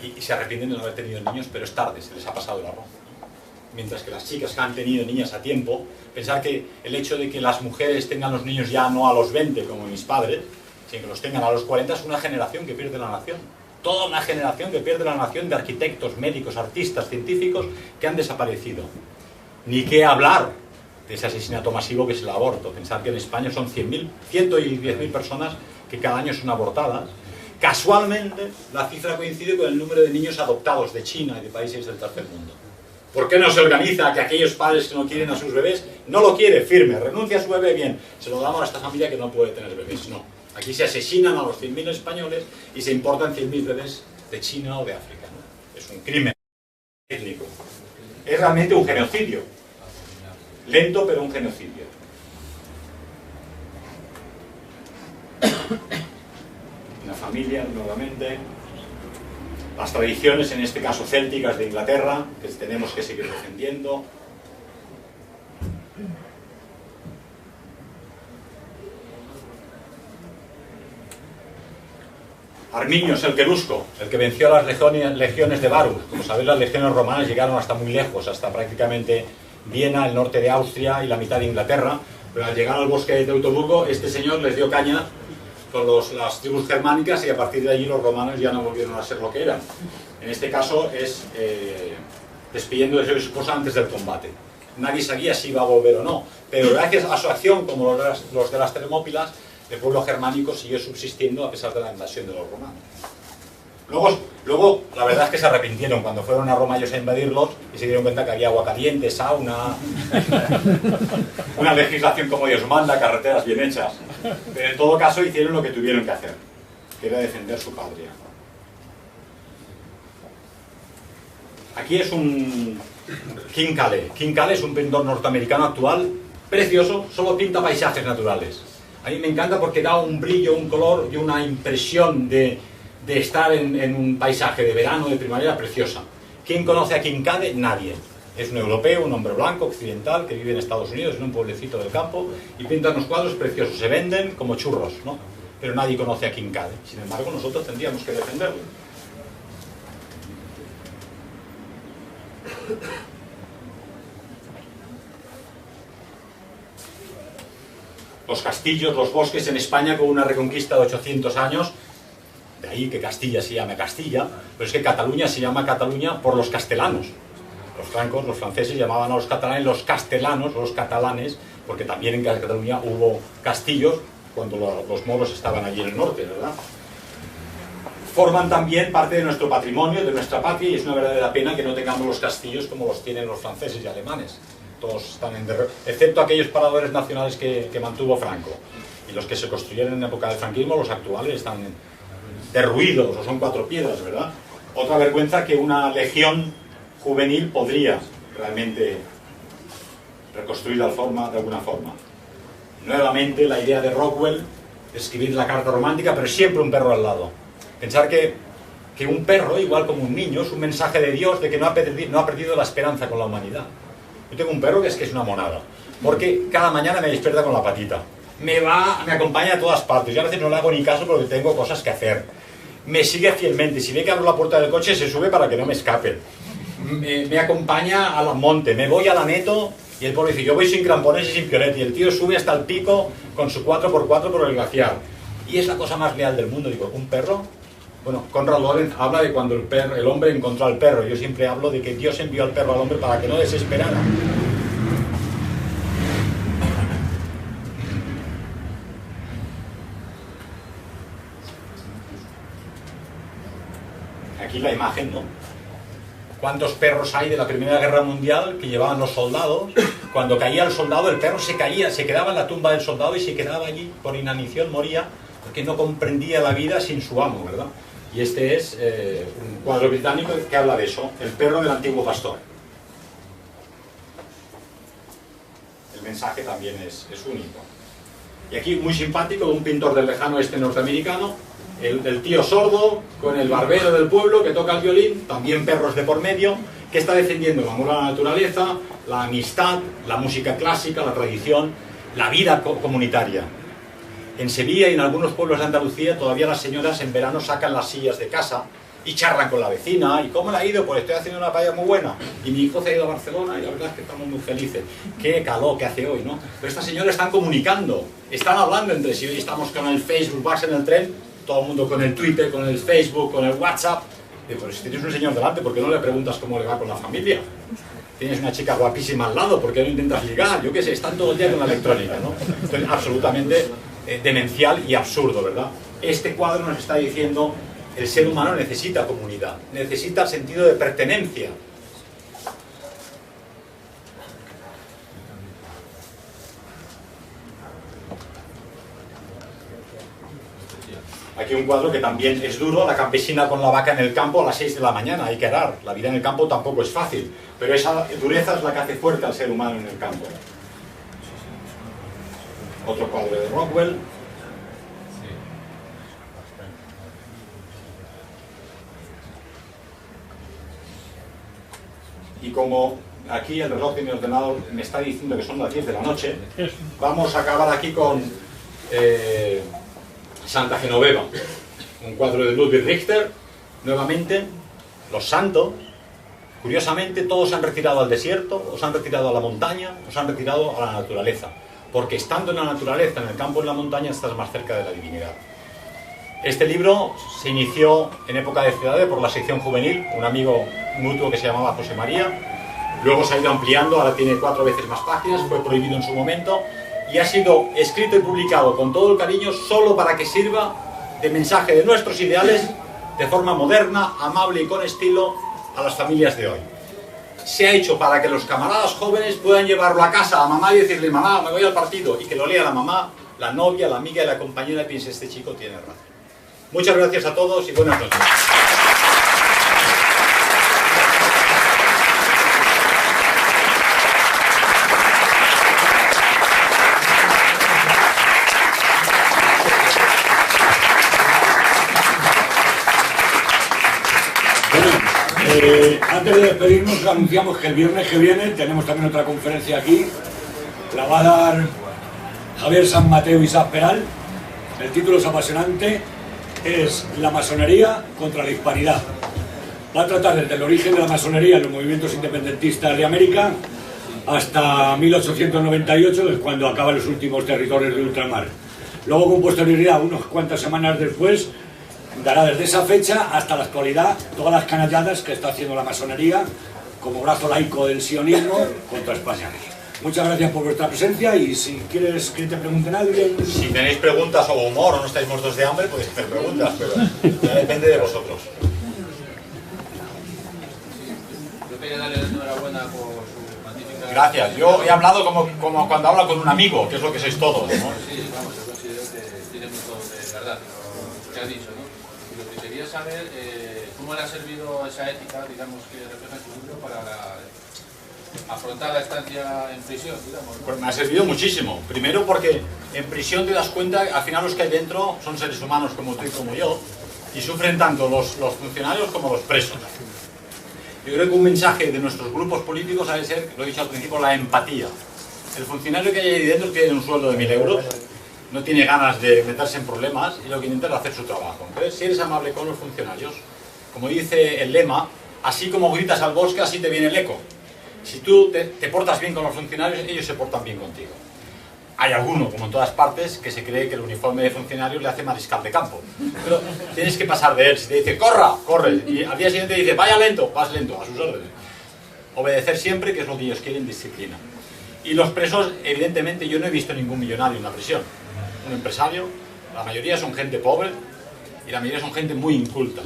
y se arrepienten de no haber tenido niños, pero es tarde, se les ha pasado el arroz. Mientras que las chicas que han tenido niñas a tiempo, pensar que el hecho de que las mujeres tengan los niños ya no a los 20 como mis padres, sino que los tengan a los 40, es una generación que pierde la nación. Toda una generación que pierde la nación de arquitectos, médicos, artistas, científicos que han desaparecido. Ni qué hablar de ese asesinato masivo que es el aborto. Pensar que en España son 110.000 personas que cada año son abortadas. Casualmente, la cifra coincide con el número de niños adoptados de China y de países del tercer mundo. ¿Por qué no se organiza que aquellos padres que no quieren a sus bebés, no lo quiere, firme, renuncia a su bebé, bien, se lo damos a esta familia que no puede tener bebés? No. Aquí se asesinan a los 100.000 españoles y se importan 100.000 bebés de China o de África, ¿no? Es un crimen étnico. Es realmente un genocidio. Lento, pero un genocidio. Una familia, nuevamente. Las tradiciones, en este caso célticas de Inglaterra, que tenemos que seguir defendiendo. Arminios el Querusco, el que venció a las legiones de Varus. Como sabéis, las legiones romanas llegaron hasta muy lejos, hasta prácticamente Viena, el norte de Austria y la mitad de Inglaterra, pero al llegar al bosque de Teutoburgo, este señor les dio caña con las tribus germánicas y a partir de allí los romanos ya no volvieron a ser lo que eran. En este caso es despidiendo de su esposa antes del combate. Nadie sabía si iba a volver o no, pero gracias a su acción, como los de las Termópilas, el pueblo germánico siguió subsistiendo a pesar de la invasión de los romanos. Luego, la verdad es que se arrepintieron cuando fueron a Roma ellos a invadirlos y se dieron cuenta que había agua caliente, sauna, una legislación como Dios manda, carreteras bien hechas. Pero en todo caso hicieron lo que tuvieron que hacer, que era defender su patria. Aquí es un King Cale. King Cale es un pintor norteamericano actual, precioso, solo pinta paisajes naturales. A mí me encanta porque da un brillo, un color y una impresión de estar en un paisaje de verano, de primavera, preciosa. ¿Quién conoce a King Cale? Nadie. Es un europeo, un hombre blanco, occidental, que vive en Estados Unidos, en un pueblecito del campo, y pinta unos cuadros preciosos. Se venden como churros, ¿no? Pero nadie conoce a King Cale. Sin embargo, nosotros tendríamos que defenderlo. Los castillos, los bosques en España con una reconquista de 800 años, de ahí que Castilla se llame Castilla, pero es que Cataluña se llama Cataluña por los castellanos. Los francos, los franceses llamaban a los catalanes los castellanos, los catalanes, porque también en Cataluña hubo castillos cuando los moros estaban allí en el norte, ¿verdad? Forman también parte de nuestro patrimonio, de nuestra patria, y es una verdadera pena que no tengamos los castillos como los tienen los franceses y alemanes. Todos están en derrota, excepto aquellos paradores nacionales que mantuvo Franco. Y los que se construyeron en época del franquismo, los actuales, están derruidos, o son cuatro piedras, ¿verdad? Otra vergüenza que una legión juvenil podría realmente reconstruir la forma de alguna forma. Nuevamente la idea de Rockwell de escribir la carta romántica, pero siempre un perro al lado. Pensar que un perro, igual como un niño, es un mensaje de Dios de que no ha perdido la esperanza con la humanidad. Yo tengo un perro que es una monada, porque cada mañana me despierta con la patita. Me acompaña a todas partes. Yo a veces no le hago ni caso porque tengo cosas que hacer. Me sigue fielmente. Si ve que abro la puerta del coche, se sube para que no me escape. Me acompaña a la monte. Me voy a la Neto y el pobre dice, yo voy sin crampones y sin piolet. Y el tío sube hasta el pico con su 4x4 por el glaciar. Y es la cosa más leal del mundo. Digo, ¿un perro? Bueno, Konrad Lorenz habla de cuando el hombre encontró al perro. Yo siempre hablo de que Dios envió al perro al hombre para que no desesperara. Aquí la imagen, ¿no? ¿Cuántos perros hay de la Primera Guerra Mundial que llevaban los soldados? Cuando caía el soldado, el perro se caía, se quedaba en la tumba del soldado y se quedaba allí por inanición, moría, porque no comprendía la vida sin su amo, ¿verdad? Y este es un cuadro británico que habla de eso, el perro del antiguo pastor. El mensaje también es único. Y aquí, muy simpático, un pintor del lejano oeste norteamericano, el tío sordo con el barbero del pueblo que toca el violín, también perros de por medio, que está defendiendo el amor a la naturaleza, la amistad, la música clásica, la tradición, la vida comunitaria. En Sevilla y en algunos pueblos de Andalucía todavía las señoras en verano sacan las sillas de casa y charlan con la vecina. ¿Y cómo le ha ido? Pues estoy haciendo una paella muy buena. Y mi hijo se ha ido a Barcelona y la verdad es que estamos muy felices. Qué calor que hace hoy, ¿no? Pero estas señoras están comunicando, están hablando entre sí. Hoy estamos con el Facebook, vas en el tren, todo el mundo con el Twitter, con el Facebook, con el WhatsApp. Digo, pero si tienes un señor delante, ¿por qué no le preguntas cómo le va con la familia? Tienes una chica guapísima al lado, ¿por qué no intentas ligar? Yo qué sé, están todo el día con la electrónica, ¿no? Entonces, absolutamente demencial y absurdo, ¿verdad? Este cuadro nos está diciendo el ser humano necesita comunidad, necesita sentido de pertenencia. Aquí un cuadro que también es duro, la campesina con la vaca en el campo a las 6 de la mañana, hay que arar. La vida en el campo tampoco es fácil, pero esa dureza es la que hace fuerte al ser humano en el campo. Otro cuadro de Rockwell. Y como aquí el reloj de mi ordenador me está diciendo que son las 10 de la noche, vamos a acabar aquí con Santa Genoveva, un cuadro de Ludwig Richter. Nuevamente, los santos, curiosamente, todos se han retirado al desierto, o se han retirado a la montaña, o se han retirado a la naturaleza, porque estando en la naturaleza, en el campo, en la montaña, estás más cerca de la divinidad. Este libro se inició en época de Ciudades por la sección juvenil, un amigo mutuo que se llamaba José María, luego se ha ido ampliando, ahora tiene 4 veces más páginas, fue prohibido en su momento, y ha sido escrito y publicado con todo el cariño solo para que sirva de mensaje de nuestros ideales de forma moderna, amable y con estilo a las familias de hoy. Se ha hecho para que los camaradas jóvenes puedan llevarlo a casa a mamá y decirle, mamá, me voy al partido, y que lo lea la mamá, la novia, la amiga y la compañera y piense, este chico tiene razón. Muchas gracias a todos y buenas noches. Antes de despedirnos, anunciamos que el viernes que viene tenemos también otra conferencia aquí. La va a dar Javier San Mateo y Isaac Peral. El título es apasionante, es La masonería contra la hispanidad. Va a tratar desde el origen de la masonería en los movimientos independentistas de América hasta 1898, que es cuando acaban los últimos territorios de ultramar. Luego, con posterioridad, unas cuantas semanas después, dará desde esa fecha hasta la actualidad todas las canalladas que está haciendo la masonería como brazo laico del sionismo contra España. muchas gracias por vuestra presencia y si quieres que te pregunten a alguien... Si tenéis preguntas o humor o no estáis muertos de hambre, podéis hacer preguntas, pero ya depende de vosotros. Yo quería darle la enhorabuena por su magnífica... Gracias. Yo he hablado como cuando hablo con un amigo, que es lo que sois todos, ¿no? Sí, vamos, yo considero que tiene mucho de verdad lo que ha dicho, ¿no? Y lo que quería saber, ¿cómo le ha servido esa ética, digamos, que refleja su libro para afrontar la estancia en prisión, digamos, ¿no? Pues me ha servido muchísimo. Primero porque en prisión te das cuenta, al final los que hay dentro son seres humanos como tú y como yo, y sufren tanto los funcionarios como los presos. Yo creo que un mensaje de nuestros grupos políticos ha de ser, lo he dicho al principio, la empatía. El funcionario que hay ahí dentro tiene un sueldo de 1.000 euros, no tiene ganas de meterse en problemas y lo que intenta es hacer su trabajo. Entonces, si eres amable con los funcionarios, como dice el lema, así como gritas al bosque, así te viene el eco. Si tú te portas bien con los funcionarios, ellos se portan bien contigo. Hay alguno, como en todas partes, que se cree que el uniforme de funcionario le hace mariscal de campo. Pero tienes que pasar de él. Si te dice, corra, corres. Y al día siguiente dice, vaya lento, vas lento, a sus órdenes. Obedecer siempre, que es lo que ellos quieren, disciplina. Y los presos, evidentemente, yo no he visto ningún millonario en la prisión. Un empresario, la mayoría son gente pobre y la mayoría son gente muy inculta.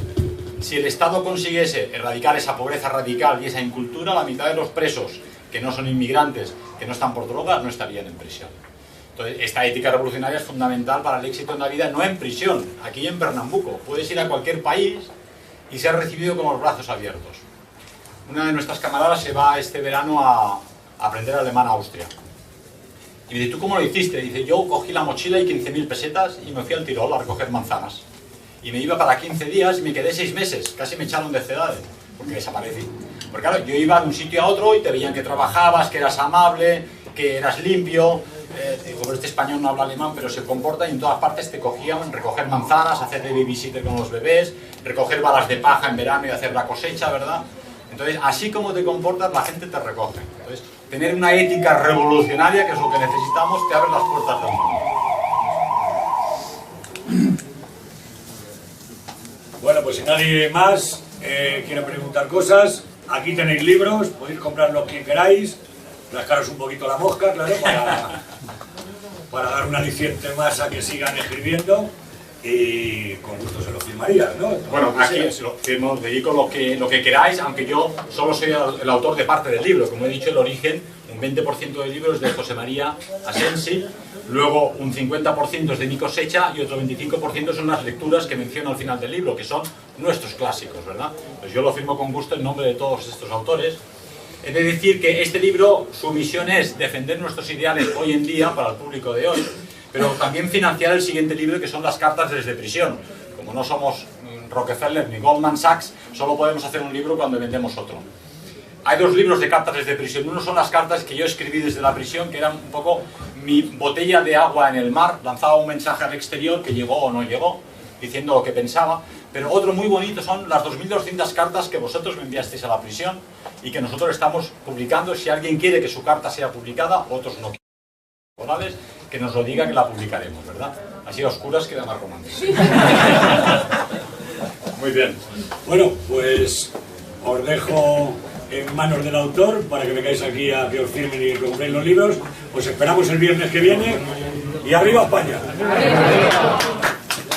Si el Estado consiguiese erradicar esa pobreza radical y esa incultura, la mitad de los presos, que no son inmigrantes, que no están por drogas, no estarían en prisión. Entonces, esta ética revolucionaria es fundamental para el éxito en la vida, no en prisión, aquí en Pernambuco. Puedes ir a cualquier país y ser recibido con los brazos abiertos. Una de nuestras camaradas se va este verano a aprender alemán a Austria. Y me dice, ¿tú cómo lo hiciste? Dice, yo cogí la mochila y 15.000 pesetas y me fui al Tirol a recoger manzanas. Y me iba para 15 días y me quedé 6 meses, casi me echaron de Cedade, porque desaparecí. Porque claro, yo iba de un sitio a otro y te veían que trabajabas, que eras amable, que eras limpio. Como este español no habla alemán, pero se comporta y en todas partes te cogían recoger manzanas, hacer de babysitter con los bebés, recoger balas de paja en verano y hacer la cosecha, ¿verdad? Entonces, así como te comportas, la gente te recoge. Entonces, tener una ética revolucionaria, que es lo que necesitamos, te abre las puertas del mundo. Bueno, pues si nadie más quiere preguntar cosas, aquí tenéis libros, podéis comprar los que queráis, rascaros un poquito la mosca, claro, para dar un aliciente más a que sigan escribiendo y con gusto se lo firmaría, ¿no? Bueno, aquí os dedico lo que queráis, aunque yo solo soy el autor de parte del libro. Como he dicho, el origen, un 20% del libro es de José María Asensi, luego un 50% es de mi cosecha y otro 25% son las lecturas que menciono al final del libro, que son nuestros clásicos, ¿verdad? Pues yo lo firmo con gusto en nombre de todos estos autores. He de decir que este libro, su misión es defender nuestros ideales hoy en día para el público de hoy, pero también financiar el siguiente libro, que son las cartas desde prisión. Como no somos Rockefeller ni Goldman Sachs, solo podemos hacer un libro cuando vendemos otro. Hay 2 libros de cartas desde prisión. Uno son las cartas que yo escribí desde la prisión, que eran un poco mi botella de agua en el mar. Lanzaba un mensaje al exterior que llegó o no llegó, diciendo lo que pensaba. Pero otro muy bonito son las 2.200 cartas que vosotros me enviasteis a la prisión y que nosotros estamos publicando. Si alguien quiere que su carta sea publicada, otros no quieren, que nos lo diga, que la publicaremos, ¿verdad? Así a oscuras queda más romántico. Muy bien. Bueno, pues os dejo en manos del autor para que vengáis aquí a que os firmen y que compréis los libros. Os esperamos el viernes que viene y ¡arriba España!